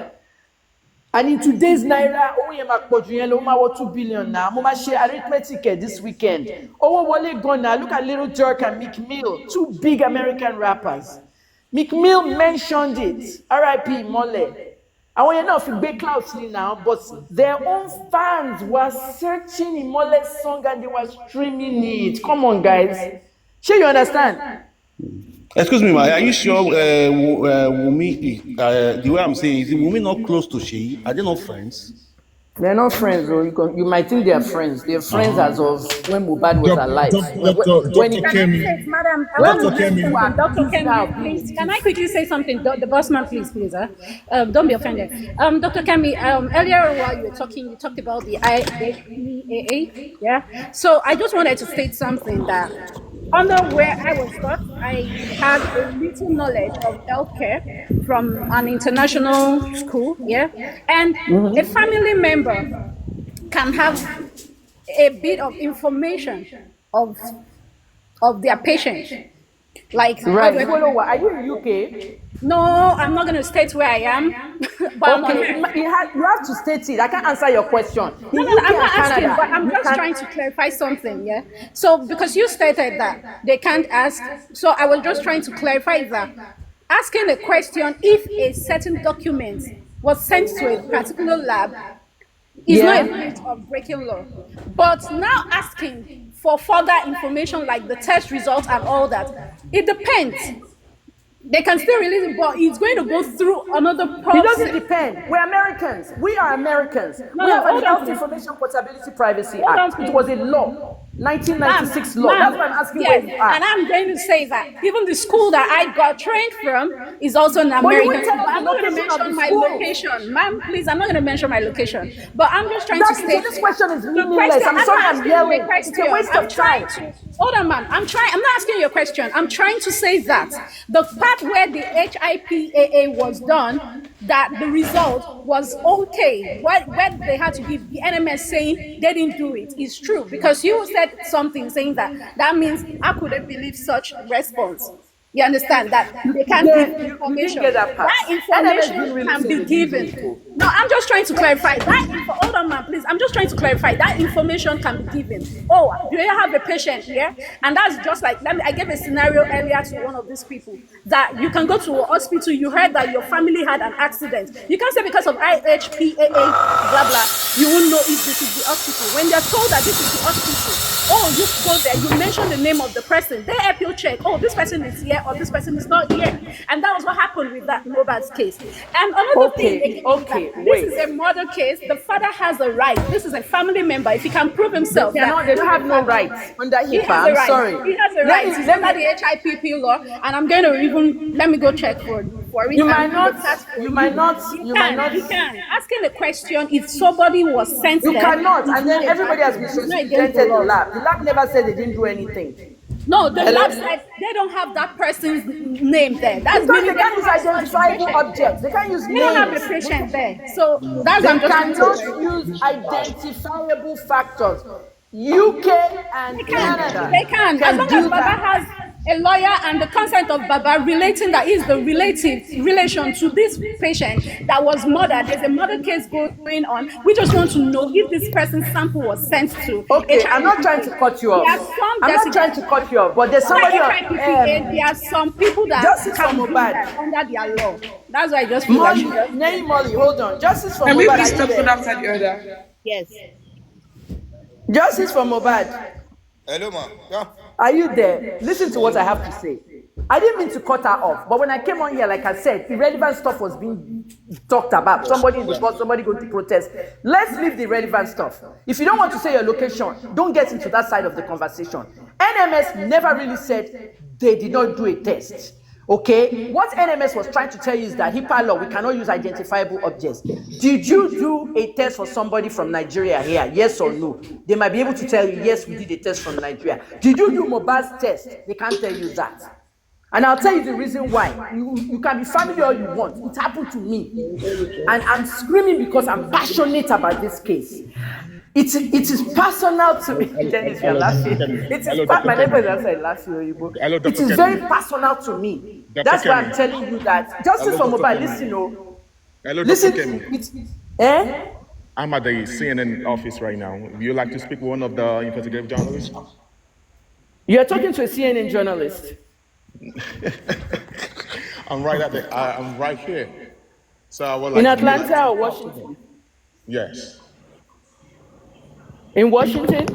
And in today's Naira, over 2 billion now. Mama share arithmetic this weekend. Over Wale Gona, look at Little Dirk and Meek Mill, 2 big American rappers. Meek Mill mentioned it. R.I.P. Mole. I want you to know if you big clouds now, but their own fans were searching Imole's song and they were streaming it. Come on, guys. Sure, you understand? Excuse me, ma, are you sure Wumi, the way I'm saying, is Wumi not close to Sheyi? Are they not friends? They're not friends, though. You might think they're friends. They're friends as of when Mohbad was alive. When Dr. he, Can I Kemi, say, madam, I when want to Dr. say these Kemi, people something. are Dr. accusing her of Kemi, being please, can I quickly say something? The boss man, please, don't be offended. Dr. Kemi, earlier while you were talking, you talked about the IAEA, yeah? So I just wanted to state something that under where I was taught, I had a little knowledge of healthcare from an international school, yeah? And a family member can have a bit of information of their patient. Like, right. Are you in UK? no, I'm not going to state where I am, but I'm on Okay, earth. you have to state it. I can't answer your question. No, In no, no, UK I'm and not asking, but Canada, I'm you just can. trying to clarify something, yeah? So, because you stated that they can't ask, so I was just trying to clarify that. Asking a question if a certain document was sent to a particular lab is not a Yeah. bit of breaking law. But now asking for further information like the test results and all that, it depends. They can still release it, but it's going to go through another It doesn't process. depend. We're Americans. We are Americans. No, We no, have an hold on, Health please. Information Portability Privacy Hold on, Act. It was please. a law, Ma'am, 1996 law. ma'am, That's why I'm asking where yes, you and are. I'm going to say that even the school that I got trained from is also an But you American won't school. tell But us the I'm not going to location of the mention my school. location, ma'am. Please, I'm not going to mention my location. But I'm just trying to Exactly. So state this question is the meaningless. question. I'm I'm sorry not I'm asking you a yelling. It's a question. waste I'm of trying time. to hold on, ma'am. I'm not asking you a question. I'm trying to say that the part where the HIPAA was done, that the result was okay. What they had to give the NMS saying they didn't do it is true, because you said something saying that means how could they believe such response? You understand that they can't give Yeah, you didn't information. get that part. That NMS information didn't really can say be they didn't do given. it though. No, I'm just trying to clarify that info. Hold on, man, please. I'm just trying to clarify that information can be given. Oh, do you have a patient here? And that's just like, I gave a scenario earlier to one of these people that you can go to a hospital. You heard that your family had an accident. You can't say because of IHPAA, blah blah. You won't know if this is the hospital. When they're told that this is the hospital, oh, you go there, you mention the name of the person, they help you check, oh, this person is here or this person is not here. And that was what happened with that mohbad's case. And another thing, this is a murder case. The father has a right. This is a family member. If he can prove himself, They don't have no rights under he HIPAA. has a I'm right. sorry. He has a right. It's under the HIPP law, and I'm going to even let me go check for it. You might not. You can. Asking a question if somebody was sent You there. cannot, and then everybody has It's not against misrepresented the law. lab. The lab never said they didn't do anything. No, the Hello? lab said they don't have that person's name there. That's Because meaning they can't use don't have identifiable patient. objects. They can't use They don't have a names. patient there. So that's They I'm just trying cannot to use identifiable factors. UK and Canada They can. As long as do Baba that. has a lawyer and the consent of Baba relating that is the relative relation to this patient that was murdered. There's a murder case going on. We just want to know if this person's sample was sent to Okay, HIV. I'm not trying to cut you off. There are some I'm not trying to cut you off, but there's somebody on. there are some people that Justice for can do Mohbad. that under their law. That's why I just feel like Molly, hold on. Justice for Can we Mohbad. please Are stop you one there? after the other? Yes. Justice for Mohbad. Hello, ma. Yeah. Are you there? Listen to what I have to say. I didn't mean to cut her off, but when I came on here, like I said, irrelevant stuff was being talked about. Somebody in the bus, somebody going to protest. Let's leave the relevant stuff. If you don't want to say your location, don't get into that side of the conversation. NMS never really said they did not do a test. Okay? What NMS was trying to tell you is that HIPAA law, we cannot use identifiable objects. Did you do a test for somebody from Nigeria here? Yes or no? They might be able to tell you, yes, we did a test from Nigeria. Did you do mohbad's test? They can't tell you that. And I'll tell you the reason why. You can be family all you want. It happened to me. And I'm screaming because I'm passionate about this case. It is personal to me. Dennis, you're laughing. My neighbor is outside laughing. It is very personal to me. That's why I'm telling you that. Justice for Mohbad, listen, Hello, listen. Dr. Kemi. I'm at the CNN office right now. Would you like to speak with one of the investigative journalists? You're talking to a CNN journalist. I'm right here. So I would like in Atlanta or Washington? Yes. In Washington?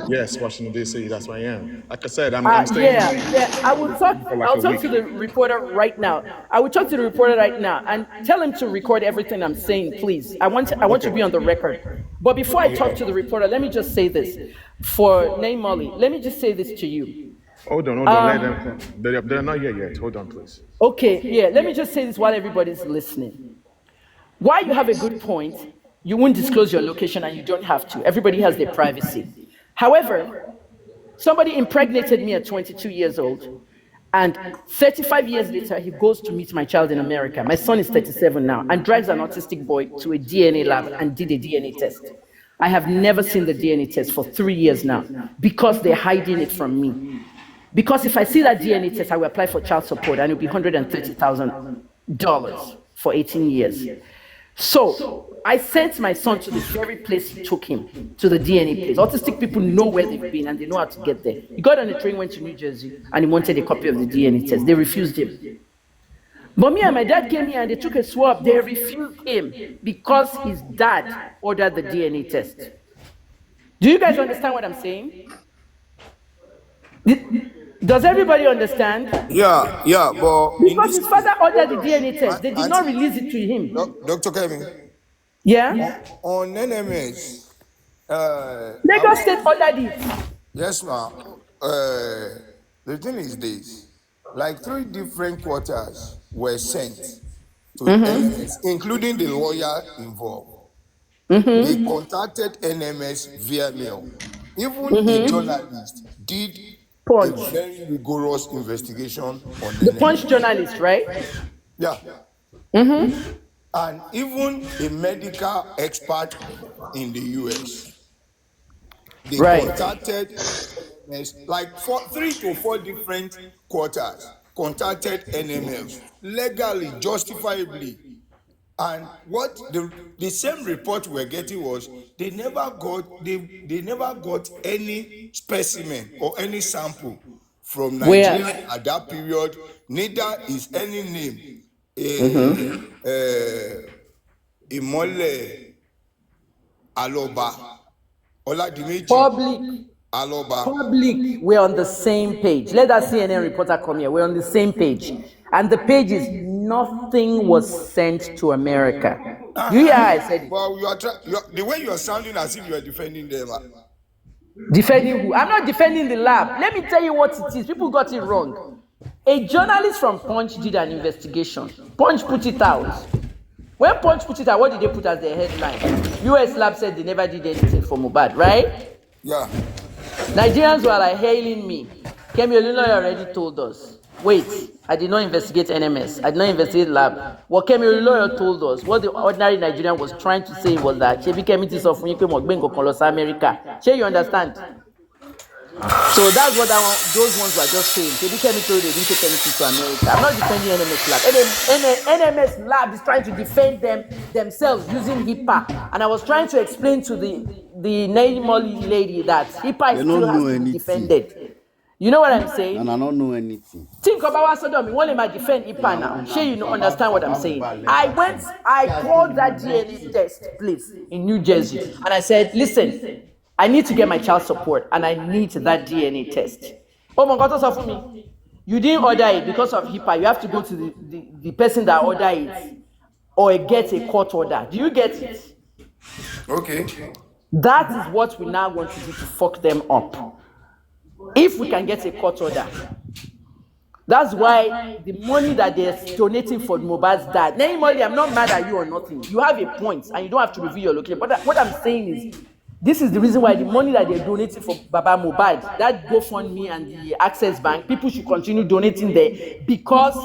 Yes, Washington D.C. That's where I am. Like I said, I'm staying. Yeah. I'll talk to the reporter right now. I will talk to the reporter right now and tell him to record everything I'm saying, please. I want to be on the record. But before I talk to the reporter, let me just say this for Name Molly. Let me just say this to you. Hold on. Let them. They're not here yet. Hold on, please. Okay, yeah. Let me just say this while everybody's listening. While you have a good point, you won't disclose your location and you don't have to. Everybody has their privacy. However, somebody impregnated me at 22 years old, and 35 years later, he goes to meet my child in America. My son is 37 now, and drives an autistic boy to a DNA lab and did a DNA test. I have never seen the DNA test for 3 years now because they're hiding it from me. Because if I see that DNA test, I will apply for child support and it'll be $130,000 for 18 years. So I sent my son to the very place he took him, to the DNA place. Autistic people know where they've been and they know how to get there. He got on a train, went to New Jersey, and he wanted a copy of the DNA test. They refused him. But me and my dad came here and they took a swab. They refused him because his dad ordered the DNA test. Do you guys understand what I'm saying? Does everybody understand? Yeah, but because his father ordered the DNA test, they did not release it to him. Dr. Kevin. Yeah? On NMS. Lagos State ordered it. Yes, ma'am. The thing is this: like 3 different quarters were sent to NMS, including the lawyer involved. They contacted NMS via mail. Even a journalist did a very rigorous investigation on the NMS. Punch journalist, right? Yeah. And even a medical expert in the US. They contacted NMS like 3 to 4 different quarters. contacted NMS legally, justifiably. And what the same report we're getting was they never got any specimen or any sample from Nigeria at that period. Neither is any name Imole Aloba Oladimeji Aloba. Public, we're on the same page. Let that CNN reporter come here. We're on the same page. And the page is nothing was sent to America. Do you hear how I said it? Well, the way you are sounding as if you are defending them. Defending who? I'm not defending the lab. Let me tell you what it is. People got it wrong. A journalist from Punch did an investigation. Punch put it out. When Punch put it out, what did they put as their headline? US lab said they never did anything for mohbad, right? Yeah. Nigerians were like hailing me. Kemi Olunloyo already told us. Wait, I did not investigate NMS. I did not investigate lab. What Kemi Olunloyo told us, what the ordinary Nigerian was trying to say was that Shebi Kemi ti sọ fún yín pé mo gbé nǹkan kan lọ sí America. Shey you understand? So that's what those ones were just saying. Shebi Kemi told they didn't take anything to America. I'm not defending NMS lab. NMS lab is trying to defend themselves using HIPAA. And I was trying to explain to the imole lady that HIPAA still has to be defended. You know what I'm saying? And I don't know anything. Think about what Sodom. You want to defend HIPAA now. Sure, you understand what I'm saying. I called that DNA test place in New Jersey. And I said, listen, I need to get my child support and I need that DNA test. Oh my God, for me. You didn't order it because of HIPAA. You have to go to the person that ordered it or get a court order. Do you get it? Okay. That is what we now want to do to fuck them up. If we can get a court order. That's why the money that they're donating for mohbad's dad. Normally, I'm not mad at you or nothing. You have a point and you don't have to reveal your location. But what I'm saying is, this is the reason why the money that they're donating for Baba Mohbad, that GoFundMe and the Access Bank, people should continue donating there because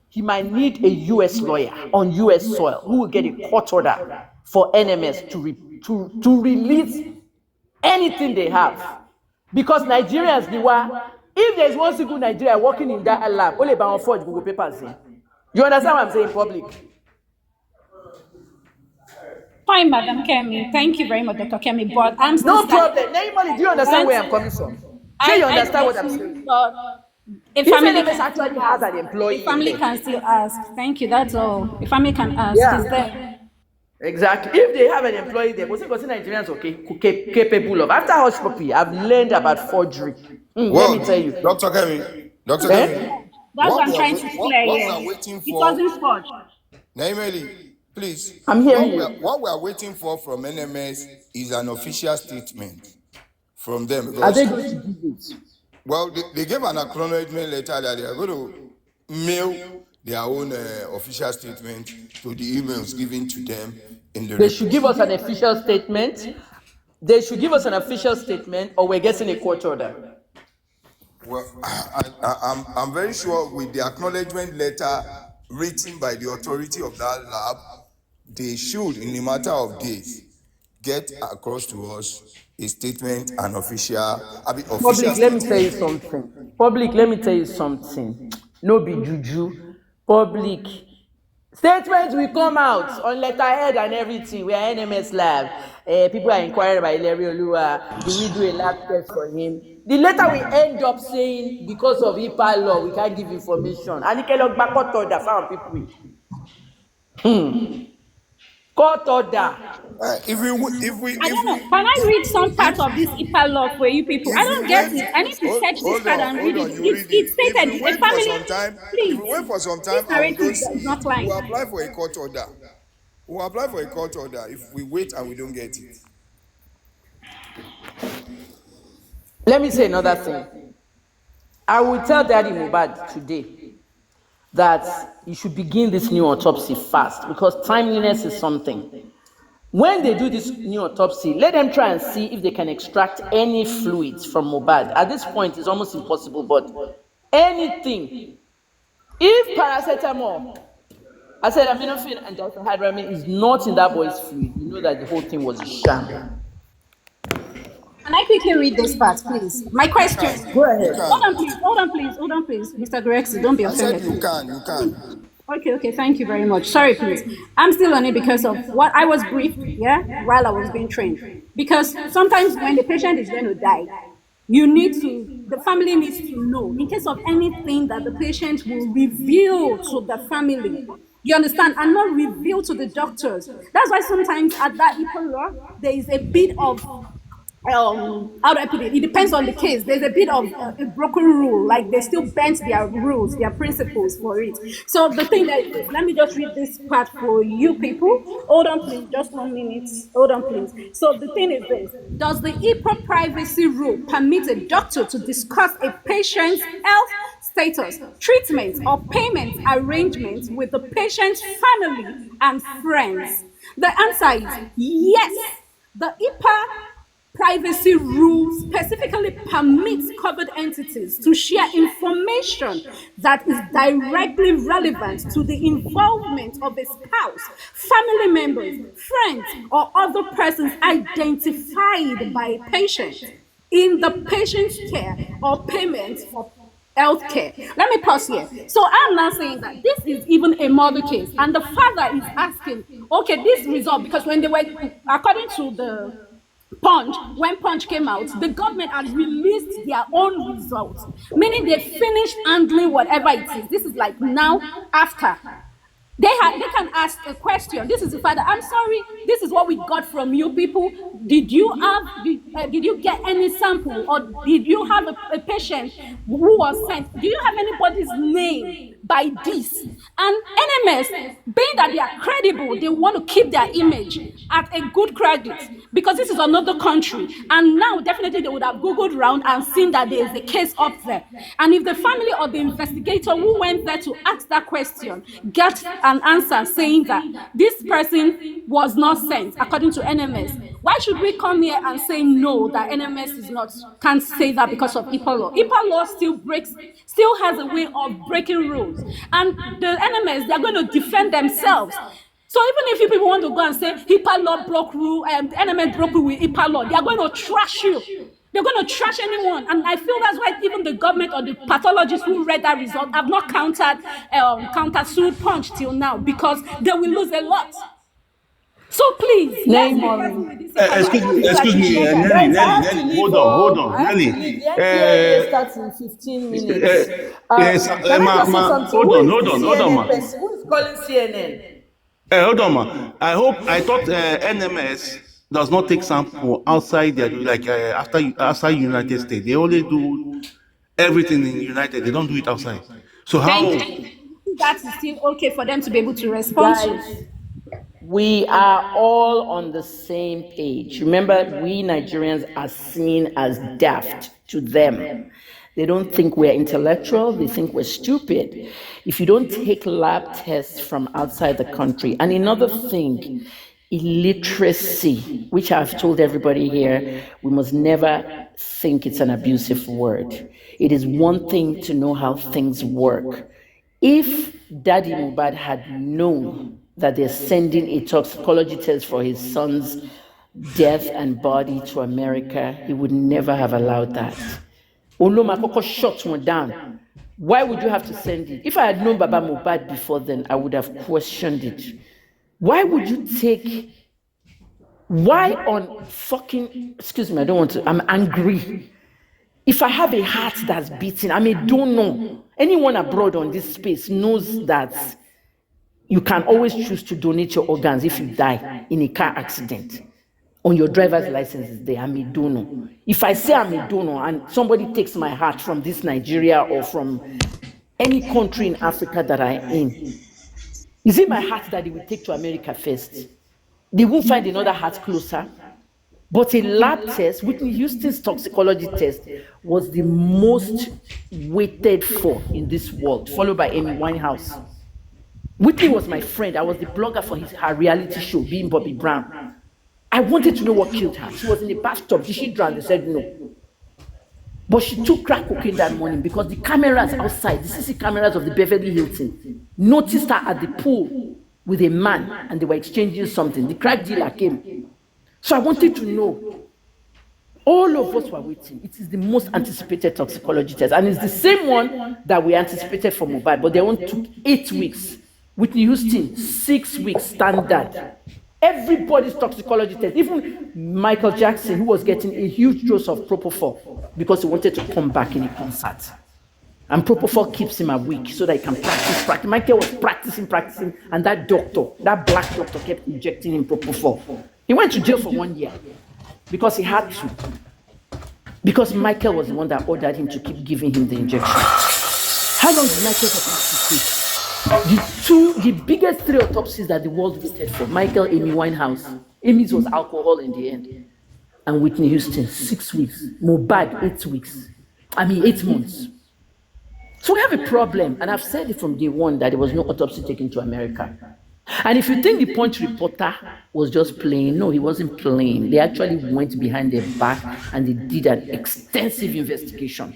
he might need a US lawyer on US soil who will get a court order for NMS to release anything they have. Because Nigerians, if there's one single Nigerian working in that lab, only about forge Google papers. You understand what I'm saying, public? Fine, Madam Kemi. Thank you very much, Dr. Kemi. But I'm still no problem. Anybody, do you understand where I'm coming from? Do you understand what I'm saying? A family actually has an employee. A family can still ask. Thank you. That's all. A family can ask. Yeah. Is there? Exactly. If they have an employee there, because Nigerians okay capable of. After hush puppy, I've learned about forgery. Well, let me tell you, Dr. Kemi. Kemi. That's what I'm trying to clear here. What we're waiting for. It wasn't forged. Naimeli, please. I'm hearing you. What we are waiting for from NMS is an official statement from them. Are they going to give it? Well, they gave an acknowledgement letter that they are going to mail their own official statement to the emails given to them in the They should give us an official statement. They should give us an official statement or we're getting a court order. Well, I'm very sure with the acknowledgement letter written by the authority of that lab, they should, in a matter of days, get across to us a statement, an official Public, statement. let me tell you something. Public, let me tell you something. No be juju. Public. Statements will come out on letterhead and everything. We are NMS lab. People are inquiring about Ileri Oluwa. Do we do a lab test for him? The letter will end up saying, because of HIPAA law, we can't give information. And it cannot back court order for people. Court order. If we, I don't know. Can I read some part of this HIPAA law for you people? I don't get it. I need to search this card and read it. It's stated a family. Please. If we wait for some time, not lying. We'll apply for a court order. We'll apply for a court order if we wait and we don't get it. Let me say another thing. I will tell Daddy Mohbad today that he should begin this new autopsy fast because timeliness is something. When they do this new autopsy, let them try and see if they can extract any fluids from mohbad. At this point, it's almost impossible, but anything. If paracetamol, acetaminophen and diphenhydramine is not in that boy's fluid, you know that the whole thing was a sham. Can I quickly read this part, please? My You question. can. Go You ahead. Hold can. on, please. Hold on, please. Hold on, please. Mr. Grexy, don't be I said offended, you please. can. You can. Okay, okay. Thank you very much. Sorry, please. I'm still on it because of what I was briefed, yeah, while I was being trained. Because sometimes when the patient is going to die, the family needs to know in case of anything that the patient will reveal to the family. You understand? And not reveal to the doctors. That's why sometimes at that IPA law, there is a bit of how do I put it? It depends on the case. There's a bit of a broken rule, like they still bent their rules, their principles for it. So the thing that is this, let me just read this part for you people. Hold on, please, just 1 minute. Hold on, please. So the thing is this: does the EPA privacy rule permit a doctor to discuss a patient's health status, treatment, or payment arrangements with the patient's family and friends? The answer is yes. The EPA privacy rule specifically permits covered entities to share information that is directly relevant to the involvement of a spouse, family members, friends, or other persons identified by a patient in the patient's care or payment for healthcare. Let me pause here. So I'm now saying that this is even a murder case, and the father is asking, okay, this result, because when they were, according to the Punch, when Punch came out, the government had released their own results, meaning they finished handling whatever it is. This is like now after. They can ask a question. This is the father. I'm sorry. This is what we got from you people. Did you get any sample, or did you have a patient who was sent? Do you have anybody's name by this? And NMS, being that they are credible, they want to keep their image at a good credit because this is another country. And now definitely they would have Googled around and seen that there is a case up there. And if the family or the investigator who went there to ask that question get an answer saying that this person was not sent according to NMS, why should we come here and say no, that NMS is not, can't say that because of IPA law? IPA law still has a way of breaking rules. And the NMS, they're going to defend themselves. So even if you people want to go and say HIPAA law broke rule and NMS broke rule with HIPAA law, they are going to trash you. They're going to trash anyone. And I feel that's why even the government or the pathologists who read that result have not counter-sued Punch till now, because they will lose a lot. So please, let's be careful with this, because I don't feel like Excuse it's me, legal. Nelly, Guys, I Nelly, have to Nelly, leave. hold on, I have to Nelly. leave. The NTLA starts in 15 minutes. Yes, Can I just say something? hold Who on, is hold the on, hold on, CNN ma. person? Who is calling CNN? Hold on, ma. I thought NMS does not take sample outside their, like after United States. They only do everything in United. They don't do it outside. So Thank how? you. That is still okay for them to be able to respond to. Guys, we are all on the same page. Remember, we Nigerians are seen as daft to them. They don't think we're intellectual, they think we're stupid. If you don't take lab tests from outside the country, and another thing, illiteracy, which I've told everybody here, we must never think it's an abusive word. It is one thing to know how things work. If Daddy Mohbad had known that they're sending a toxicology test for his son's death and body to America, he would never have allowed that. Oloma Koko shot one down. Why would you have to send it? If I had known Baba Mohbad before then, I would have questioned it. Why would you take, why on fucking, excuse me, I don't want to, I'm angry. If I have a heart that's beating, I'm a donor. Anyone abroad on this space knows that you can always choose to donate your organs if you die in a car accident. On your driver's license is there, I'm a donor. If I say I'm a donor and somebody takes my heart from this Nigeria or from any country in Africa that I'm in, is it my heart that they will take to America first? They won't find another heart closer. But a lab test, Whitney Houston's toxicology test, was the most waited for in this world, followed by Amy Winehouse. Whitney was my friend. I was the blogger for her reality show, Being Bobby Brown. I wanted to know what killed her. She was in the bathtub. Did she drown? They said no. But she took crack cocaine that morning because the cameras outside, the CC cameras of the Beverly Hilton, noticed her at the pool with a man and they were exchanging something. The crack dealer came. So I wanted to know, All of us were waiting. It is the most anticipated toxicology test, and it's the same one that we anticipated for mohbad, but their own took 8 weeks. Whitney Houston, 6 weeks standard. Everybody's toxicology test, even Michael Jackson, who was getting a huge dose of propofol because he wanted to come back in a concert. And propofol keeps him awake so that he can practice. Michael was practicing, and that doctor, that black doctor, kept injecting him propofol. He went to jail for 1 year because he had to. Because Michael was the one that ordered him to keep giving him the injection. How long did Michael take? The biggest 3 autopsies that the world waited for: Michael, Amy Winehouse. Amy's was alcohol in the end. And Whitney Houston, 6 weeks. mohbad, 8 weeks. 8 months. So we have a problem, and I've said it from day one that there was no autopsy taken to America. And if you think the Punch reporter was just playing, no, he wasn't playing. They actually went behind their back and they did an extensive investigation.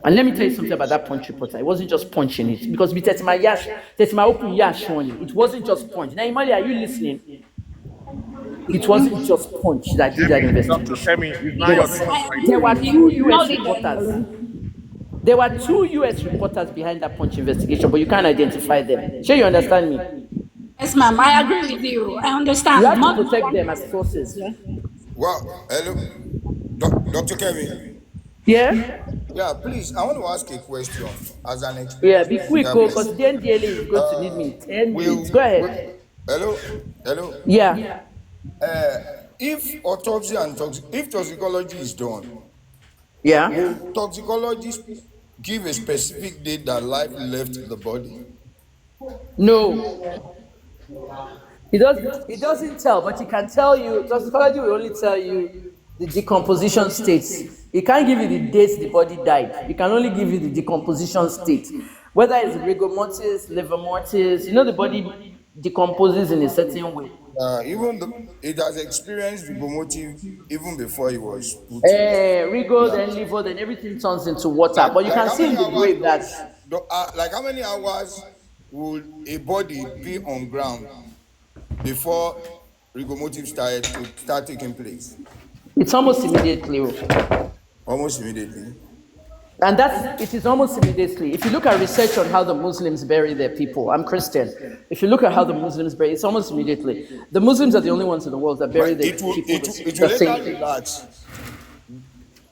And let me tell you something about that Punch reporter. It wasn't just punching it, because with Tetima open yash on it wasn't just punch. Now, Imole, are you listening? It wasn't just punch that did that investigation. There were 2 US reporters. There were 2 US reporters behind that Punch investigation, but you can't identify them. Sure, you understand me? Yes, ma'am. I agree with you. I understand. You have to protect them as sources. Well, hello, Dr. Kevin. Yeah? Yeah, please, I want to ask a question as an expert. Yeah, be quick, because the NDLA is going to need me 10 minutes. Go ahead. Hello? Yeah. If autopsy and if toxicology is done, Yeah. will toxicologists give a specific date that life left the body? No. It doesn't tell, but it can tell you. Toxicology will only tell you the decomposition states. It can't give you the dates the body died. It can only give you the decomposition state. Whether it's rigor mortis, liver mortis, the body decomposes in a certain way. It has experienced rigor mortis even before it was put. Rigor, then liver, then everything turns into water. But you can see in the grave that. Like, how many hours would a body be on ground before rigor mortis start taking place? It's almost immediately. Almost immediately. And it is almost immediately. If you look at research on how the Muslims bury their people, I'm Christian. If you look at how the Muslims bury, it's almost immediately. The Muslims are the only ones in the world that bury their people the same day.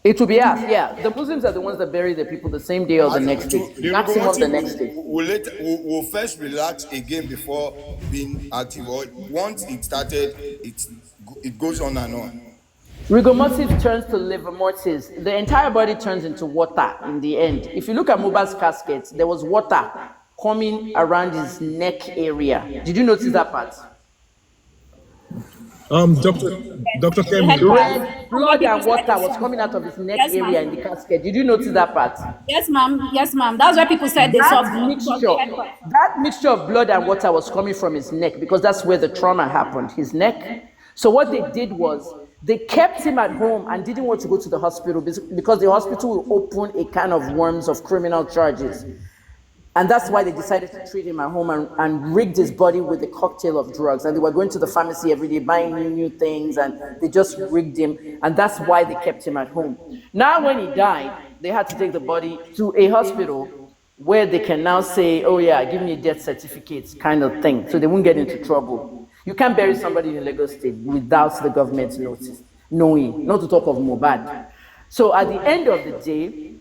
It will be us, yeah. The Muslims are the ones that bury their people the same day or the next day. Maximum the next day. We'll first relax again before being active. Or once it started, it goes on and on. Rigor mortis turns to liver mortis. The entire body turns into water in the end. If you look at mohbad's casket, there was water coming around his neck area. Did you notice that part? Dr. Kemi. Red blood and water was coming out of his neck area in the casket. Did you notice that part? Yes, ma'am. Yes, ma'am. That's why people said they saw that mixture of blood and water was coming from his neck, because that's where the trauma happened, his neck. So what they did was they kept him at home and didn't want to go to the hospital because the hospital will open a can of worms of criminal charges. And that's why they decided to treat him at home and rigged his body with a cocktail of drugs. And they were going to the pharmacy every day, buying new things, and they just rigged him. And that's why they kept him at home. Now, when he died, they had to take the body to a hospital where they can now say, oh yeah, give me a death certificate kind of thing. So they won't get into trouble. You can't bury somebody in Lagos State without the government's notice, knowing, not to talk of mohbad. So at the end of the day,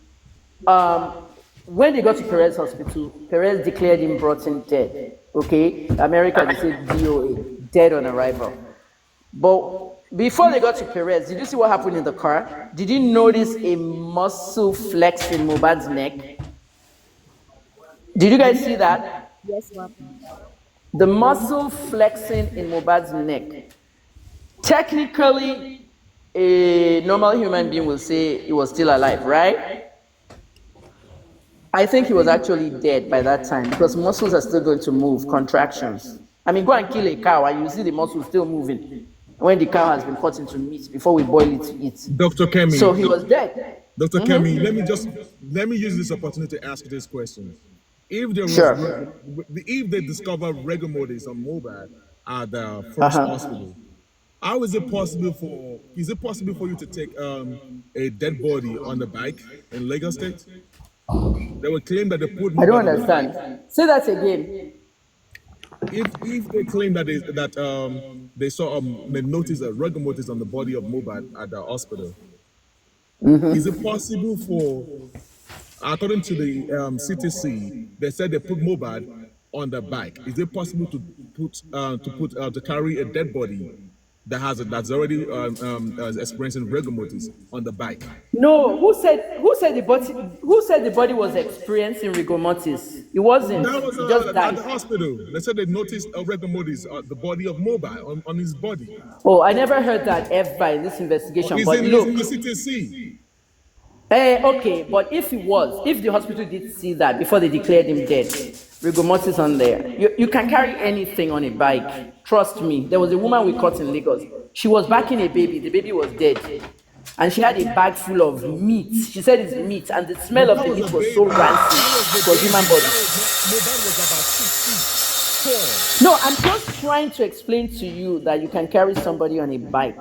when they got to Perez Hospital, Perez declared him brought in dead. Okay? America, they said DOA, dead on arrival. But before they got to Perez, did you see what happened in the car? Did you notice a muscle flex in mohbad's neck? Did you guys see that? Yes, ma'am. The muscle flexing in mohbad's neck. Technically, a normal human being will say he was still alive, right? I think he was actually dead by that time, because muscles are still going to move, contractions. I mean, go and kill a cow and you see the muscles still moving when the cow has been cut into meat before we boil it to eat. Dr. Kemi. So he was dead. Dr. Kemi, let me use this opportunity to ask this question. If there was, if they discover rigor mortis on mohbad at the first hospital, How is it possible for? Is it possible for you to take a dead body on the bike in Lagos State? They would claim that they put I don't Mohbad on the bike. understand. Say that again. If they claim that they saw they noticed a regular notice on the body of Mohbad at the hospital, is it possible for, according to the CTC, they said they put Mohbad on the bike? Is it possible to carry a dead body that's already experiencing rigor mortis on the bike? No, who said the body was experiencing rigor mortis? It wasn't. That was He just at died. the hospital. They said they noticed a rigor mortis the body of Mohbad on his body. Oh, I never heard that ever in this investigation. It's But in look, the CTC. okay, but if the hospital did see that before they declared him dead, rigor mortis on there. You can carry anything on a bike. Trust me. There was a woman we caught in Lagos. She was backing a baby. The baby was dead. And she had a bag full of meat. She said it's meat, and the smell of the meat was so rancid for human body. Mohbad was about 6 feet tall. No, I'm just trying to explain to you that you can carry somebody on a bike,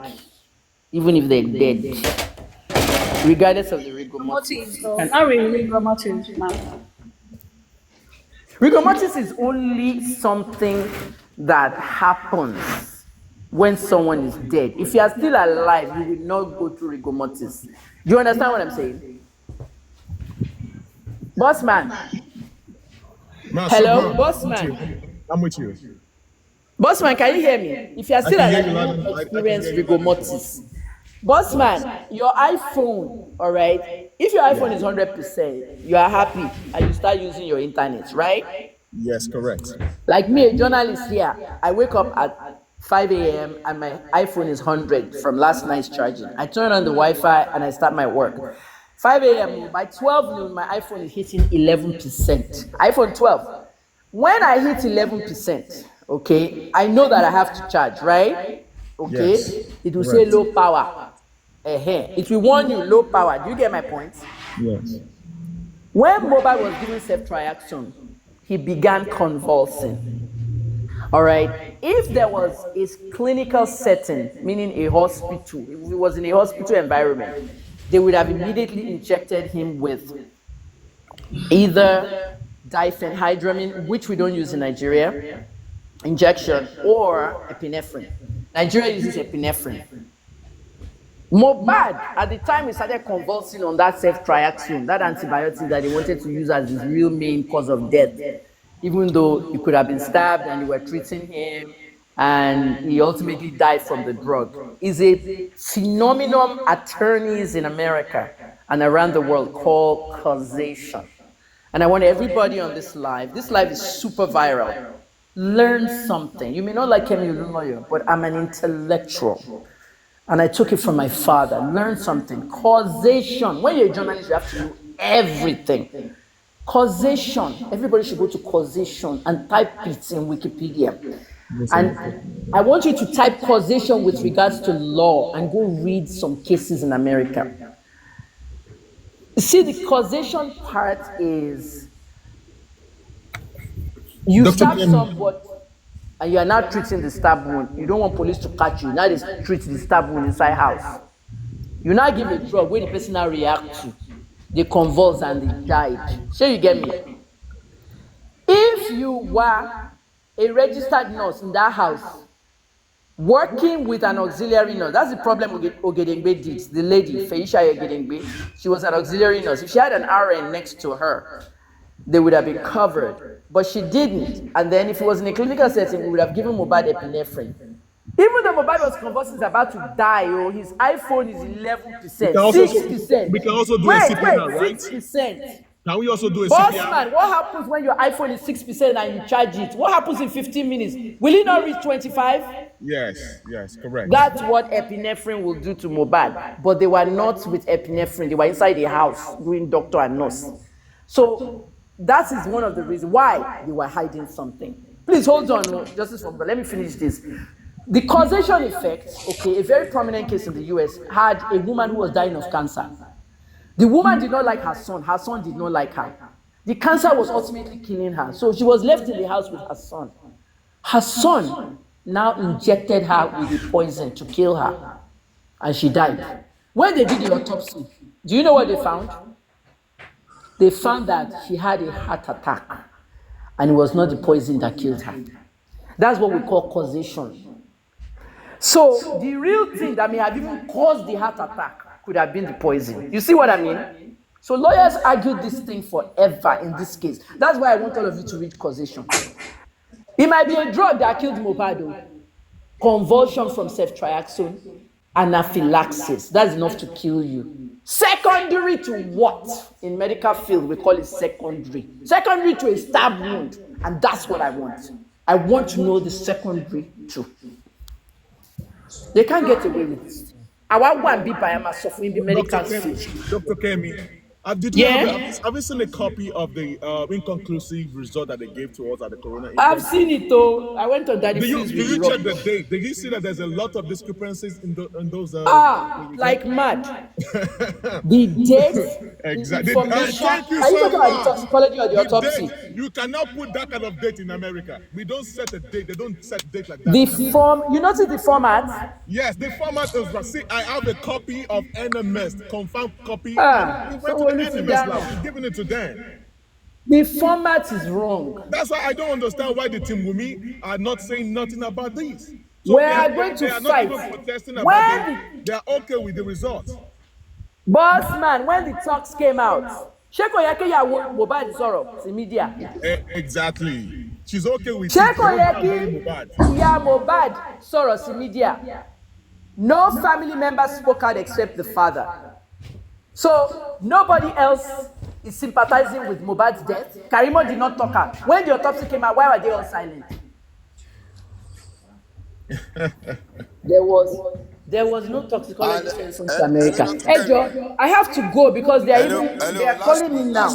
even if they're dead, regardless of the rigor mortis. Motives, though. Not really rigor motives, ma'am. Rigor mortis is only something that happens when someone is dead. If you are still alive, you will not go through rigor mortis. Do you understand what I'm saying? Bossman. Hello, Bossman. I'm with you. Bossman, can you hear me? If you are still I can alive, hear you you loud will and- not I can experience hear you rigor loud and mortis. Bossman, your iPhone, all right? If your iPhone is 100%, you are happy and you start using your internet, right? Yes, correct. Like me, a journalist here, I wake up at 5 a.m. and my iPhone is 100 from last night's charging. I turn on the Wi-Fi and I start my work. 5 a.m. by 12 noon, my iPhone is hitting 11%. iPhone 12. When I hit 11%, okay, I know that I have to charge, right? Okay, Yes, it will say correct. low power. It will warn you low power. Do you get my point? Yes. When mohbad was given ceftriaxone, he began convulsing. All right. If there was a clinical setting, meaning a hospital, if it was in a hospital environment, they would have immediately injected him with either diphenhydramine, which we don't use in Nigeria, injection, or epinephrine. Nigeria uses epinephrine. Mohbad, at the time he started convulsing on that ceftriaxone, that antibiotic that they wanted to use as his real main cause of death, even though he could have been stabbed and you were treating him, and he ultimately died from the drug, is a phenomenon attorneys in America and around the world call causation. And I want everybody on this live is super viral. Learn something. You may not like Kemi Olunloyo, but I'm an intellectual. And I took it from my father. Learn something. Causation. When you're a journalist, you have to know everything. Causation. Everybody should go to causation and type it in Wikipedia. And I want you to type causation with regards to law and go read some cases in America. See, the causation part is you Dr. stab Kim- somebody and you are now treating the stab wound. You don't want police to catch you. Now they treat the stab wound inside house. You now give a drug where the person now react to. They convulse and they died. So you get me? If you were a registered nurse in that house, working with an auxiliary nurse, that's the problem Ogedengbe did. The lady, Feisha Ogedengbe, she was an auxiliary nurse. If she had an RN next to her, they would have been covered. But she didn't. And then if it was in a clinical setting, we would have given Mohbad epinephrine. Even though Mohbad was convulsing, is about to die, his iPhone is 11%, 6%. We can also do a CPR, right? 6%. Can we also do a CPR? Bossman, what happens when your iPhone is 6% and you charge it? What happens in 15 minutes? Will it not reach 25? Yes, correct. That's what epinephrine will do to Mohbad. But they were not with epinephrine. They were inside the house doing doctor and nurse. So that is one of the reasons why they were hiding something. Please hold on, Justice Fomba, let me finish this. The causation effect, okay, a very prominent case in the US had a woman who was dying of cancer. The woman did not like her son did not like her. The cancer was ultimately killing her, so she was left in the house with her son. Her son now injected her with the poison to kill her, and she died. When they did the autopsy, do you know what they found? They found that she had a heart attack, and it was not the poison that killed her. That's what we call causation. So the real thing that may have even caused the heart attack could have been the poison. You see what I mean? So lawyers argued this thing forever in this case. That's why I want all of you to read causation. It might be a drug that killed mohbad, convulsion from ceftriaxone, anaphylaxis. That's enough to kill you. Secondary to what? In medical field, we call it secondary. Secondary to a stab wound. And that's what I want. I want to know the secondary too. They can't get away with this. I want one be by myself in the medical field. Dr. Kemi, have you seen a copy of the inconclusive result that they gave to us at the Corona? I've seen it though. I went on Daddy Did Freeze. you check the date? Did you see that there's a lot of discrepancies in those? Like mad. The date, exactly. the information. Thank you Are you so talking about the much. toxicology or the autopsy? Date. You cannot put that kind of date in America. We don't set a date. They don't set date like that. The form, you notice the format? Yes, the format is. See, I have a copy of NMS, confirmed copy. So we went to the NMS lab. We're giving it to them. The format is wrong. That's why I don't understand why the Team Wumi are not saying nothing about this. So we are going to fight. Not even protesting about it. They are okay with the results. Boss man, when the talks came out, Sheko Yeke ya mohbad sọ̀rọ̀ sí media. Exactly. She's okay with Sheko Yeke ya mohbad sọ̀rọ̀ sí media. No family members spoke out except the father. So nobody else is sympathizing with Mohbad's death. Karimo did not talk out. When the autopsy came out, why were they all silent? There was no toxicology sent to America. Hey Joe, I have to go because they are calling me now.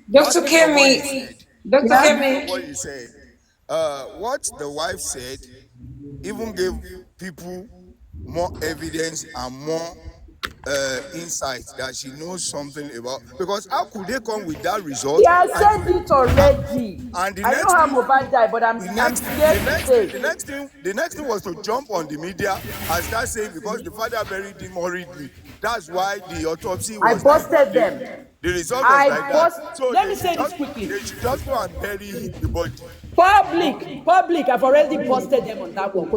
Dr. Kemi, Dr. Kemi. What you said, what the wife said, even gave people more evidence and more insight that she knows something about, because how could they come with that result? He has said it already. And the I know how Mohbad died, but I'm scared to say. The next thing was to jump on the media and start saying because the father buried him hurriedly. That's why the autopsy was. I busted them. The result was like that. So let me say this quickly. They should just go and bury the body. Public, I've already busted them on that one.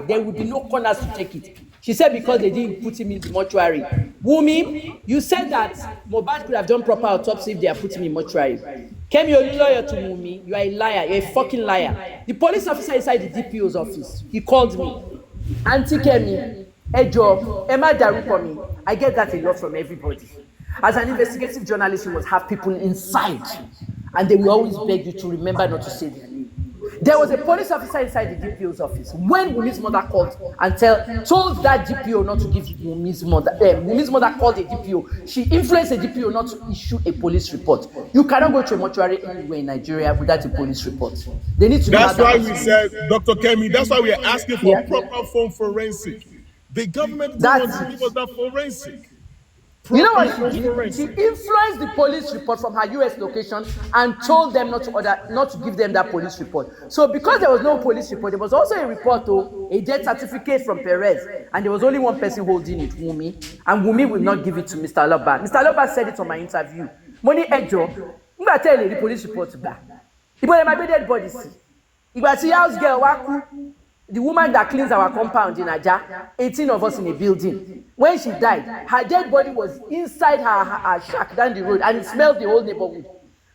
There will be no corners to take it. She said because they didn't put him in the mortuary. Wumi, you said that Mohbad could have done proper autopsy if they had put him in mortuary. Kemi, you're a lawyer to Wumi. You are a liar. You're a fucking liar. The police officer inside the DPO's office, he called me. Auntie Kemi, Ejo, Emma Daruko me. I get that a lot from everybody. As an investigative journalist, you must have people inside. And they will always beg you to remember not to say their name. There was a police officer inside the DPO's office. When Wumi's mother called and told that DPO not to give Wumi's mother called the DPO. She influenced the DPO not to issue a police report. You cannot go to a mortuary anywhere in Nigeria without a police report. They need to. That's why we said, Dr. Kemi, that's why we are asking for proper phone forensic. The government doesn't want to give us that forensic. You know what she did? She influenced the police report from her US location and told them not to give them that police report. So because there was no police report, there was also a report, a death certificate from Perez, and there was only one person holding it, Wumi, and Wumi will not give it to Mr. Aloba. Mr. Aloba said it on my interview. Money Ejo, I'm gonna tell you the police report back. If my dead body see, if I see house girl waku. The woman that cleans our compound in Aja, 18 of us in a building. When she died, her dead body was inside her shack down the road and it smelled the whole neighborhood.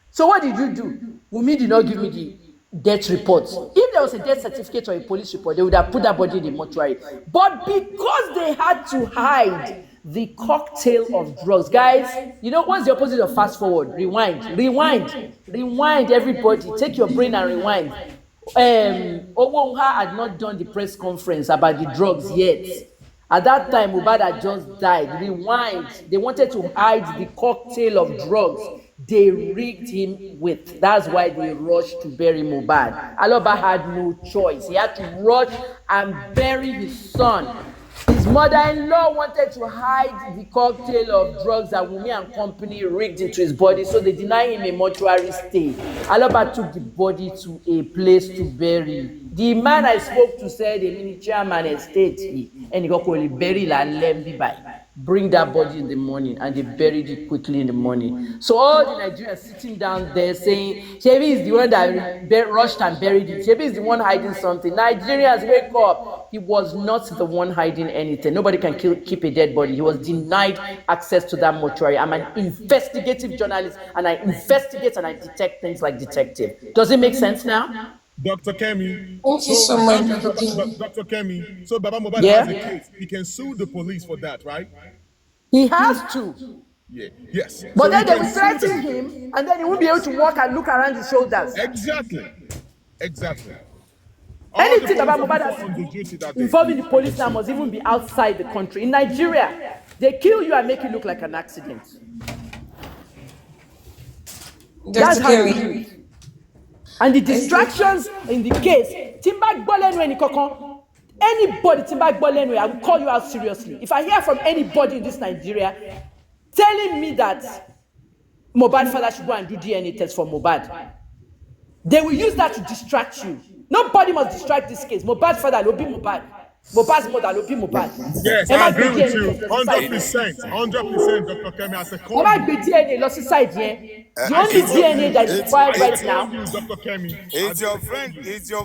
So what did you do? Wumi did not give me the death report. If there was a death certificate or a police report, they would have put that body in the mortuary. But because they had to hide the cocktail of drugs, guys, you know what's the opposite of fast forward? Rewind, everybody. Take your brain and rewind. Owonha had not done the press conference about the drugs yet. At that time, Mohbad had just died. Rewind. They wanted to hide the cocktail of drugs they rigged him with. That's why they rushed to bury Mohbad. Aloba had no choice. He had to rush and bury his son. His mother-in-law wanted to hide the cocktail of drugs that Wunmi and company rigged into his body, so they denied him a mortuary stay. Aloba took the body to a place to bury. The man I spoke to said a mini chairman estate, and he got bury la lembi by. Bring that body in the morning, and they buried it quickly in the morning. So all the Nigerians sitting down there saying, Shebi is the one that rushed and buried it. Shebi is the one hiding something. Nigerians, wake up. He was not the one hiding anything. Nobody can keep a dead body. He was denied access to that mortuary. I'm an investigative journalist, and I investigate and I detect things like detective. Does it make sense now? Dr. Kemi. Thank you so much, Dr. Kemi. So Baba Mohbad has a case. He can sue the police for that, right? He has to. Yeah. Yes. But so then they will threaten him, and then he won't be able to walk and look around his shoulders. Exactly. Anything about Mohbad involving the police now must even be outside the country. In Nigeria, they kill you and make you look like an accident. That's how they do it. And the distractions in the case, anybody, I will call you out seriously. If I hear from anybody in this Nigeria telling me that Mohbad father should go and do DNA test for Mohbad, they will use that to distract you. Nobody must distract this case. Mohbad father will be Mohbad. Mohbad's mother will be Mohbad. Yes, I agree with you. 100%. 100%, Dr. Kemi. As a call. DNA lost side here. The only DNA that is required right now. Dr. Kemi. It's your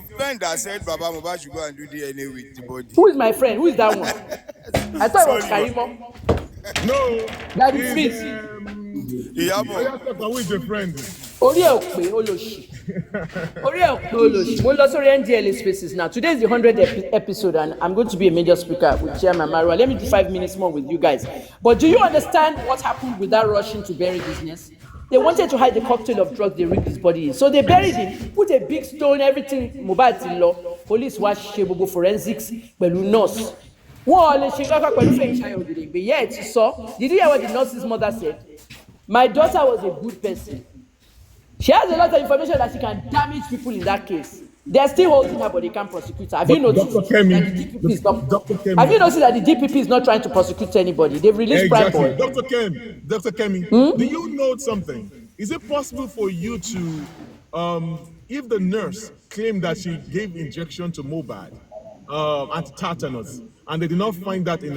friend that said Baba Mohbad should go and do DNA with the body. Who is my friend? Who is that one? I thought it was Karimo. No. That is Fizz. Who is your friend? We'll also NDLA spaces now. Today is the 100th episode, and I'm going to be a major speaker with Chairman Marwa. Let me do 5 minutes more with you guys. But do you understand what happened with that rushing to bury business? They wanted to hide the cocktail of drugs they rigged his body in. So they buried him, put a big stone, everything, Mohbad's in law. Police watch Shebobo forensics, Pelu nurse. Yeah, so did you hear what the nurse's mother said? My daughter was a good person. She has a lot of information that she can damage people in that case. They're still holding her, but they can't prosecute her. Have you noticed that the DPP is not? Have you noticed that the DPP is not trying to prosecute anybody? They've released Prime Boy. Dr. Kemi, do you know something? Is it possible for you to, if the nurse claimed that she gave injection to Mohbad, anti-tetanus, and they did not find that they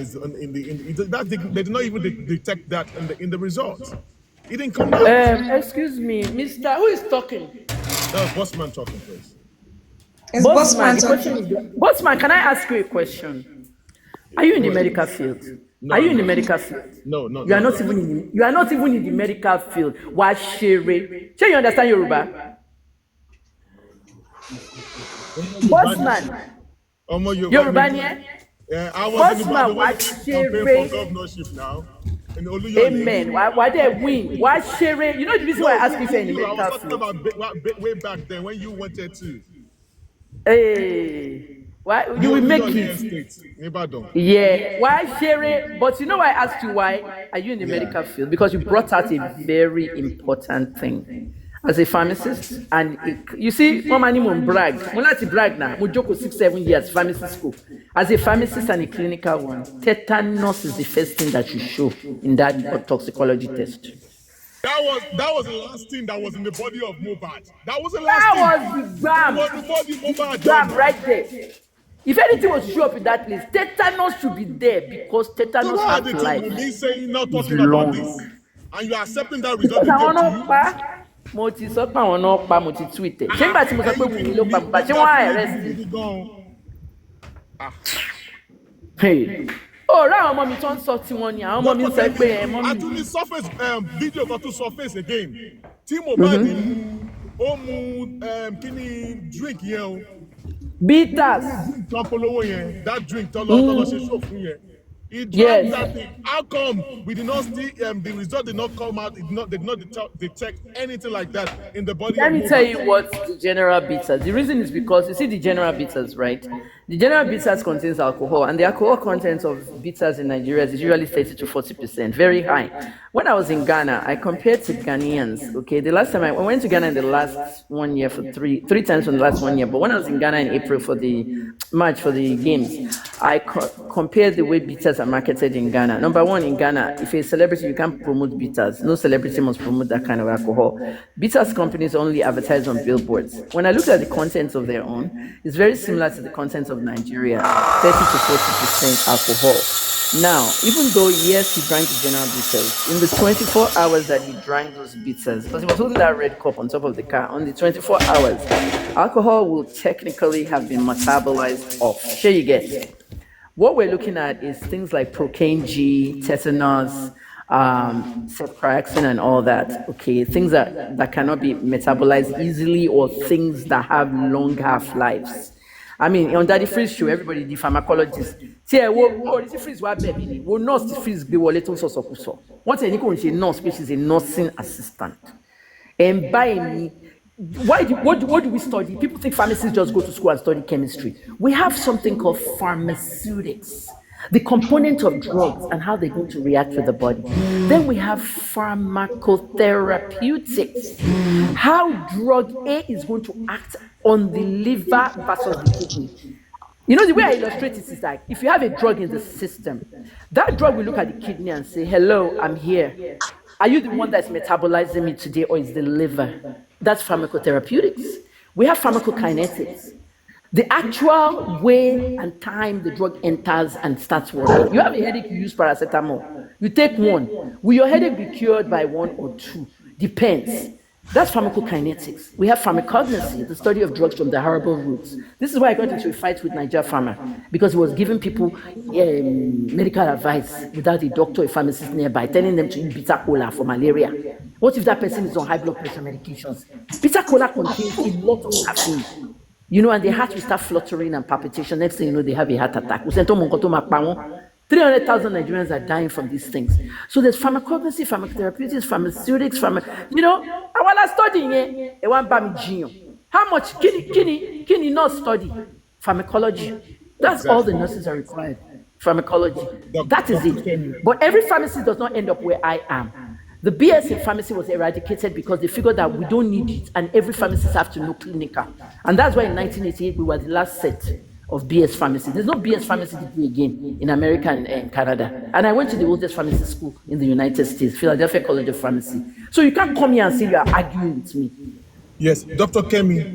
did not even detect that in the results? It didn't come out. Excuse me, Mr. Who is talking? Bossman talking, please. Bossman, can I ask you a question? Are you in the medical field? No, are you in the medical field? No. You are not even in the medical field. Why shere? Sure, you understand Yoruba? Bossman. Yoruba, yeah, I was in the for governorship now. Amen. Why they win? Why share? You know the reason why I ask you for in the medical I was talking about way back then when you wanted to. Hey, why you will make it? Yeah. Why share? But you know why I asked you why? Are you in the medical field? Because you brought out a very important thing. As a pharmacist, and you see, Mama Nimon brag. When I brag now, Mujoko 6-7 years pharmacy school. As a pharmacist and a clinical one, tetanus is the first thing that you show in that toxicology test. That was the last thing that was in the body of Mohbad. That was the last thing. That was the bam. That was the body of Mohbad. Bam right there. If anything was to show up in that place, tetanus should be there because tetanus has life. Me saying not talking about this, and you are accepting that result. Mo ti sọ pé àwọn náà pa mo ti tweet ẹ ṣé nígbà tí mo sọ pé Wunmi ló pa bàbá ṣé wọ́n á arrest ẹ. Ọ̀rọ̀ àwọn ọmọ mi tó ń sọ tiwọn ni àwọn ọmọ mi ń sọ pé ẹ mọ́ mi. Actually surface video kan tún surface again tí Mohbad ó mu kí ni drink yẹn o. Bitters. Tó polówó yẹn that drink tó lọ ṣe show fún yẹn. It drank that thing. How come we did not see the result did not come out? They did not detect anything like that in the body. Let me tell you what the general bitters. The reason is because you see the general bitters, right? The general bitters contains alcohol, and the alcohol content of bitters in Nigeria is usually 30 to 40%, very high. When I was in Ghana, I compared to Ghanaians. Okay, the last time I went to Ghana in the last 1 year for three times in the last 1 year. But when I was in Ghana in April for the March for the games, I compare the way bitters are marketed in Ghana. Number one, in Ghana, if you're a celebrity, you can't promote bitters. No celebrity must promote that kind of alcohol. Bitters companies only advertise on billboards. When I looked at the contents of their own, it's very similar to the contents of Nigeria, 30 to 40% alcohol. Now, even though, yes, he drank the general bitters, in the 24 hours that he drank those bitters, because he was holding that red cup on top of the car, on the 24 hours, alcohol will technically have been metabolized off. Sure you get. What we're looking at is things like procaine G, tetanus, ceftriaxone, and all that. Okay, things that cannot be metabolized easily, or things that have long half-lives. I mean, on Daddy Freeze show, everybody, the pharmacologist. See, what the freeze was baby? Well, nurse the freeze be little source of so. What's a nurse, which is a nursing assistant. And by me, what do we study? People think pharmacists just go to school and study chemistry. We have something called pharmaceutics, the component of drugs and how they're going to react with the body. Then we have pharmacotherapeutics, how drug A is going to act on the liver versus the kidney. You know, the way I illustrate it is like, if you have a drug in the system, that drug will look at the kidney and say, hello, I'm here. Are you the one that's metabolizing me today, or is the liver? That's pharmacotherapeutics. We have pharmacokinetics, the actual way and time the drug enters and starts working. You have a headache, you use paracetamol. You take one. Will your headache be cured by 1 or 2? Depends. That's pharmacokinetics. We have pharmacognosy, the study of drugs from the herbal roots. This is why I got into a fight with Niger Pharma, because he was giving people medical advice without a doctor or a pharmacist nearby, telling them to eat bitter cola for malaria. What if that person is on high blood pressure medications? Bitter cola contains a lot of caffeine. You know, and the heart will start fluttering and palpitation. Next thing you know, they have a heart attack. 300,000 Nigerians are dying from these things. So there's pharmacognosy, pharmacotherapeutics, pharmaceutics, you know, I was studying it. How much can you not study? Pharmacology. That's all the nurses are required. Pharmacology. That is it. But every pharmacist does not end up where I am. The BS in pharmacy was eradicated because they figured that we don't need it, and every pharmacist have to know clinical. And that's why in 1988 we were the last set of BS pharmacy. There's no BS pharmacy degree again in America and Canada. And I went to the oldest pharmacy school in the United States, Philadelphia College of Pharmacy. So you can't come here and say you are arguing with me. Yes, Dr. Kemi.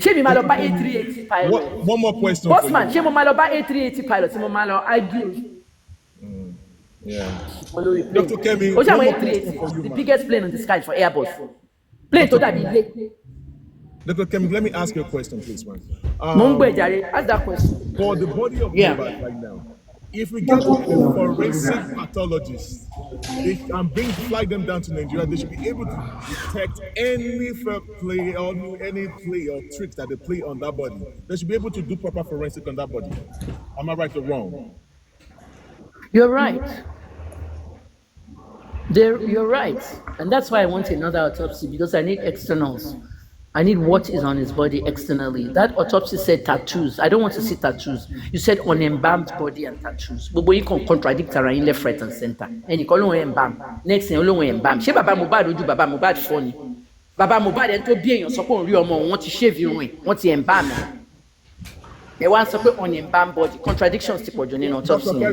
One more question. Bossman, A380 pilot. Argue. Yeah. Dr. Kemi, the biggest plane in the sky for Airbus. Plane to that be. Dr. Kemi, let me ask you a question, please, man. Ask that question. For the body of mohbad right now, if we get a forensic pathologist, they can fly them down to Nigeria, they should be able to detect any play or any play or tricks that they play on that body. They should be able to do proper forensic on that body. Am I right or wrong? You're right. You're right. And that's why I want another autopsy, because I need externals. I need what is on his body externally. That autopsy said tattoos. I don't want to see tattoos. You said unembalmed body and tattoos. But you can contradict her in left, right, and center. And you call it embalm. Next thing, you embalm. She Baba Mohbad would do Baba Mohbad funny. Baba Mohbad and to be in your support, you want to shave your way, want to embalm. They want support on embalmed body. Contradictions to put your autopsy. Yeah.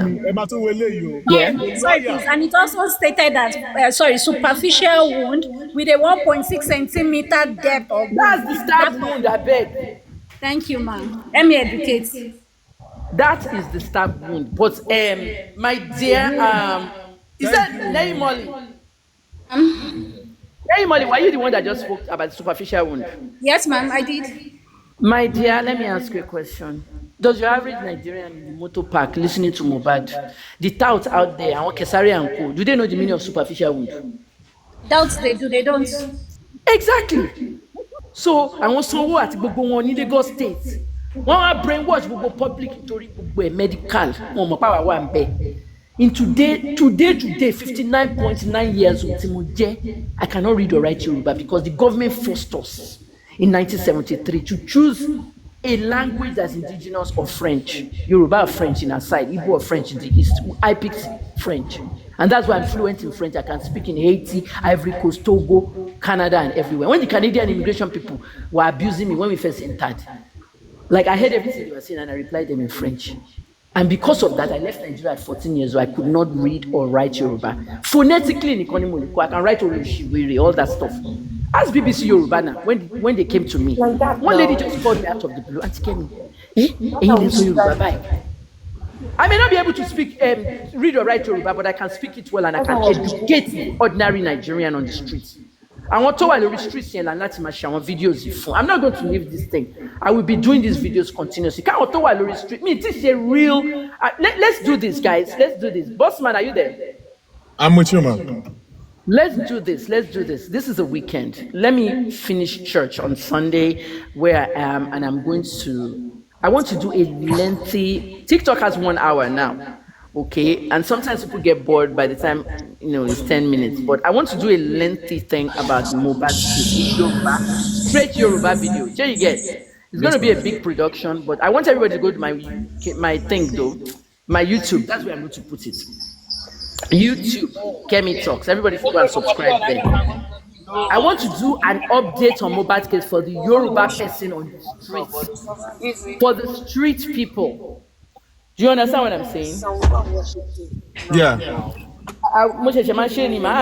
Sorry, please. And it also stated that superficial wound with a 1.6 centimeter depth of wound. That's the stab wound, I beg. Thank you, ma'am. Let me educate. That is the stab wound. But my dear, is that imole? Imole, were you the one that just spoke about the superficial wound? Yes, ma'am, I did. My dear, let me ask you a question. Does your average Nigerian in the motor park listening to Mohbad, the tout out there, and Kesari and Co, do they know the meaning of superficial wound? Doubts they do, they don't. Exactly. So, I want someone at gbogbo wọn ní Lagos State. Wọ́n wá brainwash gbogbo public nítorí gbogbo medical. Wọ́n mọ̀ pàwọ́ wà ń bẹ̀. In today, 59.9 years old, I cannot read or write Yoruba because the government forced us in 1973 to choose a language that's indigenous or French. Yoruba or French in our side, Igbo or French in the east. I picked French. And that's why I'm fluent in French. I can speak in Haiti, Ivory Coast, Togo, Canada, and everywhere. When the Canadian immigration people were abusing me when we first entered, like I heard everything they were saying and I replied them in French. And because of that, I left Nigeria at 14 years old. I could not read or write Yoruba. Phonetically, I can write Oloshiwere, all that stuff. Ask BBC Yoruba now, when they came to me. Like that One lady now. just called me out of the blue. Auntie Kemi, Not ẹ̀yin that lẹ we sọ should Yoruba like. báyìí. I may not be able to speak, read or write Yoruba, but I can speak it well and I can educate the ordinary Nigerian on the streets. Àwọn tó wà lórí streets yẹn là láti máa ṣe àwọn videos yìí fún. I'm not going to leave this thing. I will be doing these videos continuously. Káwọn tó wà lórí street, me this is a real. Let's do this, guys. Let's do this. Bossman, are you there? I'm with you, man. Let's do this. Let's do this. This is a weekend. Let me finish church on Sunday where I am, and I want to do a lengthy. TikTok has 1 hour now, okay? And sometimes people get bored by the time it's 10 minutes. But I want to do a lengthy thing about mohbad's case in Yoruba, straight Yoruba video. Here you get. It's going to be a big production, but I want everybody to go to my thing though, my YouTube. That's where I'm going to put it. YouTube, Kemi Talks. Everybody should go and subscribe there. I want to do an update on mohbad's case for the Yoruba person on the streets, for the street people. Do you understand what I'm saying? Yeah. I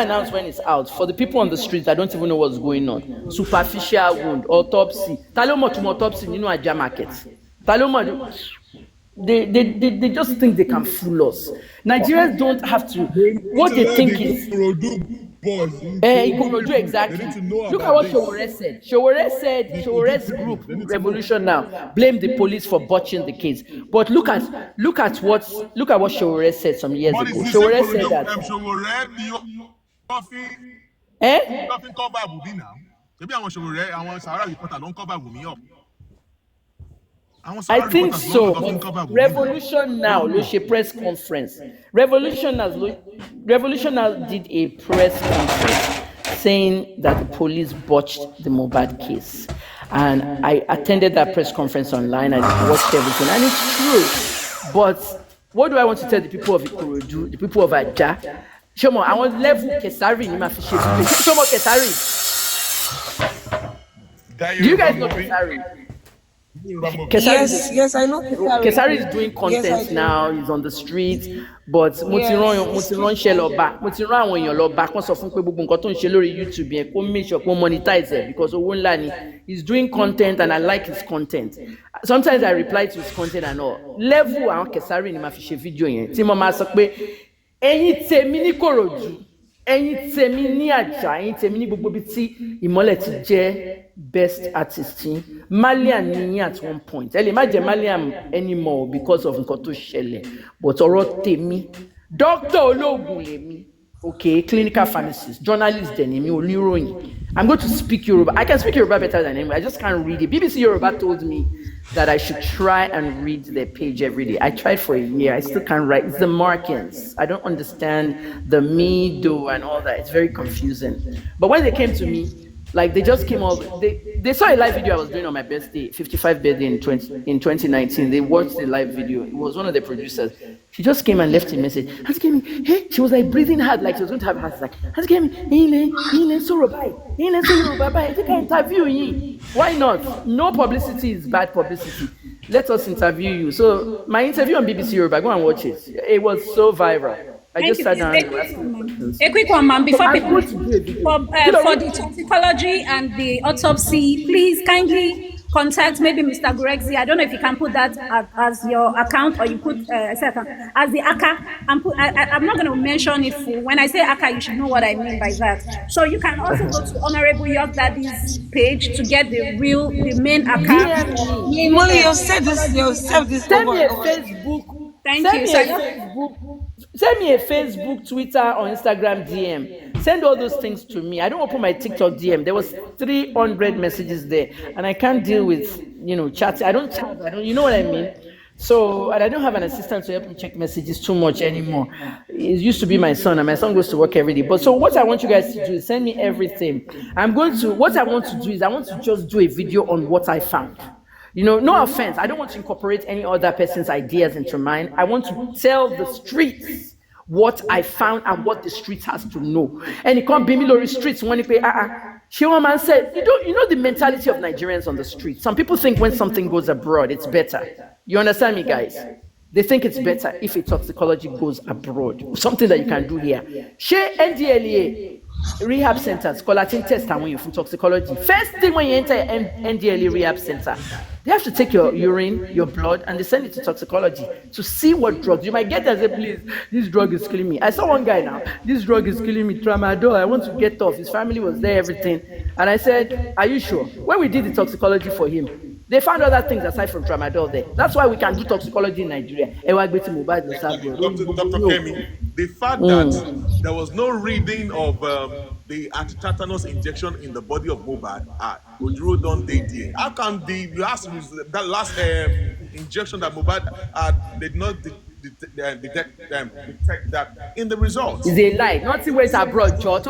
announce when it's out. For the people on the streets, I don't even know what's going on. Superficial wound, autopsy. Talomo to autopsy, Ajah market. Talomo. They just think they can fool us. Nigerians don't have to. What they think is. Exactly. Look at what Showore said. Showore's group, Revolution Now, blamed the police for botching the case. But look at what Showore said some years ago. Showore said that. I think so. Revolution Now, Lucia press conference. Revolution Now did a press conference saying that the police botched the Mohbad case. And I attended that press conference online. I watched everything, and it's true. But what do I want to tell the people of Ikorodu, the people of Ajah? Shomo, I want level Kesari in my fish. Shomo Kesari. Do you guys know Kesari? Yes, I know Kesari. Kesari is doing content now. He's on the streets, but mo ti rán ṣe lọ bá àwọn èèyàn lọ bá kán sọ fún pé gbogbo nǹkan tó ń ṣe lórí YouTube yẹn kó make sure kó monetize it because owó ńlá ni. He's doing content and I like his content. Sometimes I reply to his content and all. Level àwọn Kesari ni ma fi ṣe video yẹn tí mo máa sọ pé ẹ̀yin tèmi ní Kòròdú, ẹ̀yin tèmi ní Àjà, ẹ̀yin tèmi ní gbogbo ibi tí Ìmọ́lẹ̀ ti jẹ́ best artist yín. Malian ni at one point. Ẹ lè má jẹ́ Malian anymore because of nǹkan tó ṣẹlẹ̀. But ọ̀rọ̀ tèmi, doctor olóògùn lèmi, okay, clinical pharmacist, journalist dẹ̀ ni mi, oníròyìn. I'm going to speak Yoruba. I can speak Yoruba better than anyone. I just can't read it. BBC Yoruba told me that I should try and read their page every day. I tried for a year. I still can't write. It's the markings. I don't understand the me, do, and all that. It's very confusing. But when they came to me, like they just came all. They saw a live video I was doing on my birthday, 55th birthday in 2019. They watched the live video. It was one of the producers. She just came and left a message. Auntie Kemi, hey, she was like breathing hard, like she was going to have a heart attack. Auntie Kemi, hey, sorrow bye. I think I interview you. Why not? No publicity is bad publicity. Let us interview you. So my interview on BBC Yoruba, go and watch it. It was so viral. I just sat down and asked questions. A quick one, ma'am, before people for for the toxicology and the autopsy, please kindly contact maybe Mr. Gurexi. I don't know if you can put that as your account or you put as the ACA. I'm not going to mention it full. When I say ACA, you should know what I mean by that. So you can also go to Honorable York Daddy's page to get the main ACA. Imole, you said this. Send me a Facebook. Thank you. Send me a Facebook, Twitter, or Instagram DM. Send all those things to me. I don't open my TikTok DM. There was 300 messages there, and I can't deal with chatting. I don't chat. You know what I mean? So, and I don't have an assistant to help me check messages too much anymore. It used to be my son, and my son goes to work every day. But so what I want you guys to do is send me everything. What I want to do is I want to just do a video on what I found. No offense. I don't want to incorporate any other person's ideas into mine. I want to tell the streets what I found and what the streets has to know. And it can't be me lorry streets when you pay. Shiwa man said, you know the mentality of Nigerians on the street. Some people think when something goes abroad, it's better. You understand me, guys? They think it's better if a toxicology goes abroad. Something that you can do here. Share NDLEA rehab centers, collating test and when you from toxicology. First thing when you enter NDLEA rehab center, they have to take your urine, your blood, and they send it to toxicology to see what drugs. You might get there and say, please, this drug is killing me. I saw one guy now, this drug is killing me, tramadol, I want to get off. His family was there, everything. And I said, are you sure? When we did the toxicology for him, they found other things aside from tramadol there. That's why we can do toxicology in Nigeria. Dr. Kemi, the fact that there was no reading of the anti-tetanus injection in the body of Mohbad, Ojuro don't dey there. How can the last injection that Mohbad did not detect that in the results? It's a lie. Nothing waits abroad, Joe.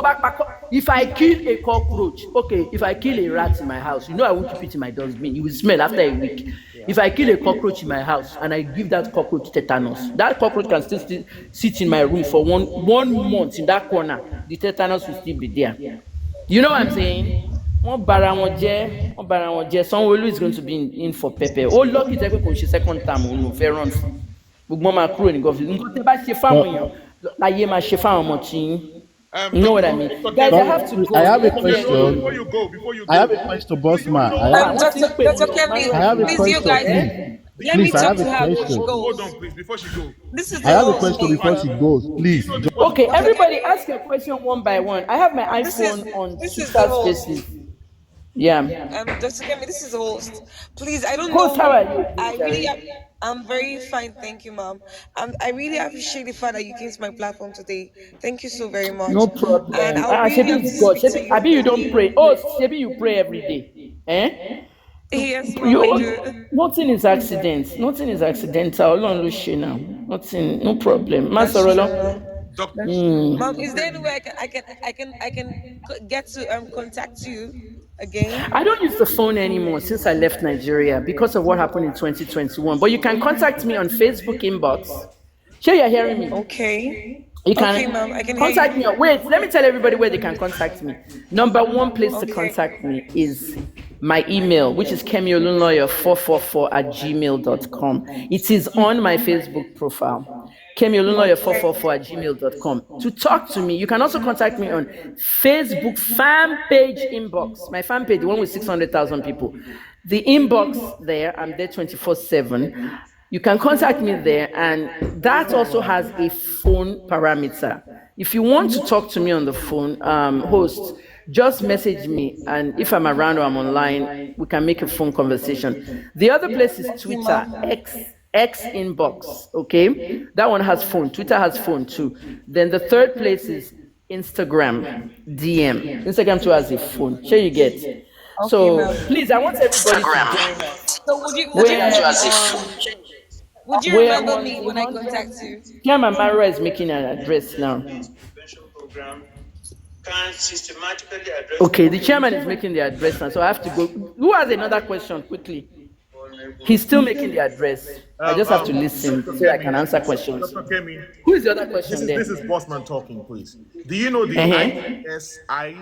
If I kill a cockroach, okay, if I kill a rat in my house, you know I won't keep it in my dustbin. It will smell after a week. If I kill a cockroach in my house and I give that cockroach tetanus, that cockroach can still sit in my room for one month in that corner. The tetanus will still be there. You know what I'm saying? Sanwo-Olu is going to be in for Pepe. Oh, lucky to go second time. Oh, no, fair run. You know what I mean? Guys, I have to go. I have a question. Before you go. I have a question, boss man. Dr. Kemi, I have a please, question. you guys, let me Please, I talk have to a her before she question. goes. Hold on, please, before she goes. This is I have a the question whole before she goes. Please. Okay, everybody ask your question one by one. I have my iPhone on this is Twitter the host. Spaces. Yeah. Dr. Kemi, this is the host. Please, I don't Host, know. how are you? I'm very fine, thank you, ma'am. I really appreciate the fact that you came to my platform today. Thank you so very much. No And problem. I'll really Shebi have to is God. speak to you Shebi you don't again. pray. Oh, Shebi you pray every day. Eh? Yes, ma'am, I do. Nothing is accident. Nothing is accidental. Ọlọ́run ló ṣe now. Nothing, no problem. That's true, Masarolo. ma'am. Ma'am, is there any way I can get to contact you again? I don't use the phone anymore since I left Nigeria because of what happened in 2021. But you can contact me on Facebook inbox. Sure, you're hearing me? Okay. You can, okay, ma'am, I can contact hear you. me. Wait, let me tell everybody where they can contact me. Number one place to contact me is my email, which is kemiolunlawyer444@gmail.com. It is on my Facebook profile. kemiolunlawyer444@gmail.com. To talk to me, you can also contact me on Facebook fan page inbox. My fan page, the one with 600,000 people. The inbox there, I'm there 24/7. You can contact me there, and that also has a phone parameter. If you want to talk to me on the phone, host, just message me, and if I'm around or I'm online, we can make a phone conversation. The other place is Twitter, X inbox, okay? That one has phone. Twitter has phone too. Then the third place is Instagram, DM. Instagram too has a phone. Sure you get. So please, I want everybody to join us. So would you remember me when I contact you? Kiama Mara is making an address now. Okay, the chairman is making the address now, so I have to go. Who has another question quickly? He's still making the address. I just have to listen so I can answer questions. Dr. Kemi, Who is the other question this is Bossman talking, please. Do you know the ISI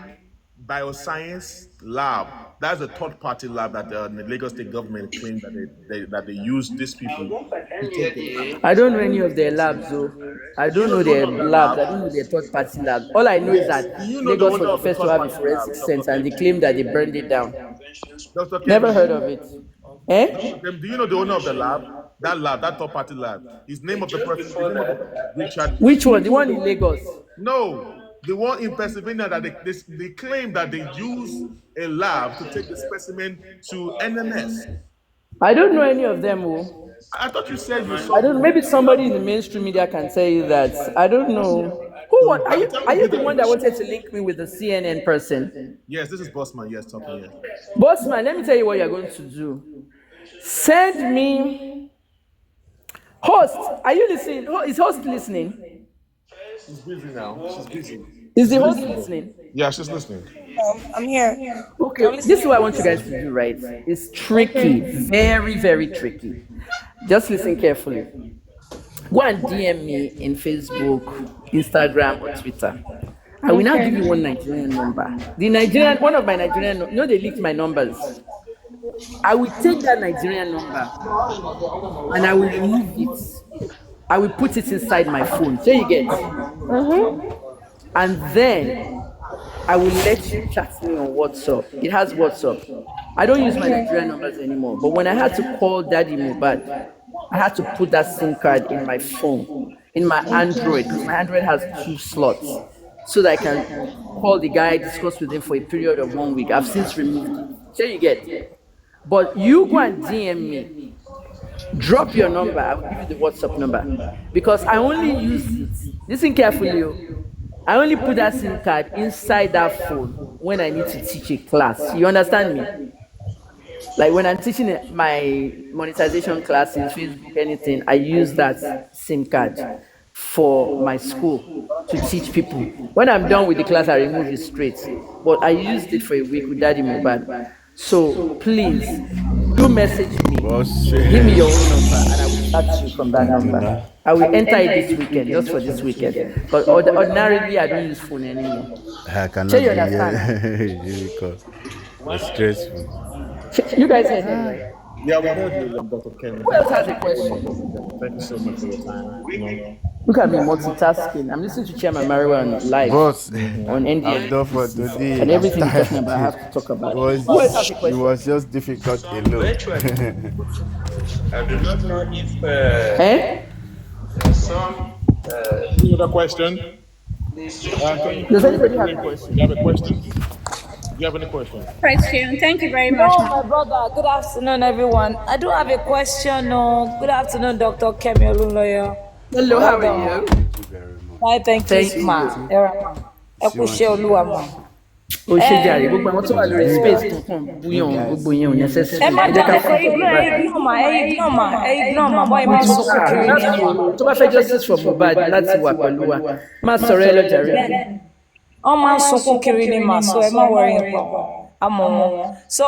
Bioscience Lab? That's a third-party lab that the Lagos State government claimed that they use these people to take the I don't know any of their labs, though. I don't know their labs. I don't know their third-party lab. All I know is that Lagos was the first to have a forensic center, and they claimed that they burned it down. Dr. Kemi, Never heard of it. Eh? Do you know the owner of the lab? That third-party lab. His name of the person, Richard. Which one? The one in Lagos? No, the one in Pennsylvania that they claim that they use a lab to take the specimen to NMS. I don't know any of them. Oh. I thought you said you saw. I don't know. Maybe somebody in the mainstream media can tell you that. I don't know. Are you the one that wanted to link me with the CNN person? Yes, this is Bossman. Yes, talking. Yes. Bossman, let me tell you what you're going to do. Send me. Host, are you listening? Is host listening? She's busy now. She's busy. Is the host listening? Yeah, she's listening. I'm here. Okay, this is what I want you guys to do, right? It's tricky, very, very tricky. Just listen carefully. Go and DM me in Facebook, Instagram, or Twitter. I will now give you one Nigerian number. One of my Nigerian, they leaked my numbers. I will take that Nigerian number and I will remove it I will put it inside my phone. So you get, and then I will let you chat me on WhatsApp. It has WhatsApp. I don't use my Nigerian numbers anymore. But when I had to call Daddy Mohbad, I had to put that SIM card in my phone, in my Android, because my Android has 2 slots, so that I can call the guy, discuss with him for a period of 1 week. I've since removed it. So you get. But you go and DM me, drop your number. I will give you the WhatsApp number, because I only use it. Listen carefully. I only put that SIM card inside that phone when I need to teach a class. You understand me? Like when I'm teaching my monetization classes, Facebook, anything, I use that SIM card for my school to teach people. When I'm done with the class, I remove it straight. But I used it for a week with Daddy Mohbad. So please, do message me. Boss, Give me your own number and I will chat you from that can do number. that. I will enter it this weekend, just for this weekend. But ordinarily, I don't use phone anymore. I So cannot you be understand? here because it's stressful. You guys heard him, right? Yeah, we heard you, Dr. Ken. Who else has a question? Thank you so much for your time. Look at me multitasking. I'm listening to Chairman Mario on live Boss, on I'm done for NDI. today. And I'm everything he's talking about, I tired. have to talk about. It Who else has a it question? was just difficult alone. I do not know if Eh? some Any other question? Does anybody have a question? You have a question? Do you have any questions? Question. Thank you very much, No, ma'am. my brother. Good afternoon, everyone. I do have a question. No, good afternoon, Dr. Kemi Olunloyo. Hello, how are Well you? Thank you very much. Why, thank you, Thank ma. you. Ẹ kú iṣẹ́ Olúwa, ma. O ṣe jàre, gbogbo àwọn It tó wà was lórí very space hard. tó kàn búyàn gbogbo yẹn ò necessary. Ẹ má Ẹ jẹ́ ká jáde kọ fún ignore ignore ma bọ́ ẹ má sunkún kiri ní That's ma. true. Tó bá fẹ́ justice for Mohbad láti wà pẹ̀lú wa, má sọ̀rọ̀ ẹ lọ jàre. Wọ́n máa ń sunkún kiri ní ma, so ẹ má worry nípa wọn. Àmọ́ wọn. So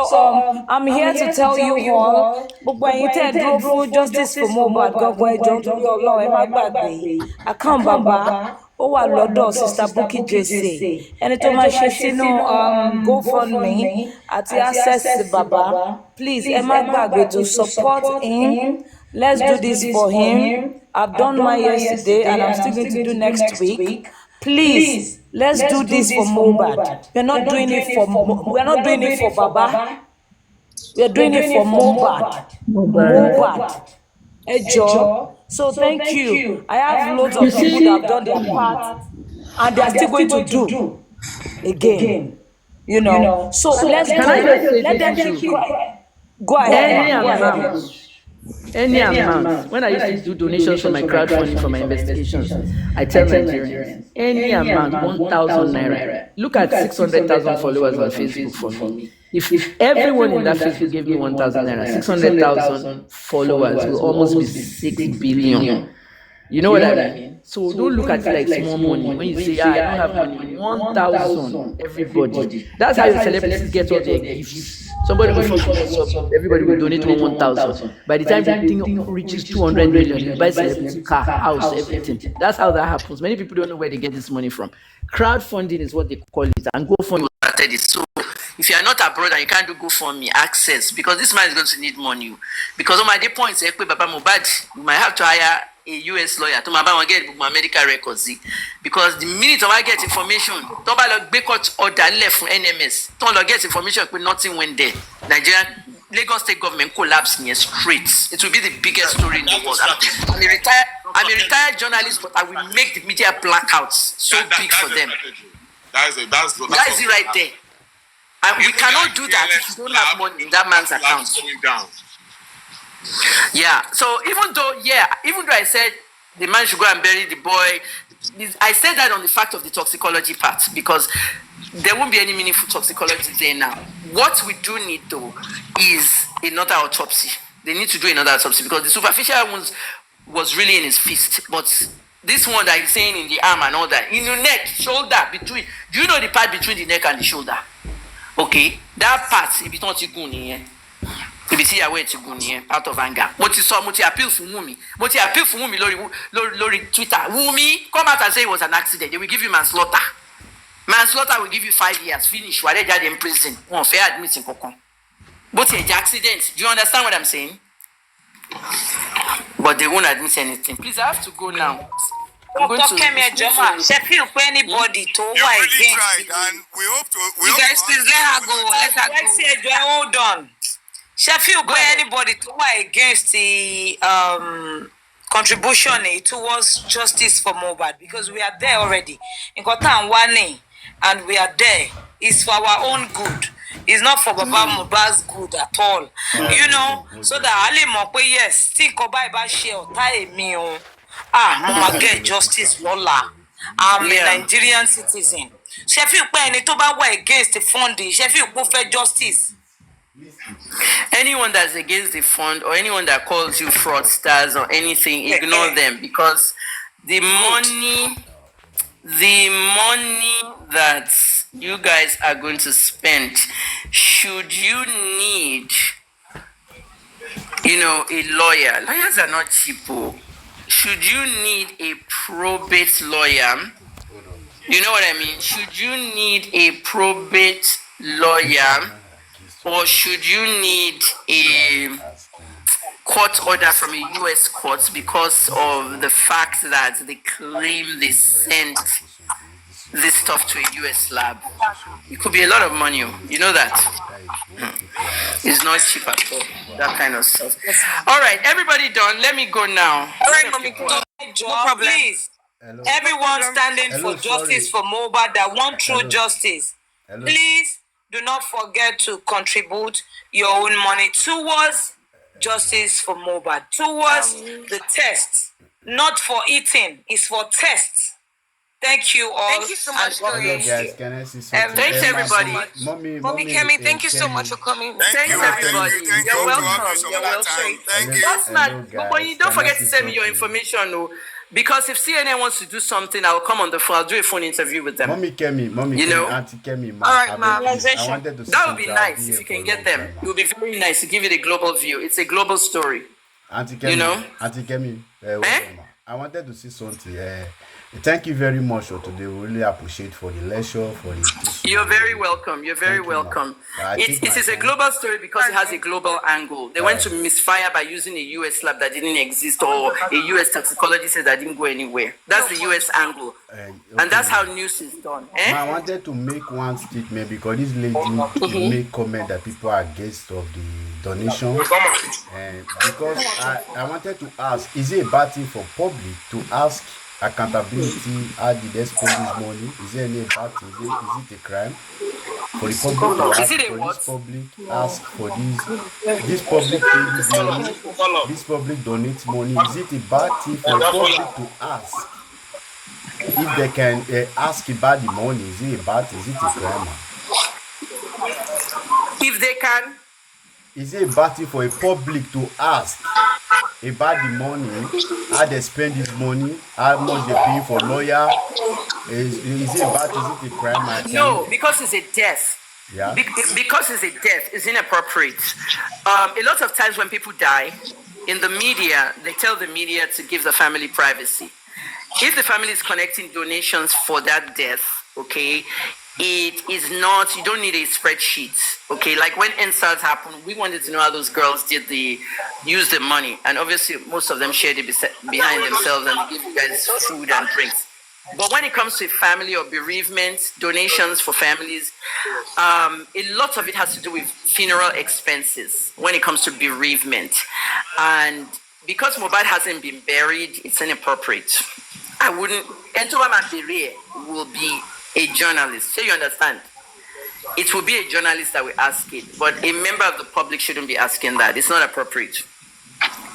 I'm here to tell you all, gbogbo ẹ̀yin tẹ́ ẹ dúró fún justice for Mohbad gangan ẹjọ́ nítorí Ọlọ́run ẹ má gbàgbé. Account bàbá ó wà lọ́dọ̀ Sister Bukky Jesse. Ẹni tó máa ṣe sínú GoFundMe àti access bàbá. Please ẹ má gbàgbé to support him. Let's do this for him. I've done mine yesterday and I'm still going to do next week. Please, let's do this for Mohbad. We're not doing it for Baba. We're doing it for Mohbad. Mohbad. Ejo. So thank you. I have loads of people that have done their part and they are still going to do again. You know. So let's do Can I just say it. Let them this keep too? crying. Go ahead. Any amount. When I used to do donations for my crowdfunding for my investigations, I tell Nigerians, any amount, 1,000 naira. Look at 600,000 followers on Facebook for me. If everyone in that Facebook gave me 1,000 naira, 600,000 followers will almost be 6 billion. You know what I mean? So don't look at it like small money. When you say, I don't have money, 1,000, everybody. That's how your celebrities get all their gifts. Somebody will everybody will donate 1,000. By the time the thing reaches 200 million, you buy celebrity car, house, everything. That's how that happens. Many people don't know where they get this money from. Crowdfunding is what they call it, and GoFundMe started it. So if you are not abroad and you can't do GoFundMe, access, because this man is going to need money. Because on my day points, Baba Mohbad, you might have to hire a US lawyer to get my medical records. Because the minute I get information, don't be court order left from NMS. Don't get information, but nothing went there. Nigeria, Lagos state government collapsed near straight. It will be the biggest story in the world. I'm a retired journalist, but I will make the media blackouts so big for them. That's it right there. And we cannot do that if you don't have money in that man's account. Yeah. So even though I said the man should go and bury the boy, I said that on the fact of the toxicology part because there won't be any meaningful toxicology there now. What we do need though is another autopsy. They need to do another autopsy because the superficial wounds was really in his fist, but this one that he's saying in the arm and all that, in your neck, shoulder, between. Do you know the part between the neck and the shoulder? Okay, that part, if it's not good, if you see a way to go out of anger. What you saw, what you appeal for Wumi, Lori Twitter. Wumi, come out and say it was an accident. They will give you manslaughter. Manslaughter will give you 5 years. Finish. Why they in prison? One fair admitting kokon. But it's an accident. Do you understand what I'm saying? but they won't admit anything. Please, I have to go now. I'm going Dr. to Kemi Ejoma, Sheffield for anybody to You why really against tried, you. and we hope to. You guys, please let her go. Let her go. Hold on. Sheffield for anybody to why against the contribution towards justice for mohbad, because we are there already. In Kotan Wane, and we are there. It's for our own good. It's not for Baba Mohbad's good at all. You know, so that Ali Mokwe, yes, think about share me. Mama get justice Lola. I'm a Nigerian citizen. Sheffield for any to buy against the funding. Sheffield for justice. anyone that's against the fund or anyone that calls you fraudsters or anything, ignore them, because the money that you guys are going to spend, should you need, a lawyer, lawyers are not cheap. Should you need a probate lawyer, you know what I mean? Should you need a probate lawyer, or should you need a court order from a U.S. court because of the fact that they claim they sent this stuff to a U.S. lab? It could be a lot of money. You know that? It's not cheap at all, that kind of stuff. All right, everybody done. Let me go now. All right, mommy. No problem. Please. Everyone standing for justice for mohbad that want true justice. Please do not forget to contribute your own money towards justice for mohbad, towards the test, not for eating, it's for tests. Thank you all. Thank you so much, Guys, can I see something? Thanks, everybody. Mommy Kemi, thank you so much for coming. Thanks, everybody. You're welcome. You're welcome. Thank you. That's not. But you don't forget to send me your information, because if CNN wants to do something, I'll come on the phone. I'll do a phone interview with them. Mommy Kemi, Auntie Kemi, all right, ma'am. I wanted to see that would be nice if you can get them. It would be very nice to give it a global view. It's a global story. Auntie Kemi, Auntie Kemi, I wanted to see something. Thank you very much for today. We really appreciate for the lecture, for the teaching. You're very welcome. You're very welcome. It is a global story because it has a global angle. They went to misfire by using a US lab that didn't exist, or a US toxicologist that didn't go anywhere. That's the US angle. And that's how news is done. I wanted to make one statement because this lady made comment that people are against of the donation. And because I wanted to ask, is it a bad thing for public to ask accountability? How did they spend this money? Is there any bad thing? Is it a crime for the public to ask for this public? Ask for this public pay this money, this public donates money. Is it a bad thing for the public to ask? If they can ask about the money, is it a bad thing? Is it a crime? If they can. Is it a bad thing for a public to ask about the money, how they spend this money, how much they pay for lawyer? Is it bad? Is it a crime? No, because it's a death. Yeah. Because it's a death, it's inappropriate. A lot of times when people die, in the media, they tell the media to give the family privacy. If the family is collecting donations for that death, okay, it is not, you don't need a spreadsheet, okay? Like when NSARS happened, we wanted to know how those girls use the money. And obviously, most of them shared it behind themselves and give you guys food and drinks. But when it comes to family or bereavement, donations for families, a lot of it has to do with funeral expenses when it comes to bereavement. And because mohbad hasn't been buried, it's inappropriate. I wouldn't, Entoma Mabere will be a journalist. So you understand? It will be a journalist that will ask it, but a member of the public shouldn't be asking that. It's not appropriate.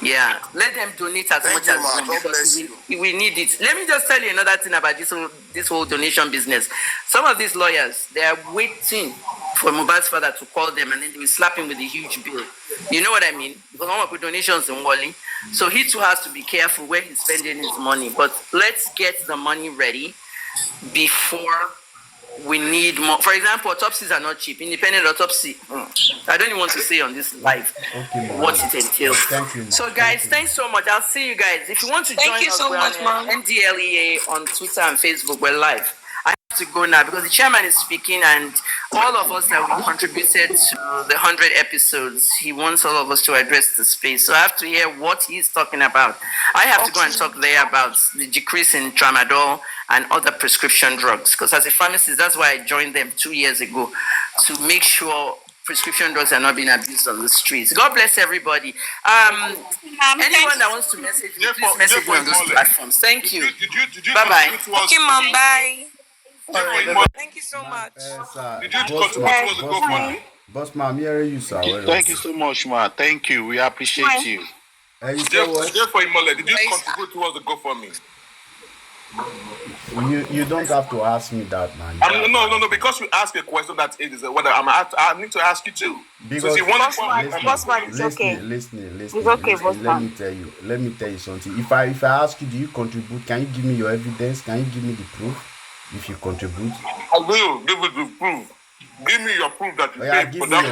Yeah, let them donate as much as we need it. Let me just tell you another thing about this whole donation business. Some of these lawyers, they are waiting for mohbad's father to call them, and then they will slap him with a huge bill. You know what I mean? Because I want to put donations in Wally, so he too has to be careful where he's spending his money. But let's get the money ready before we need more. For example, autopsies are not cheap. Independent autopsy, I don't even want to say on this live what it entails. So guys, thanks so much. I'll see you guys. If you want to join us, so much, on NDLEA on Twitter and Facebook. We're live. to go now because the chairman is speaking, and all of us that we contributed to the 100 episodes, he wants all of us to address the space. So I have to hear what he's talking about. I have to go and talk there about the decrease in tramadol and other prescription drugs, because as a pharmacist, that's why I joined them 2 years ago, to make sure prescription drugs are not being abused on the streets. God bless everybody. Anyone that wants to message me, please message me on those platforms. Thank you. Bye bye. Okay, mom. Bye. Thank you so much. Did you contribute towards the GoFundMe? Boss man, I'm hearing you, sir. Well Thank done. you so much, ma. Thank you. We appreciate you. You say what? Therefore, Imole, did you contribute towards the GoFundMe? You don't have to ask me that, man. No. Because you asked a question that is whether I need to ask you too. Because listen. Let me tell you something. If I ask you, do you contribute? Can you give me your evidence? Can you give me the proof? If you contribute, I will give you the proof. Give me your proof that you paid for that.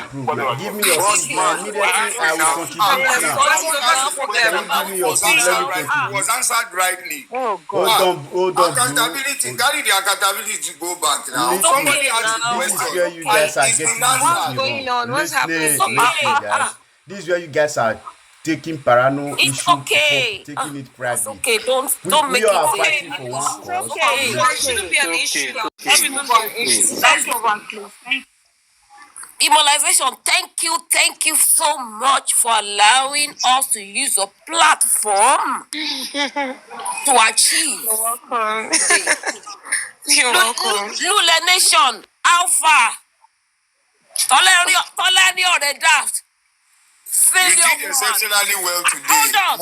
Give me your proof. Immediately, I will contribute now. Can you give me your proof? Let me contribute. It was answered rightly. Oh God. Hold on, accountability. Carry the accountability to go back now. Listen, Somebody asked the this is question. where you guys are getting What's going on? What's happening? guys. This is where you guys are taking parano issue, taking it private. Okay, don't make we all are it fighting for one cause. It shouldn't be an issue. Let's move on, please. Let's move on, please. Imolization, thank you so much for allowing us to use your platform to achieve. You're welcome. You're welcome. Lule Nation, Alpha, Tolani or the draft. You did exceptionally well today. Hold on.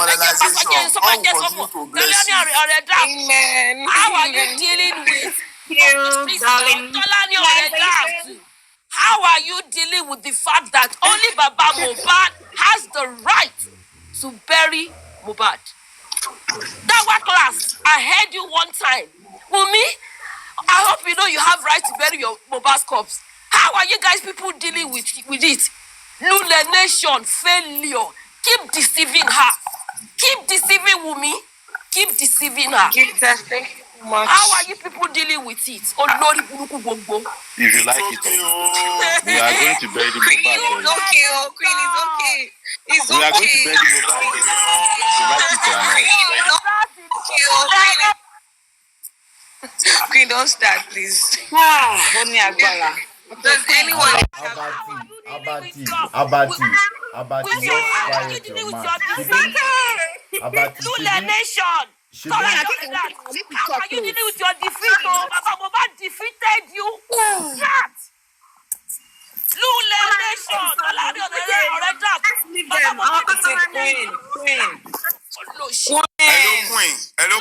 Amen. How are you dealing with How are you dealing with the fact that only Baba Mohbad has the right to bury Mohbad? That was class. I heard you one time. Wumi, I hope you know you have right to bury your Mohbad's corpse. How are you guys people dealing with it? Lule Nation, failure. Keep deceiving her. Keep deceiving Wumi. Keep deceiving her. Jesus, thank you so much. How are you people dealing with it? Oh, Lord, If you like it, we are going to bury the Queen, Mohbad. it's okay. Oh, Queen, it's okay. It's We are going to okay. bury the Mohbad. You like it or not? Queen, don't start, please. Does anyone Abati, just quiet your mouth. Lule Nation. How are you dealing with your defeat? Baba Mohbad defeated you. That. Lule Nation. Hello,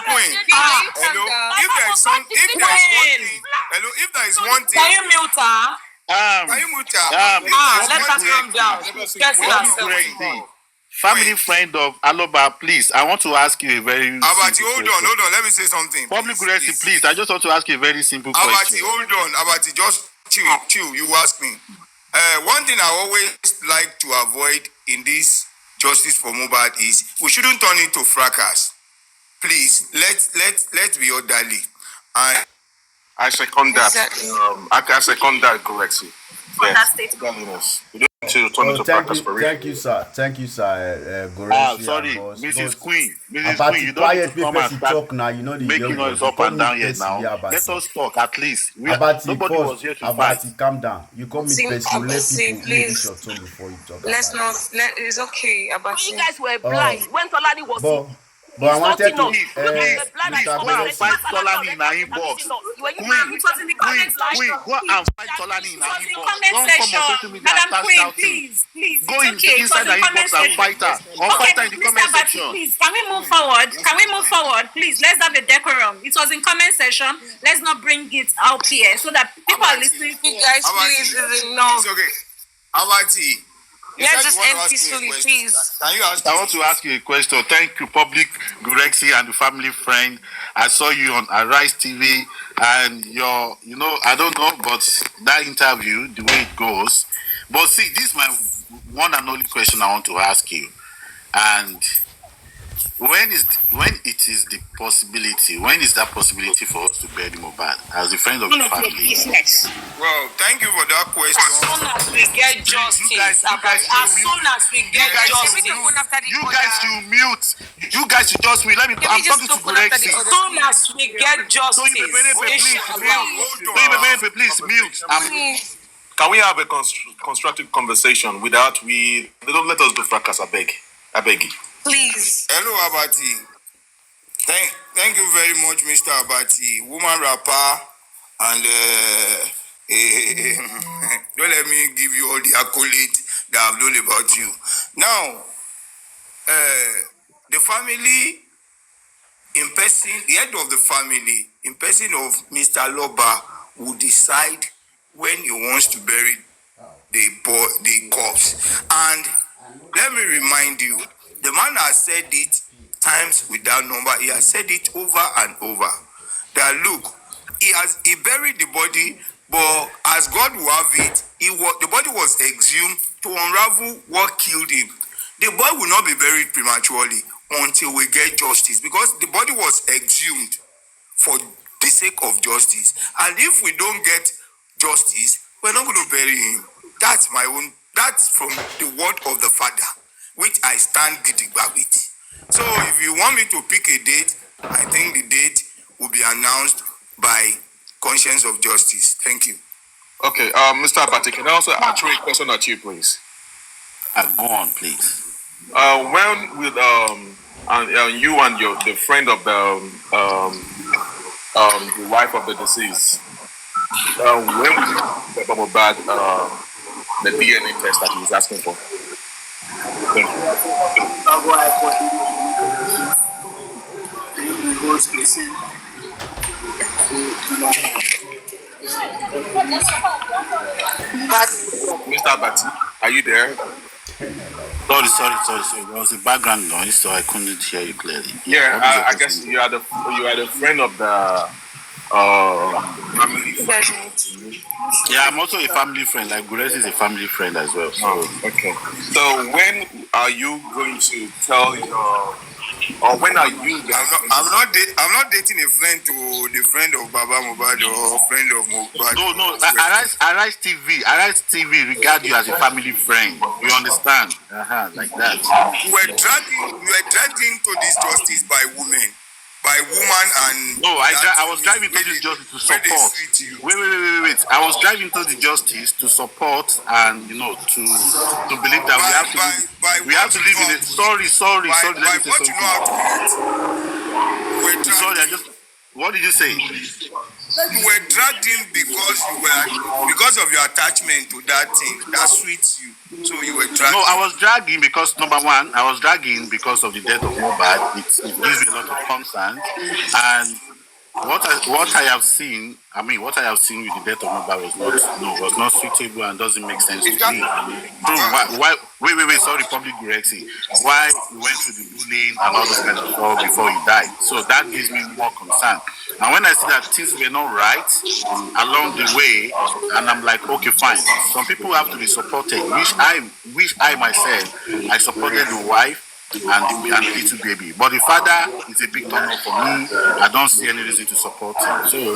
Queen. If there is one thing. Can you mute her? Can you mute her? Let her calm down. Family friend of Aloba, please. I want to ask you a very Abati, hold on. Let me say something. Public Guresi, please. I just want to ask you a very simple question. Abati, hold on. Abati, just chill. You ask me. One thing I always like to avoid in this justice for Mohbad is we shouldn't turn it to fracas. Please, let's be orderly. I second that. Exactly. I second that correctly. Yes. We don't need to turn into practice for real. Thank you, sir. Goresi, sorry, boss. Mrs. Queen. Mrs. About Queen, you the don't need quiet to come people and to start talk now. You know the making noise up and down here now. Let us talk at least. Nobody was here to fight. Calm down. You call me person. Let people please. your tone before you talk. Let's not. It's okay. You guys were blind when Tolani was sick. But I wanted to. Go and fight Tolani in our inbox. Queen, go and fight Tolani in our inbox. Don't come on social media and start shouting. Go inside the inbox and fight her. Or fight her in the comment section. Please, can we move forward? Please, let's have a decorum. It was in comment section. Let's not bring it out here so that people are listening. You guys, please, no. It's okay. Abati. Let's just end peacefully, please. Can you ask? I want to ask you a question. Thank you, Public Gurexi and the family friend. I saw you on Arise TV, and I don't know, but that interview, the way it goes. But see, this is my one and only question I want to ask you. And when it is the possibility, when is that possibility for us to bury Mohbad as a friend of the family? Well, thank you for that question. As soon as we get justice, as soon as we get justice, You guys should just mute. I'm talking to Gurexi. as soon as we get justice, inshallah. Please mute. Can we have a constructive conversation without we? Don't let us do fracas. I beg you. Please. Hello, Abati. Thank you very much, Mr. Abati. Woman rapper and don't let me give you all the accolades that I've known about you. Now, the family in person, the head of the family in person of Mr. Loba will decide when he wants to bury the corpse. And let me remind you, the man has said it times without number. He has said it over and over. That look, he buried the body, but as God will have it, the body was exhumed to unravel what killed him. The body will not be buried prematurely until we get justice, because the body was exhumed for the sake of justice. And if we don't get justice, we're not going to bury him. That's from the word of the Father, which I stand gidigba with. So if you want me to pick a date, I think the date will be announced by conscience of justice. Thank you. Okay, Mr. Abati, can I also throw a question at you, please? Go on, please. When with you and the friend of the wife of the deceased, when we talk about the DNA test that he was asking for. Thank you. Mr. Abati, are you there? Sorry. There was a background noise, so I couldn't hear you clearly. Yeah, I guess you are the friend of the family. Yeah, I'm also a family friend. Like Gurexi is a family friend as well. So. Okay. So when are you going to tell your, or when are you? I'm not dating a friend to the friend of Baba Mohbad or friend of Mohbad. No. Arise TV regard you as a family friend. You understand? Like that. We were dragged into this justice by woman and no, I was driving to this justice to support. Wait. I was driving to the justice to support and to believe that we have to live in it. Sorry. Let me say something. Sorry, what did you say? You were dragged in because of your attachment to that thing that suits you. So you were dragged. No, I was dragging because number one, because of the death of Mohbad. It gives me a lot of concern, and what I have seen with the death of Mohbad was not suitable and doesn't make sense to me. Why? Wait, sorry, Public Gurexi. Why he went through the bullying and all those kind of stuff before he died? So that gives me more concern. And when I see that things were not right along the way, and I'm like, okay, fine. Some people have to be supported. Which I myself, I supported the wife and the little baby. But the father is a big turn up for me. I don't see any reason to support him. So is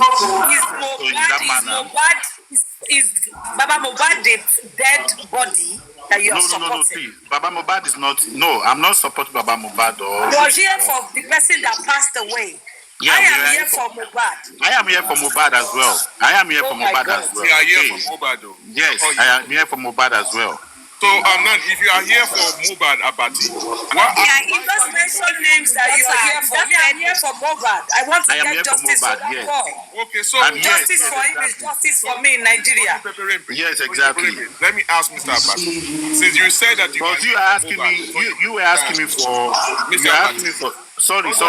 Baba Mohbad the dead body that you are supporting? No, please. Baba Mohbad is not. No, I'm not supporting Baba Mohbad. You're here for the person that passed away. Yeah, I am here for Mohbad. I am here for Mohbad as well. You are here for Mohbad, though. Yes, I am here for Mohbad as well. So, if you are here for Mohbad, Abati, he just mentioned names that you are here for. I'm here for Mohbad. I want to get justice for that boy. Okay, so justice for him is justice for me in Nigeria. Yes, exactly. Let me ask Mr. Abati. Since you said that you were asking me for. Sorry, before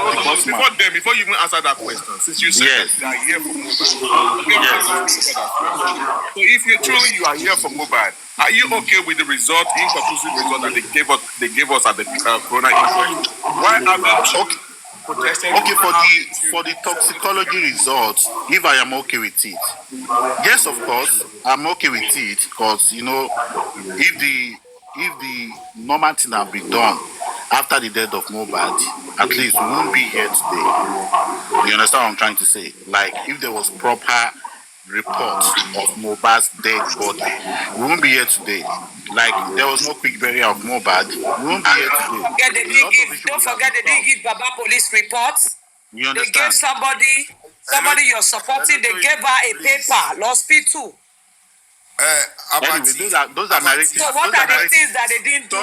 you even answer that question, since you said that you are here for Mohbad, so if you are here for Mohbad, are you okay with the inconclusive result that they gave us at the corona inquest? Why haven't you protested? Okay, for the toxicology results, if I am okay with it, yes, of course, I'm okay with it because if the normal thing have been done, after the death of Mohbad, at least we won't be here today. You understand what I'm trying to say? Like, if there was proper report of Mohbad's dead body, we won't be here today. Like, there was no quick burial of Mohbad, we won't be here today. Don't forget they didn't give Baba police reports. You They gave understand? somebody you're supporting, they gave her a paper, hospital. Anyway, those are narratives. So what are the things that they didn't do?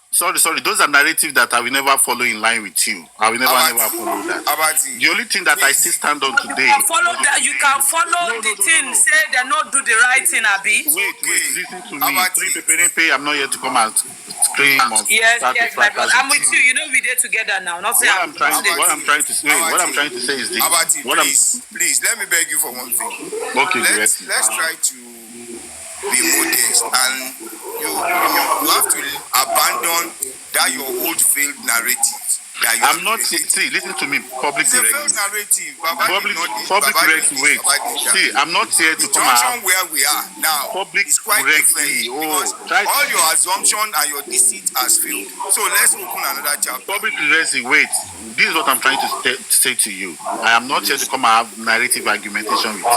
Sorry. Those are narratives that I will never follow in line with you. I will never follow that. The only thing that I still stand on today. You can follow that. You can follow the thing. Say they not do the right thing, Abi. Wait. Listen to me. I'm not here to come and scream or yes, my brother. I'm with you. You know we did together now. Not say what I'm trying to say is this. Please, let me beg you for one thing. Okay, let's try to be modest, and you have to abandon that your old failed narrative. I'm not see. Listen to me. Public directive. Narrative. Public directive. Wait. See, I'm not here to come out. Where we are now. Public is quite different because all your assumption and your deceit has failed. So let's open another chapter. Public directive. Wait. This is what I'm trying to say to you. I am not here to come and have narrative argumentation with you.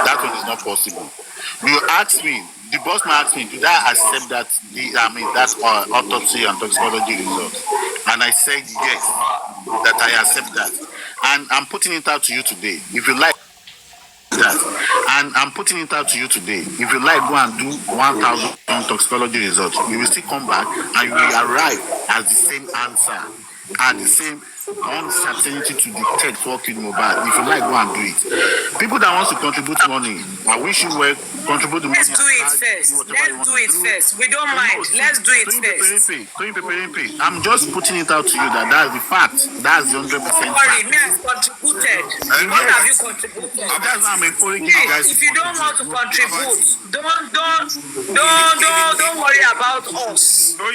That one is not possible. You asked me. The boss man asked me, did I accept that that autopsy and toxicology results? And I said yes, that I accept that. And I'm putting it out to you today. If you like that, and I'm putting it out to you today. If you like, go and do 1,000 toxicology results. You will still come back and you will arrive at the same answer and the same uncertainty to detect what killed Mohbad. If you like, go and do it. People that want to contribute money, I wish you were contribute the money. Let's do it first. We don't mind. Let's do it first. I'm just putting it out to you that that's the fact. That's the 100% fact. Me has contributed. What have you contributed? That's why I'm encouraging you guys. If you don't want to contribute, don't worry about us. Don't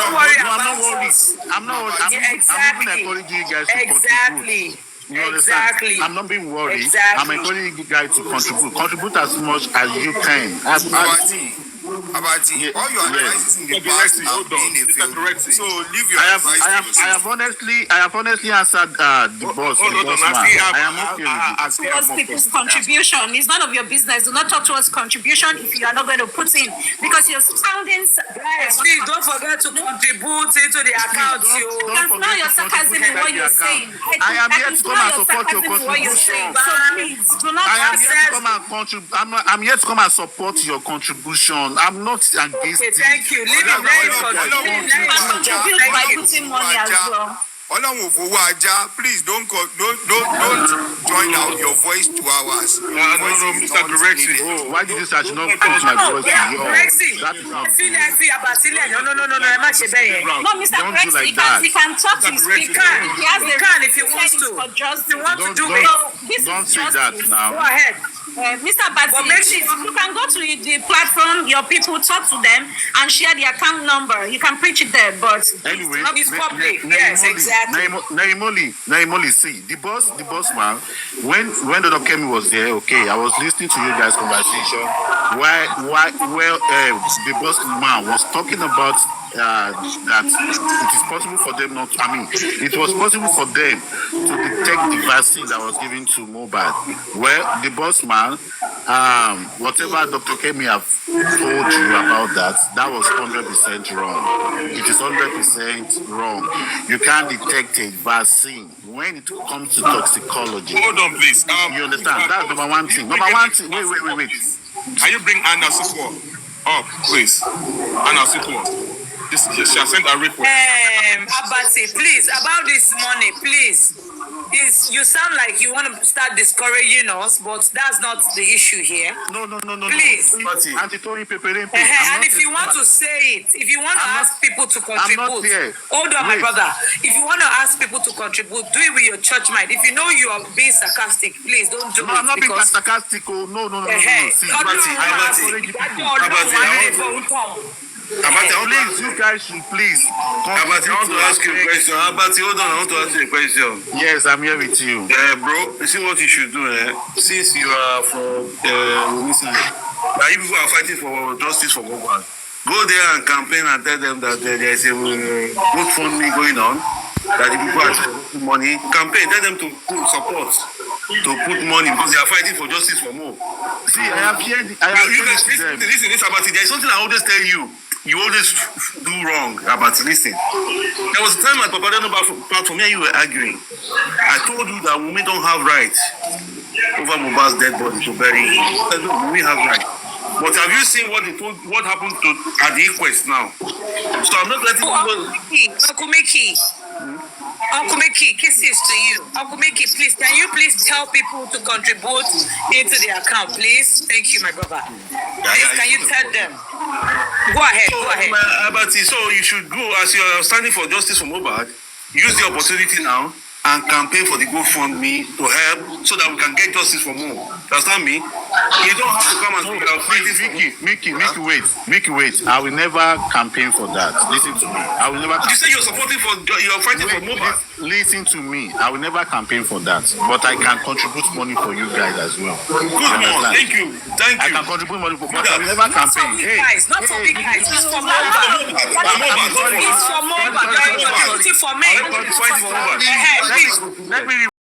worry about us. I'm even encouraging you guys to contribute. You understand? I'm not being worried. I'm encouraging you guys to contribute. Contribute as much as you can. Abati, all your advices in the past have been a failure. So leave your advice to I have honestly answered the boss. I am okay with it. Towards people's contribution. It's none of your business. Do not talk towards contribution if you are not going to put in, because you're sounding. Please don't forget to contribute into the account. You can smell your sarcasm in what you're saying. I am here to come and support your contribution. So please do not. I'm here to come and support your contribution. I'm not against it. Thank you. Leave it very contribute by putting money as well. Please don't join out your voice to ours. No, Mr. Direction. Why did you start not put my voice to yours? No, Mr. Direction, he can talk to his speaker. He can if he wants to. If you want to do it. Don't say that now. Go ahead. Mr. Bati, you can go to the platform, your people, talk to them and share the account number. You can preach it there, but anyway, it's public. Yes, exactly. Naimoli, see, the boss man, when Dr. Kemi was there, okay, I was listening to you guys' conversation. The boss man was talking about that it is possible for them not to, it was possible for them to detect the vaccine that was given to Mohbad. Well, the boss man, whatever Dr. Kemi have told you about that was 100% wrong. It is 100% wrong. You can't detect a vaccine when it comes to toxicology. Hold on, please. You understand? That's number one thing. Wait. Can you bring Anna Sukwo up, please? Anna Sukwo. She has sent a request. Abati, please, about this money, please. You sound like you want to start discouraging us, but that's not the issue here. No. Please. And if you want to say it, if you want to ask people to contribute, hold on, my brother. If you want to ask people to contribute, do it with your church mind. If you know you are being sarcastic, please don't do it. I'm not being sarcastic. No. Please, you guys should please. Abati, I want to ask you a question. Abati, hold on, I want to ask you a question. Yes, I'm here with you. Bro, you see what you should do, Since you are from now you people are fighting for justice for Mohbad. Go there and campaign and tell them that there is a GoFundMe going on, that the people are put money. Campaign, tell them to put support, to put money because they are fighting for justice for more. See, I have heard. You guys, listen, about it. There is something I always tell you. You always do wrong about it. Listen. There was a time at Papa Dano platform where you were arguing. I told you that women don't have rights over mohbad's dead body to bury him. I said, no, we have rights. But have you seen what happened to at the inquest now? So I'm not letting Uncle Mickey. Uncle Mickey, kisses to you. Uncle Mickey, please, can you please tell people to contribute into the account, please? Thank you, my brother. Please, can you tell them? Go ahead, go ahead. So you should go, as you are standing for justice for mohbad, use the opportunity now and campaign for the GoFundMe to help so that we can get justice for more. Understand me? You don't have to come and speak out. Mickey, wait. I will never campaign for that. Listen to me. I will never. You say you're fighting for mohbad. Listen to me. I will never campaign for that, but I can contribute money for you guys as well. Good one. Thank you. I can contribute money for, but I will never campaign. Not for big guys. It's for mohbad. It's for mohbad. You're contributing for me. Fighting for mohbad. Let me